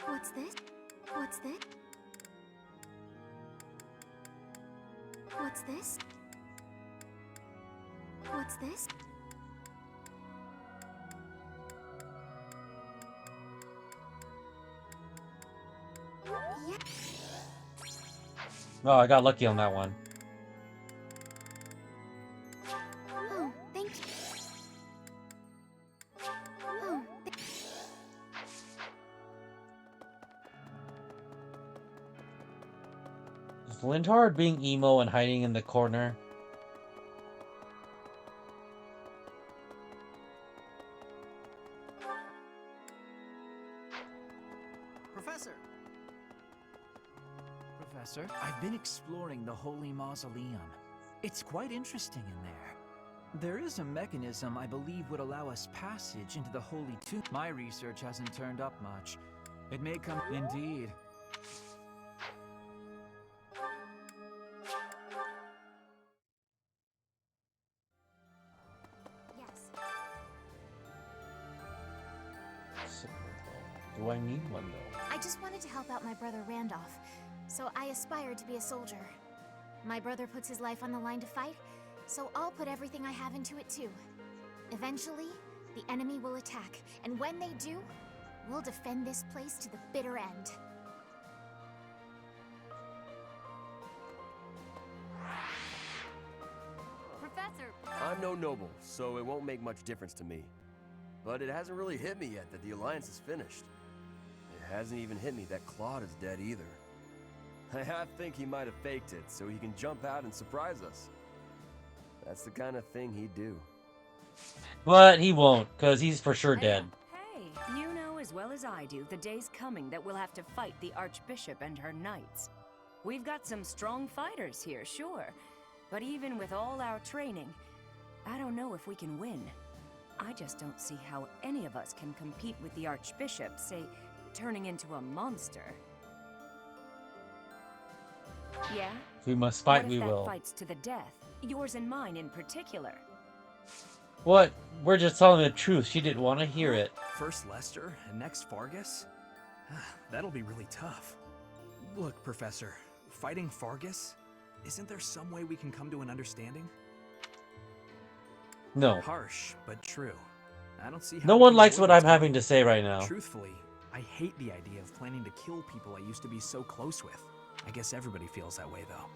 What's this? What's this? What's this? What's this? Yeah. Oh, I got lucky on that one. Oh, thank you. Oh, Is Lindhard being emo and hiding in the corner? Professor, I've been exploring the Holy Mausoleum. It's quite interesting in there. There is a mechanism I believe would allow us passage into the Holy Tomb. My research hasn't turned up much. It may come... Indeed. yes. Do I need one though? I just wanted to help out my brother Randolph, so I aspired to be a soldier. My brother puts his life on the line to fight, so I'll put everything I have into it too. Eventually, the enemy will attack, and when they do, we'll defend this place to the bitter end. Professor! I'm no noble, so it won't make much difference to me. But it hasn't really hit me yet that the Alliance is finished. It hasn't even hit me that Claude is dead either. I half think he might have faked it so he can jump out and surprise us. That's the kind of thing he'd do. But he won't, because he's for sure dead. Hey, you know as well as I do the day's coming that we'll have to fight the Archbishop and her knights. We've got some strong fighters here, sure. But even with all our training, I don't know if we can win. I just don't see how any of us can compete with the Archbishop, say, turning into a monster. Yeah? If we must fight, what if we that will. fights to the death? Yours and mine in particular. What? We're just telling the truth. She didn't want to hear it. First Lester, and next Fargus? That'll be really tough. Look, Professor, fighting Fargus? Isn't there some way we can come to an understanding? No. Harsh, but true. I don't see how No we one can likes avoid what I'm this having to say right now. Truthfully, I hate the idea of planning to kill people I used to be so close with. I guess everybody feels that way, though.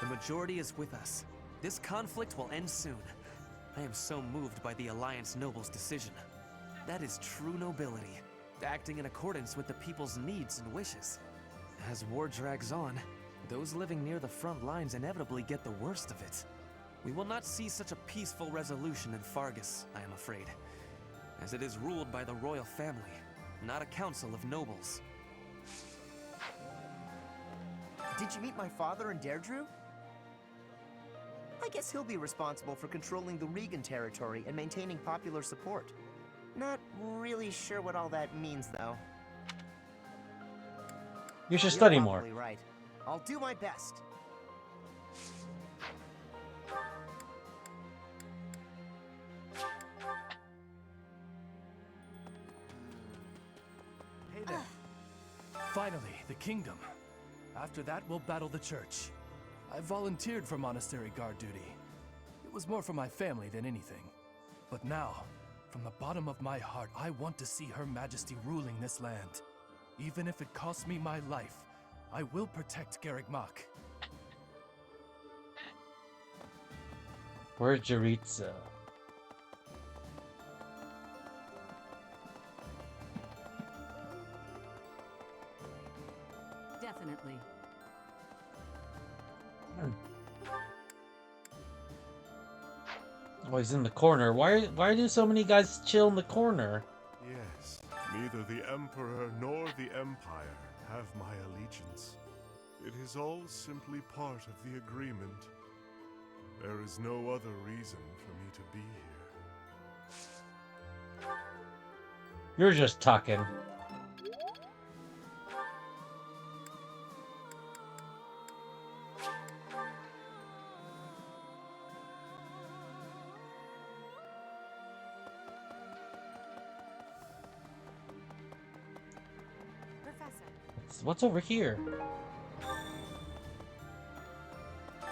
The majority is with us. This conflict will end soon. I am so moved by the Alliance Noble's decision. That is true nobility, acting in accordance with the people's needs and wishes. As war drags on, those living near the front lines inevitably get the worst of it. We will not see such a peaceful resolution in Fargus, I am afraid, as it is ruled by the royal family, not a council of nobles. Did you meet my father in Derdriu? I guess he'll be responsible for controlling the Regan territory and maintaining popular support. Not really sure what all that means, though. You should You're study more. probably right. I'll do my best. Hey there. Finally, the kingdom. After that, we'll battle the church. I volunteered for monastery guard duty. It was more for my family than anything. But now, from the bottom of my heart, I want to see Her Majesty ruling this land. Even if it costs me my life, I will protect Garreg Mach. Where's Jaritza? Definitely. Oh, he's in the corner. Why do so many guys chill in the corner? Yes, neither the Emperor nor the Empire have my allegiance. It is all simply part of the agreement. There is no other reason for me to be here. You're just talking. What's over here?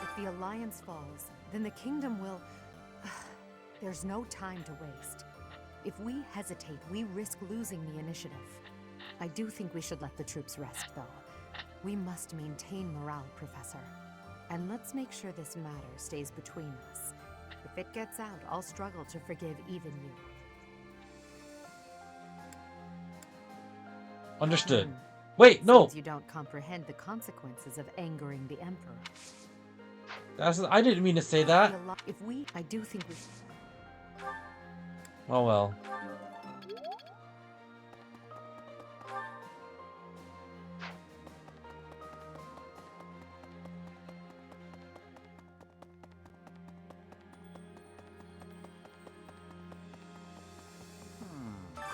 If the Alliance falls, then the kingdom will... There's no time to waste. If we hesitate, we risk losing the initiative. I do think we should let the troops rest, though. We must maintain morale, Professor. And let's make sure this matter stays between us. If it gets out, I'll struggle to forgive even you. Understood. Wait, no! Seems you don't comprehend the consequences of angering the Emperor. I didn't mean to say that. I do think we... Oh well.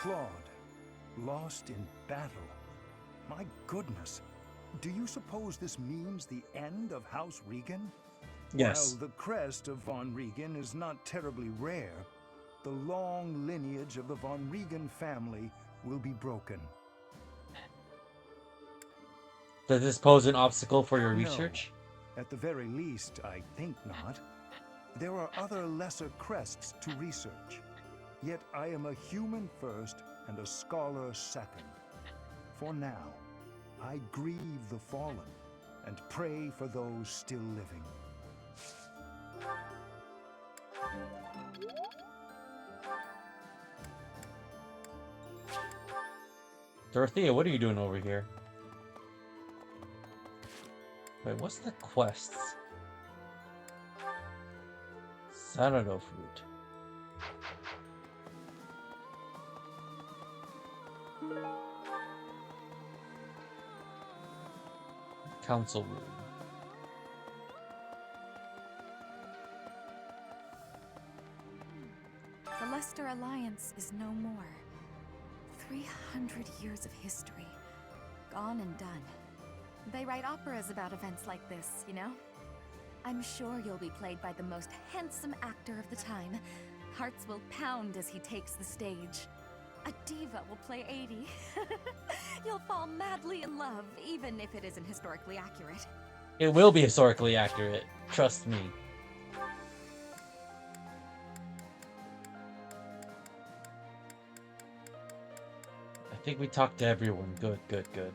Claude, lost in battle. My goodness. Do you suppose this means the end of House Regan? Yes. While the crest of von Regan is not terribly rare, the long lineage of the von Regan family will be broken. Does this pose an obstacle for your No. research? At the very least, I think not. There are other lesser crests to research. Yet I am a human first and a scholar second. For now, I grieve the fallen and pray for those still living. Dorothea, what are you doing over here? Wait, what's the quests? Sanado fruit. Council room. The Leicester Alliance is no more. 300 years of history. Gone and done. They write operas about events like this, you know? I'm sure you'll be played by the most handsome actor of the time. Hearts will pound as he takes the stage. A diva will play 80. You'll fall madly in love, even if it isn't historically accurate. It will be historically accurate. Trust me. I think we talked to everyone. Good, good, good.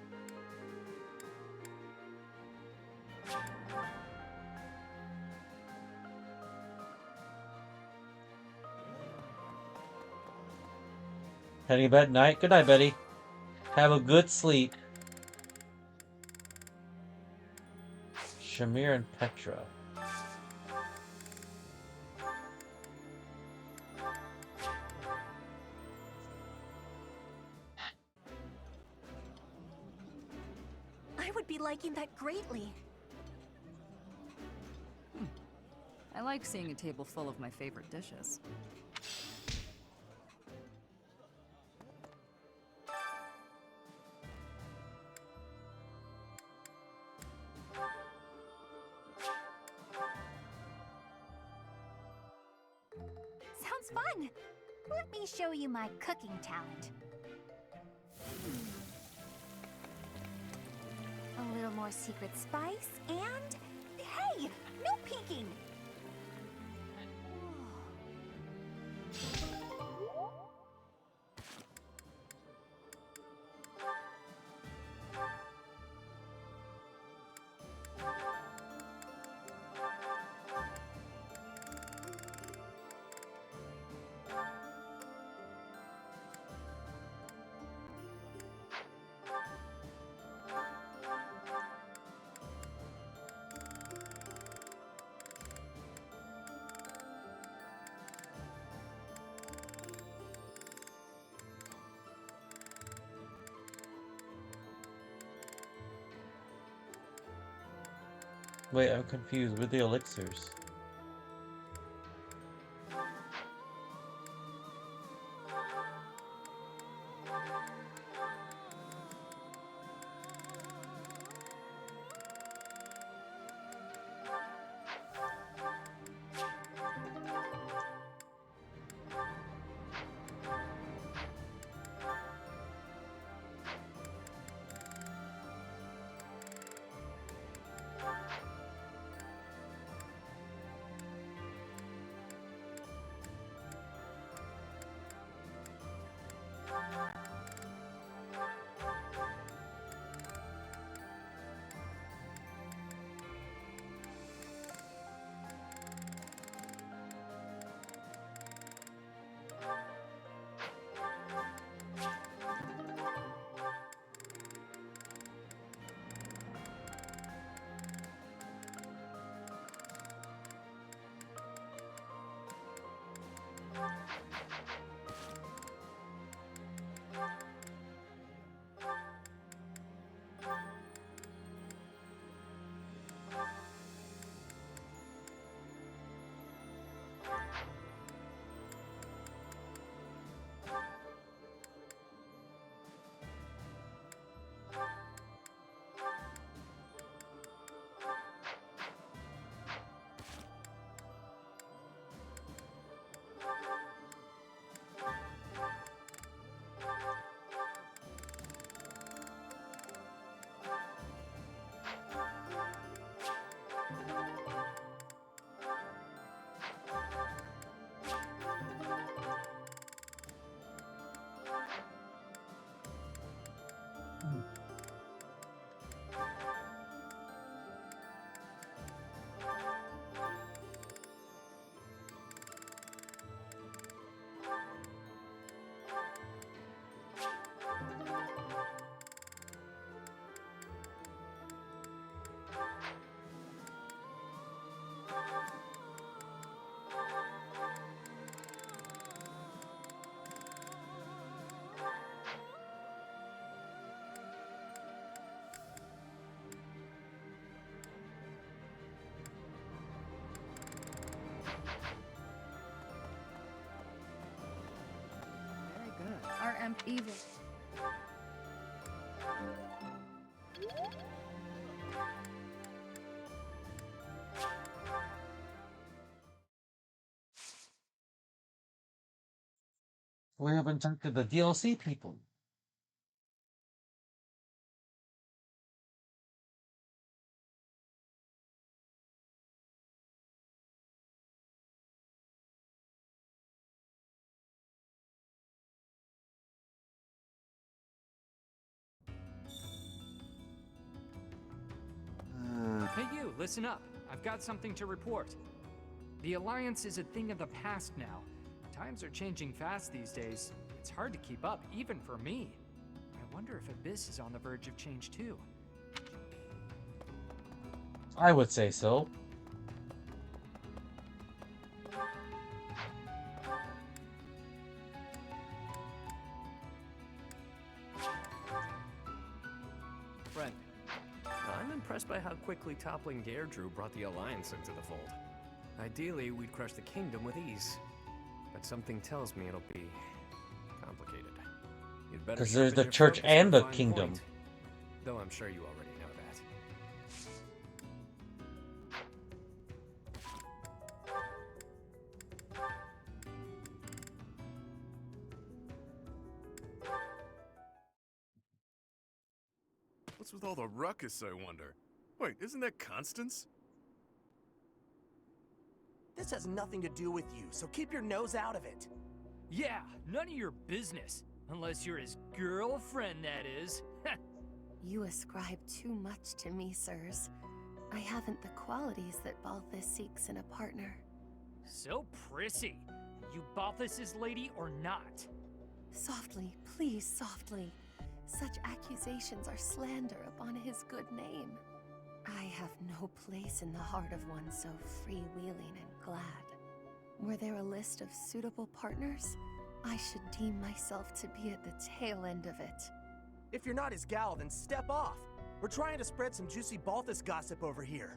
Heading to bed night. Good night, Betty. Have a good sleep. Shamir and Petra. I would be liking that greatly. I like seeing a table full of my favorite dishes. Sounds fun! Let me show you my cooking talent. A little more secret spice, and... Hey! No peeking! Wait, I'm confused with the elixirs. Are evil. We haven't talked to the DLC people. Hey you, listen up. I've got something to report. The Alliance is a thing of the past now. Times are changing fast these days. It's hard to keep up, even for me. I wonder if Abyss is on the verge of change too. I would say so. Friend, I'm impressed by how quickly toppling Derdriu brought the Alliance into the fold. Ideally, we'd crush the kingdom with ease. But something tells me it'll be complicated. You'd better Because there's sharpen the your church focus and to a the fine kingdom. point. Though I'm sure you already know that. What's with all the ruckus, I wonder? Wait, isn't that Constance? This has nothing to do with you, so keep your nose out of it. Yeah, none of your business. Unless you're his girlfriend, that is. You ascribe too much to me, sirs. I haven't the qualities that Balthus seeks in a partner. So prissy. You Balthus's lady or not? Softly, please, softly. Such accusations are slander upon his good name. I have no place in the heart of one so freewheeling and glad. Were there a list of suitable partners? I should deem myself to be at the tail end of it. If you're not his gal, then step off. We're trying to spread some juicy Balthus gossip over here.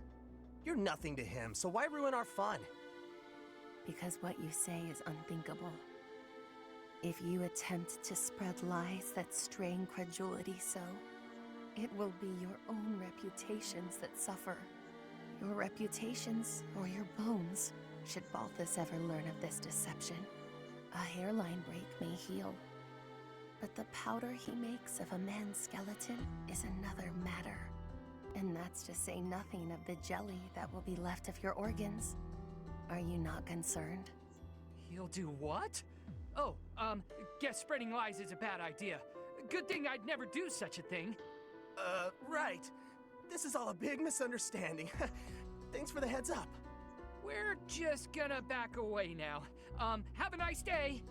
You're nothing to him, so why ruin our fun? Because what you say is unthinkable. If you attempt to spread lies that strain credulity so, it will be your own reputations that suffer. Your reputations or your bones, should Balthus ever learn of this deception. A hairline break may heal, but the powder he makes of a man's skeleton is another matter. And that's to say nothing of the jelly that will be left of your organs. Are you not concerned? He'll do what? Oh, guess spreading lies is a bad idea. Good thing I'd never do such a thing. Right. This is all a big misunderstanding. Thanks for the heads up. We're just gonna back away now. Have a nice day.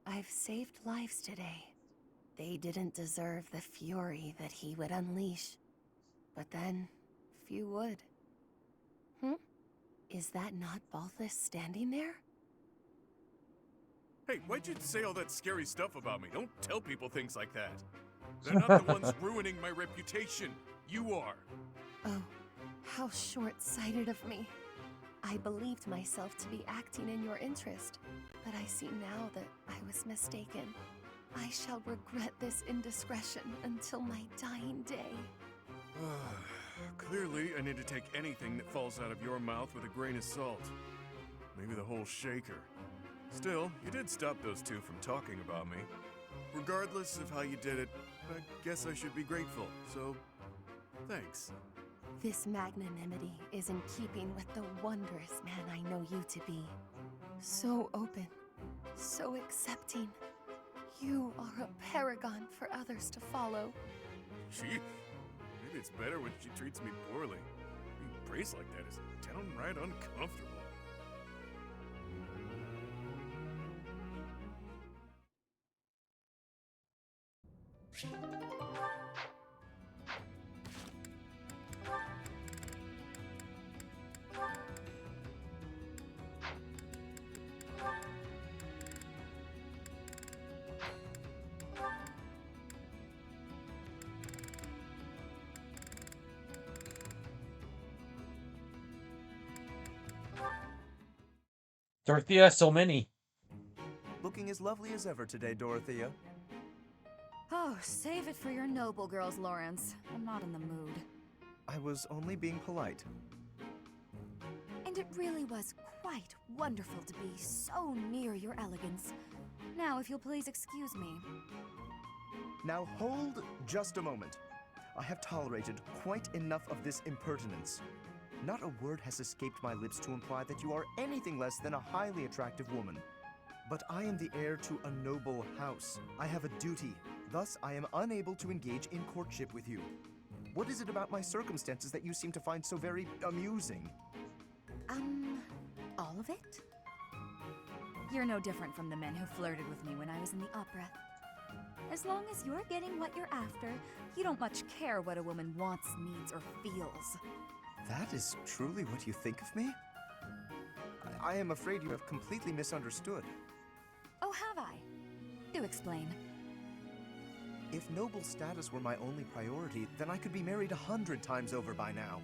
I've saved lives today. They didn't deserve the fury that he would unleash. But then, few would. Is that not Balthus standing there? Hey, why'd you say all that scary stuff about me? Don't tell people things like that. They're not the ones ruining my reputation. You are. Oh, how short-sighted of me. I believed myself to be acting in your interest, but I see now that I was mistaken. I shall regret this indiscretion until my dying day. Clearly, I need to take anything that falls out of your mouth with a grain of salt. Maybe the whole shaker. Still, you did stop those two from talking about me. Regardless of how you did it, I guess I should be grateful, so thanks. This magnanimity is in keeping with the wondrous man I know you to be. So open, so accepting. You are a paragon for others to follow. Gee, maybe it's better when she treats me poorly. Being praised like that is downright uncomfortable. Dorothea, so many. Looking as lovely as ever today, Dorothea. Oh, save it for your noble girls, Lawrence. I'm not in the mood. I was only being polite. And it really was quite wonderful to be so near your elegance. Now, if you'll please excuse me. Now hold just a moment. I have tolerated quite enough of this impertinence. Not a word has escaped my lips to imply that you are anything less than a highly attractive woman. But I am the heir to a noble house. I have a duty. Thus, I am unable to engage in courtship with you. What is it about my circumstances that you seem to find so very amusing? All of it? You're no different from the men who flirted with me when I was in the opera. As long as you're getting what you're after, you don't much care what a woman wants, needs, or feels. That is truly what you think of me? I am afraid you have completely misunderstood. Oh, have I? Do explain. If noble status were my only priority, then I could be married 100 times over by now.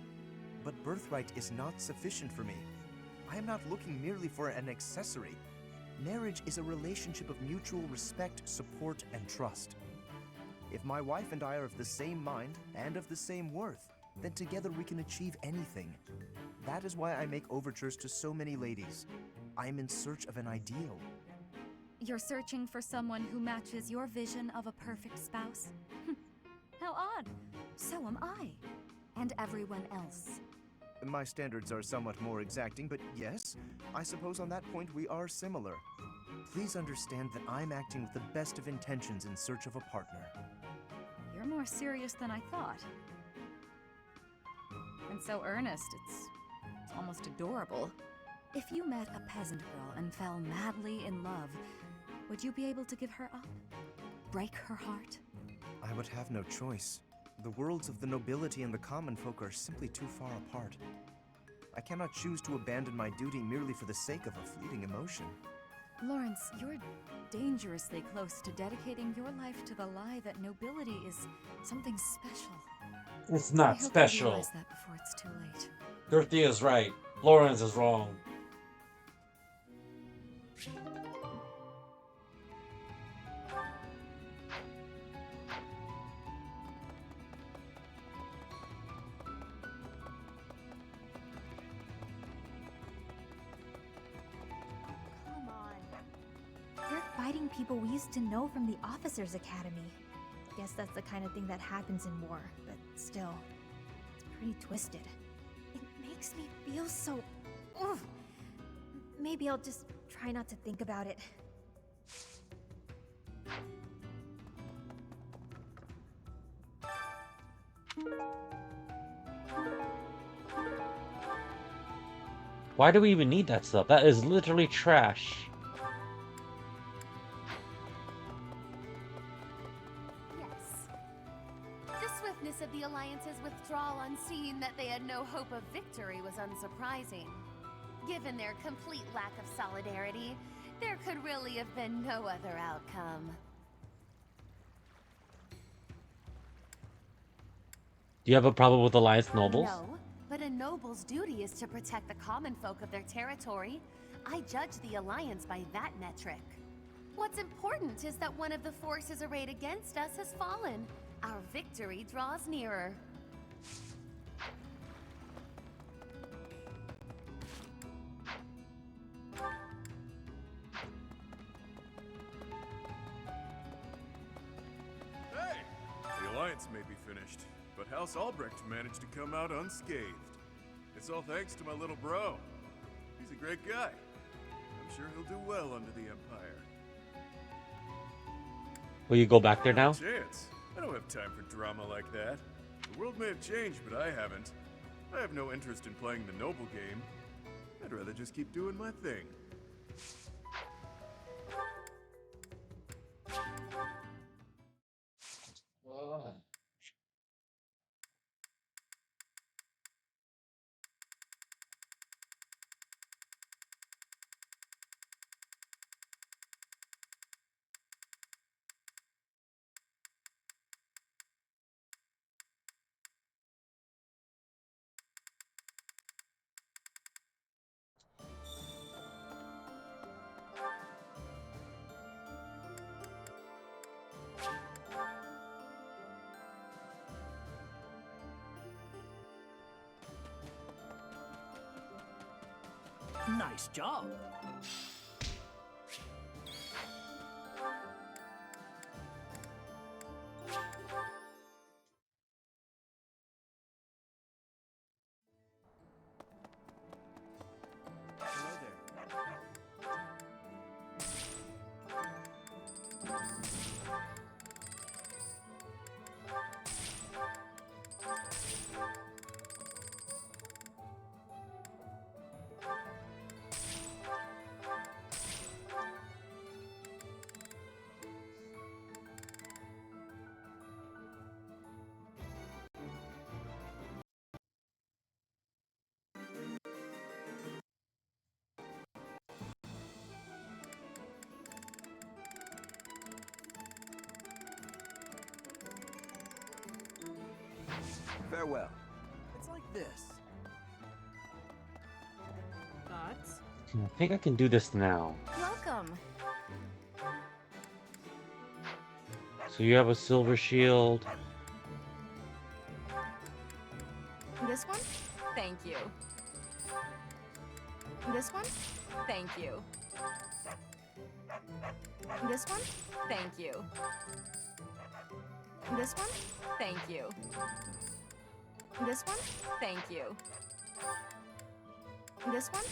But birthright is not sufficient for me. I am not looking merely for an accessory. Marriage is a relationship of mutual respect, support, and trust. If my wife and I are of the same mind and of the same worth, then together we can achieve anything. That is why I make overtures to so many ladies. I am in search of an ideal. You're searching for someone who matches your vision of a perfect spouse? How odd. So am I. And everyone else. My standards are somewhat more exacting, but yes, I suppose on that point we are similar. Please understand that I'm acting with the best of intentions in search of a partner. You're more serious than I thought. And so earnest, it's almost adorable. If you met a peasant girl and fell madly in love, would you be able to give her up? Break her heart? I would have no choice. The worlds of the nobility and the common folk are simply too far apart. I cannot choose to abandon my duty merely for the sake of a fleeting emotion. Lawrence, you're dangerously close to dedicating your life to the lie that nobility is something special. It's I not hope you special. realize that before it's too late. Dorothea's right. Lawrence is wrong. Come on. You're fighting people we used to know from the Officers' Academy. Guess that's the kind of thing that happens in war, but still, it's pretty twisted. It makes me feel so... Ugh. Maybe I'll just try not to think about it. Why do we even need that stuff? That is literally trash. Yes. The swiftness of the Alliance's withdrawal on seeing that they had no hope of victory was unsurprising. Given their complete lack of solidarity, there could really have been no other outcome. Do you have a problem with Alliance nobles? No, but a noble's duty is to protect the common folk of their territory. I judge the Alliance by that metric. What's important is that one of the forces arrayed against us has fallen. Our victory draws nearer. Hey! The Alliance may be finished, but House Albrecht managed to come out unscathed. It's all thanks to my little bro. He's a great guy. I'm sure he'll do well under the Empire. Will you go back there now? Chance. I don't have time for drama like that. The world may have changed, but I haven't. I have no interest in playing the noble game. I'd rather just keep doing my thing. Nice job. Farewell. It's like this. Thoughts? I think I can do this now. Welcome. So you have a silver shield. This one? Thank you. This one? Thank you. This one? Thank you. This one? Thank you. This one? Thank you. This one?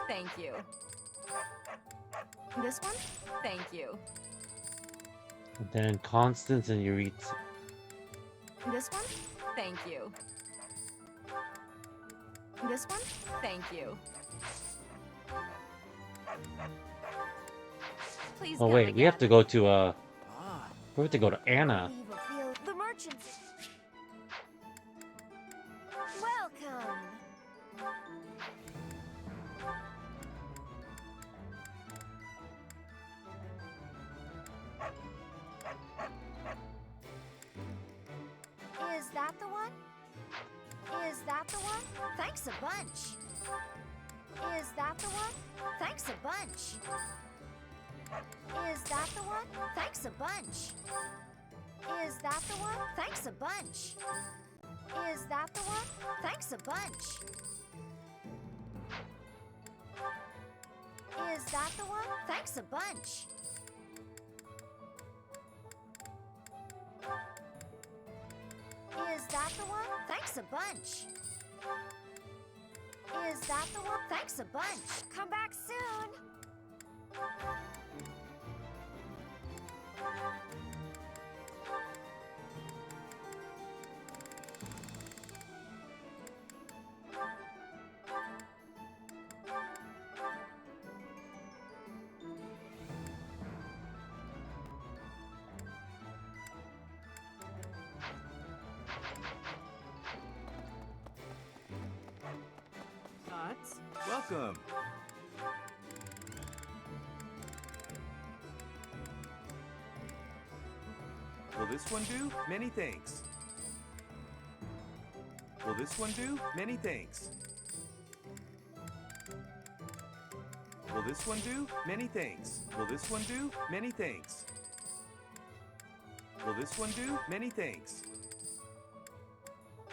Thank you. This one? Thank you. And then Constance and Yuritsa. This one? Thank you. This one? Thank you. Please Oh come wait, we have to again. go to we have to go to Anna. The merchants. Welcome. Is that the one? a bunch. Is that the one? Thanks a bunch. Is that the one? Thanks a bunch. Is that the one? Thanks a bunch. Is that the one? Thanks a bunch. Is that the one? Thanks a bunch. Is that the one? Thanks a bunch. Is that the one? Thanks a bunch. Come back soon. Welcome. Will this one do? Many thanks. Will this one do? Many thanks. Will this one do? Many thanks. Will this one do? Many thanks. Will this one do? Many thanks.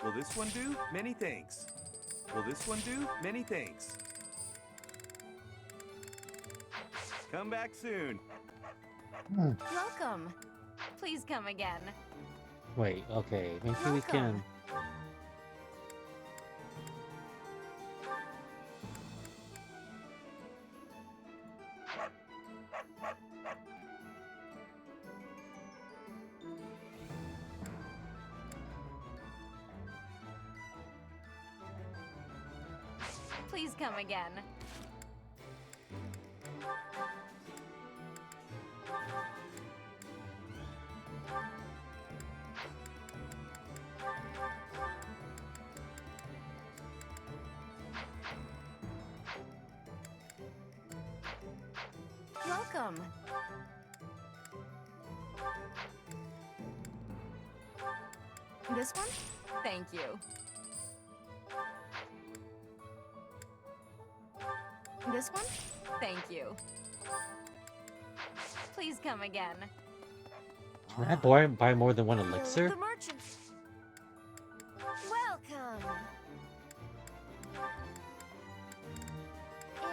Will this one do? Many thanks. Will this one do? Many thanks. Come back soon. Welcome. Please come again. Wait, okay, maybe we can. Please come again. Welcome. This one? Thank you. This one? Thank you. Please come again. Can I buy more than one elixir? The merchant. Welcome.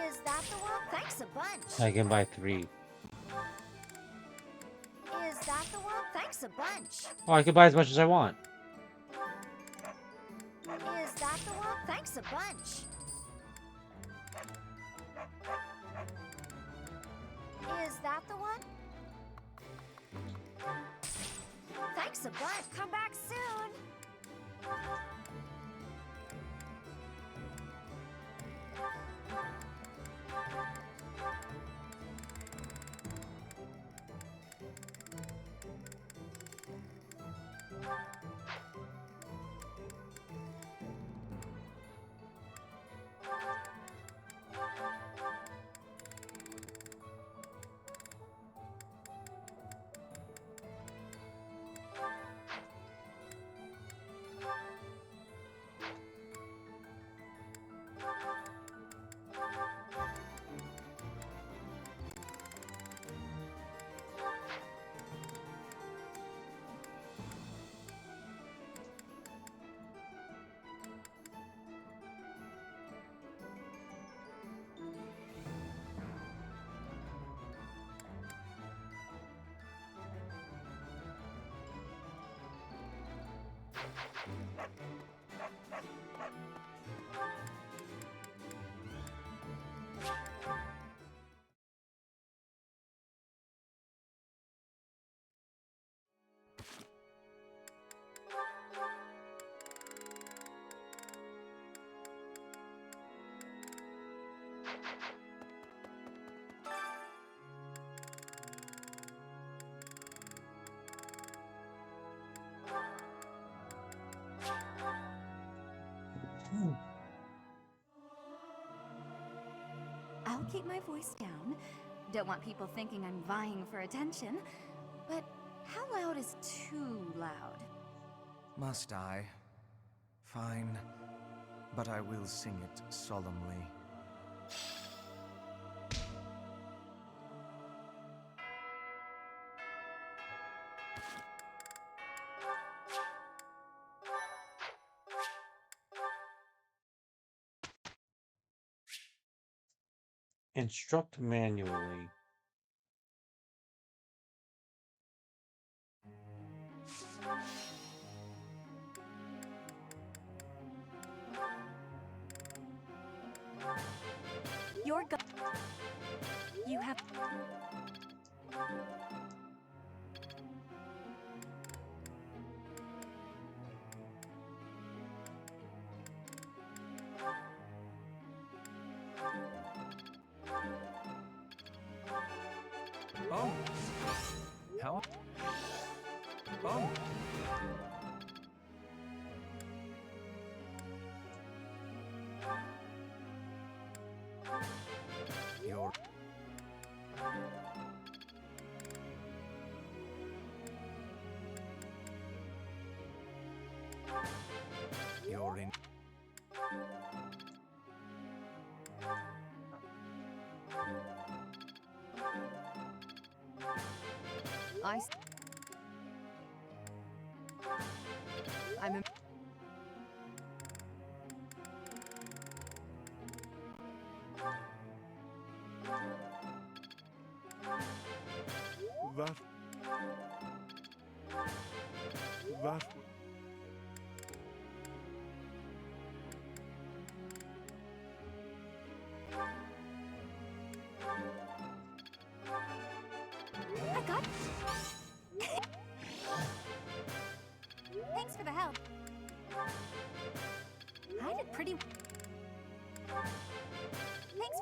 Is that the one? Thanks a bunch. I can buy 3. Is that the one? Thanks a bunch. Oh, I can buy as much as I want. Is that the one? Thanks a bunch. Is that the one? Thanks a bunch. Come back soon. I'll keep my voice down. Don't want people thinking I'm vying for attention. But how loud is too loud? Must I? Fine. but I will sing it solemnly. Instruct manually. You're go- You have... Oh. How? Oh. You're... You're in... I'm in... That... That... I got... Thanks for the help. I did pretty... Thanks.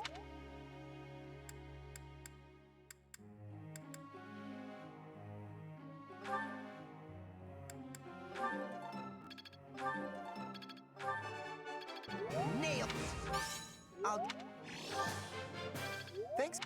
Nailed. I'll... Thanks.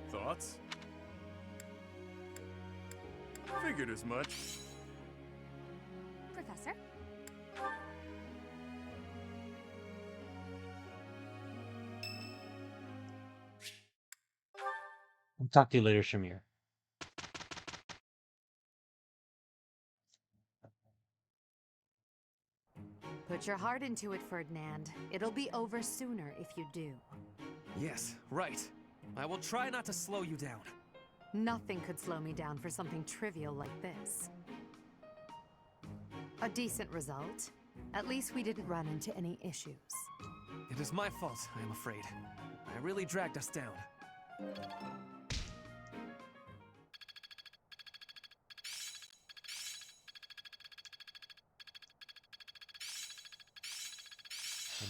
Thoughts? Figured as much. Professor? I'll talk to you later, Shamir. Put your heart into it, Ferdinand. It'll be over sooner if you do. Yes, right. I will try not to slow you down. Nothing could slow me down for something trivial like this. A decent result. At least we didn't run into any issues. It is my fault, I am afraid. I really dragged us down.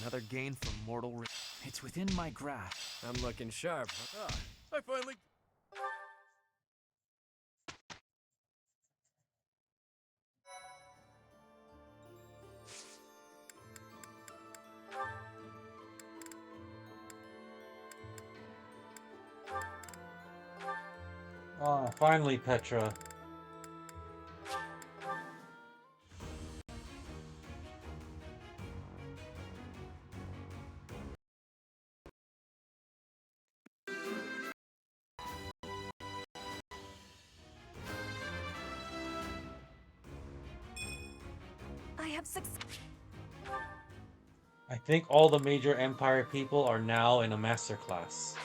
Another gain from mortal... It's within my grasp. I'm looking sharp. Ah, I finally... Ah, finally, Petra. I have success. I think all the major Empire people are now in a master class.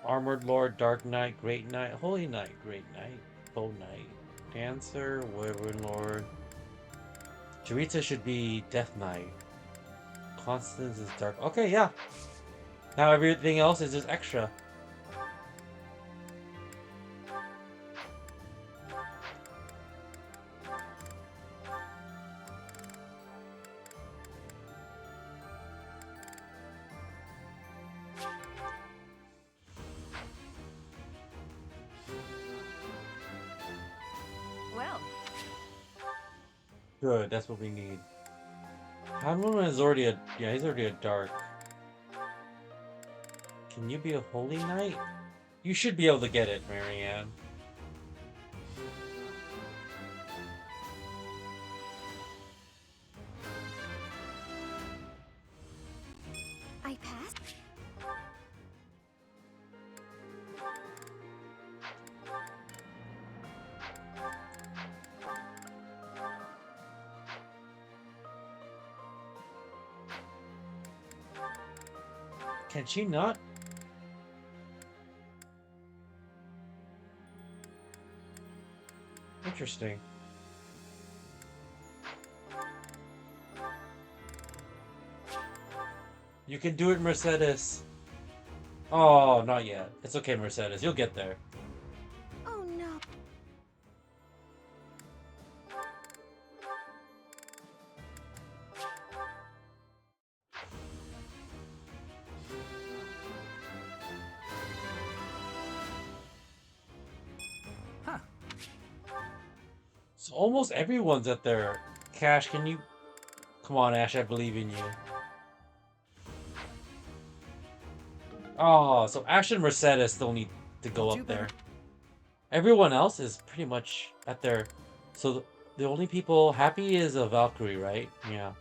Armored Lord, Dark Knight, Great Knight, Holy Knight, Great Knight, Bow Knight, Dancer, Wyvern Lord. Jaritza should be Death Knight. Constance is Dark. Okay, yeah. Now everything else is just extra. Well, Good, that's what we need. Hanlon is already a... Yeah, he's already a Dark. Can you be a Holy Knight? You should be able to get it, Marianne. I passed? Can she not? Interesting. You can do it, Mercedes. Oh, not yet. It's okay, Mercedes. You'll get there. Oh no. So almost everyone's at their... Cash, can you... Come on, Ash, I believe in you. Oh, so Ash and Mercedes still need to go up there. Everyone else is pretty much at their... So the only people happy is a Valkyrie, right? Yeah.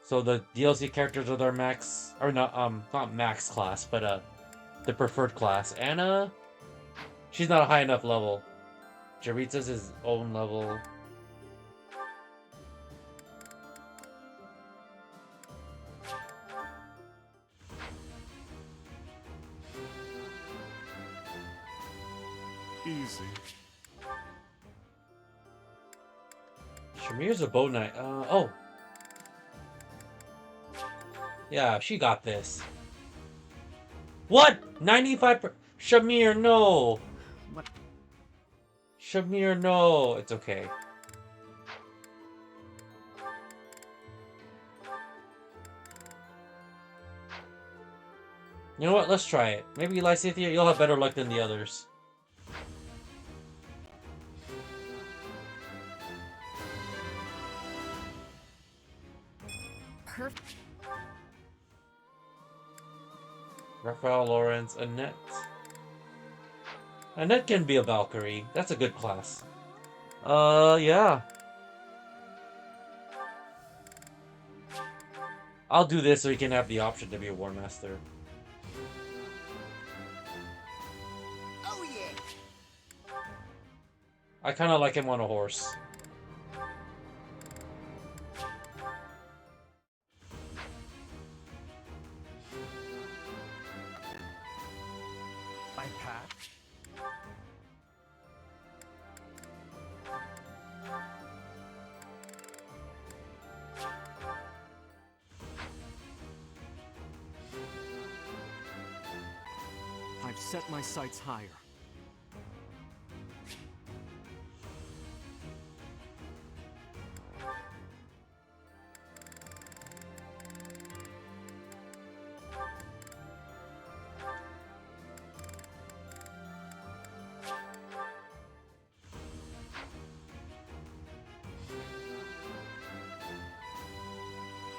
So the DLC characters are their max... Or not max class, but the preferred class. Anna... She's not a high enough level. Jaritza's his own level. Easy. Shamir's a bow knight. Oh. Yeah, she got this. What? 95%? Shamir, no. What? Shamir, no. It's okay. You know what? Let's try it. Maybe Lysithia, you'll have better luck than the others. Perfect. Raphael, Lawrence, Annette. Annette can be a Valkyrie. That's a good class. Yeah. I'll do this so he can have the option to be a War Master. Oh yeah. I kind of like him on a horse. I pass. I've set my sights higher.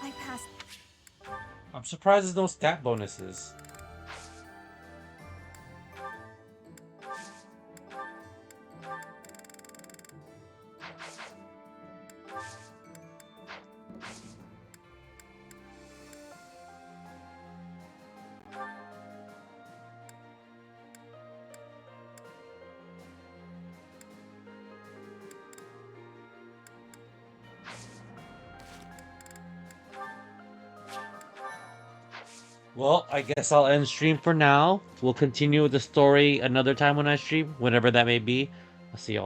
I passed. I'm surprised there's no stat bonuses. Well, I guess I'll end stream for now. We'll continue with the story another time when I stream, whenever that may be. I'll see y'all.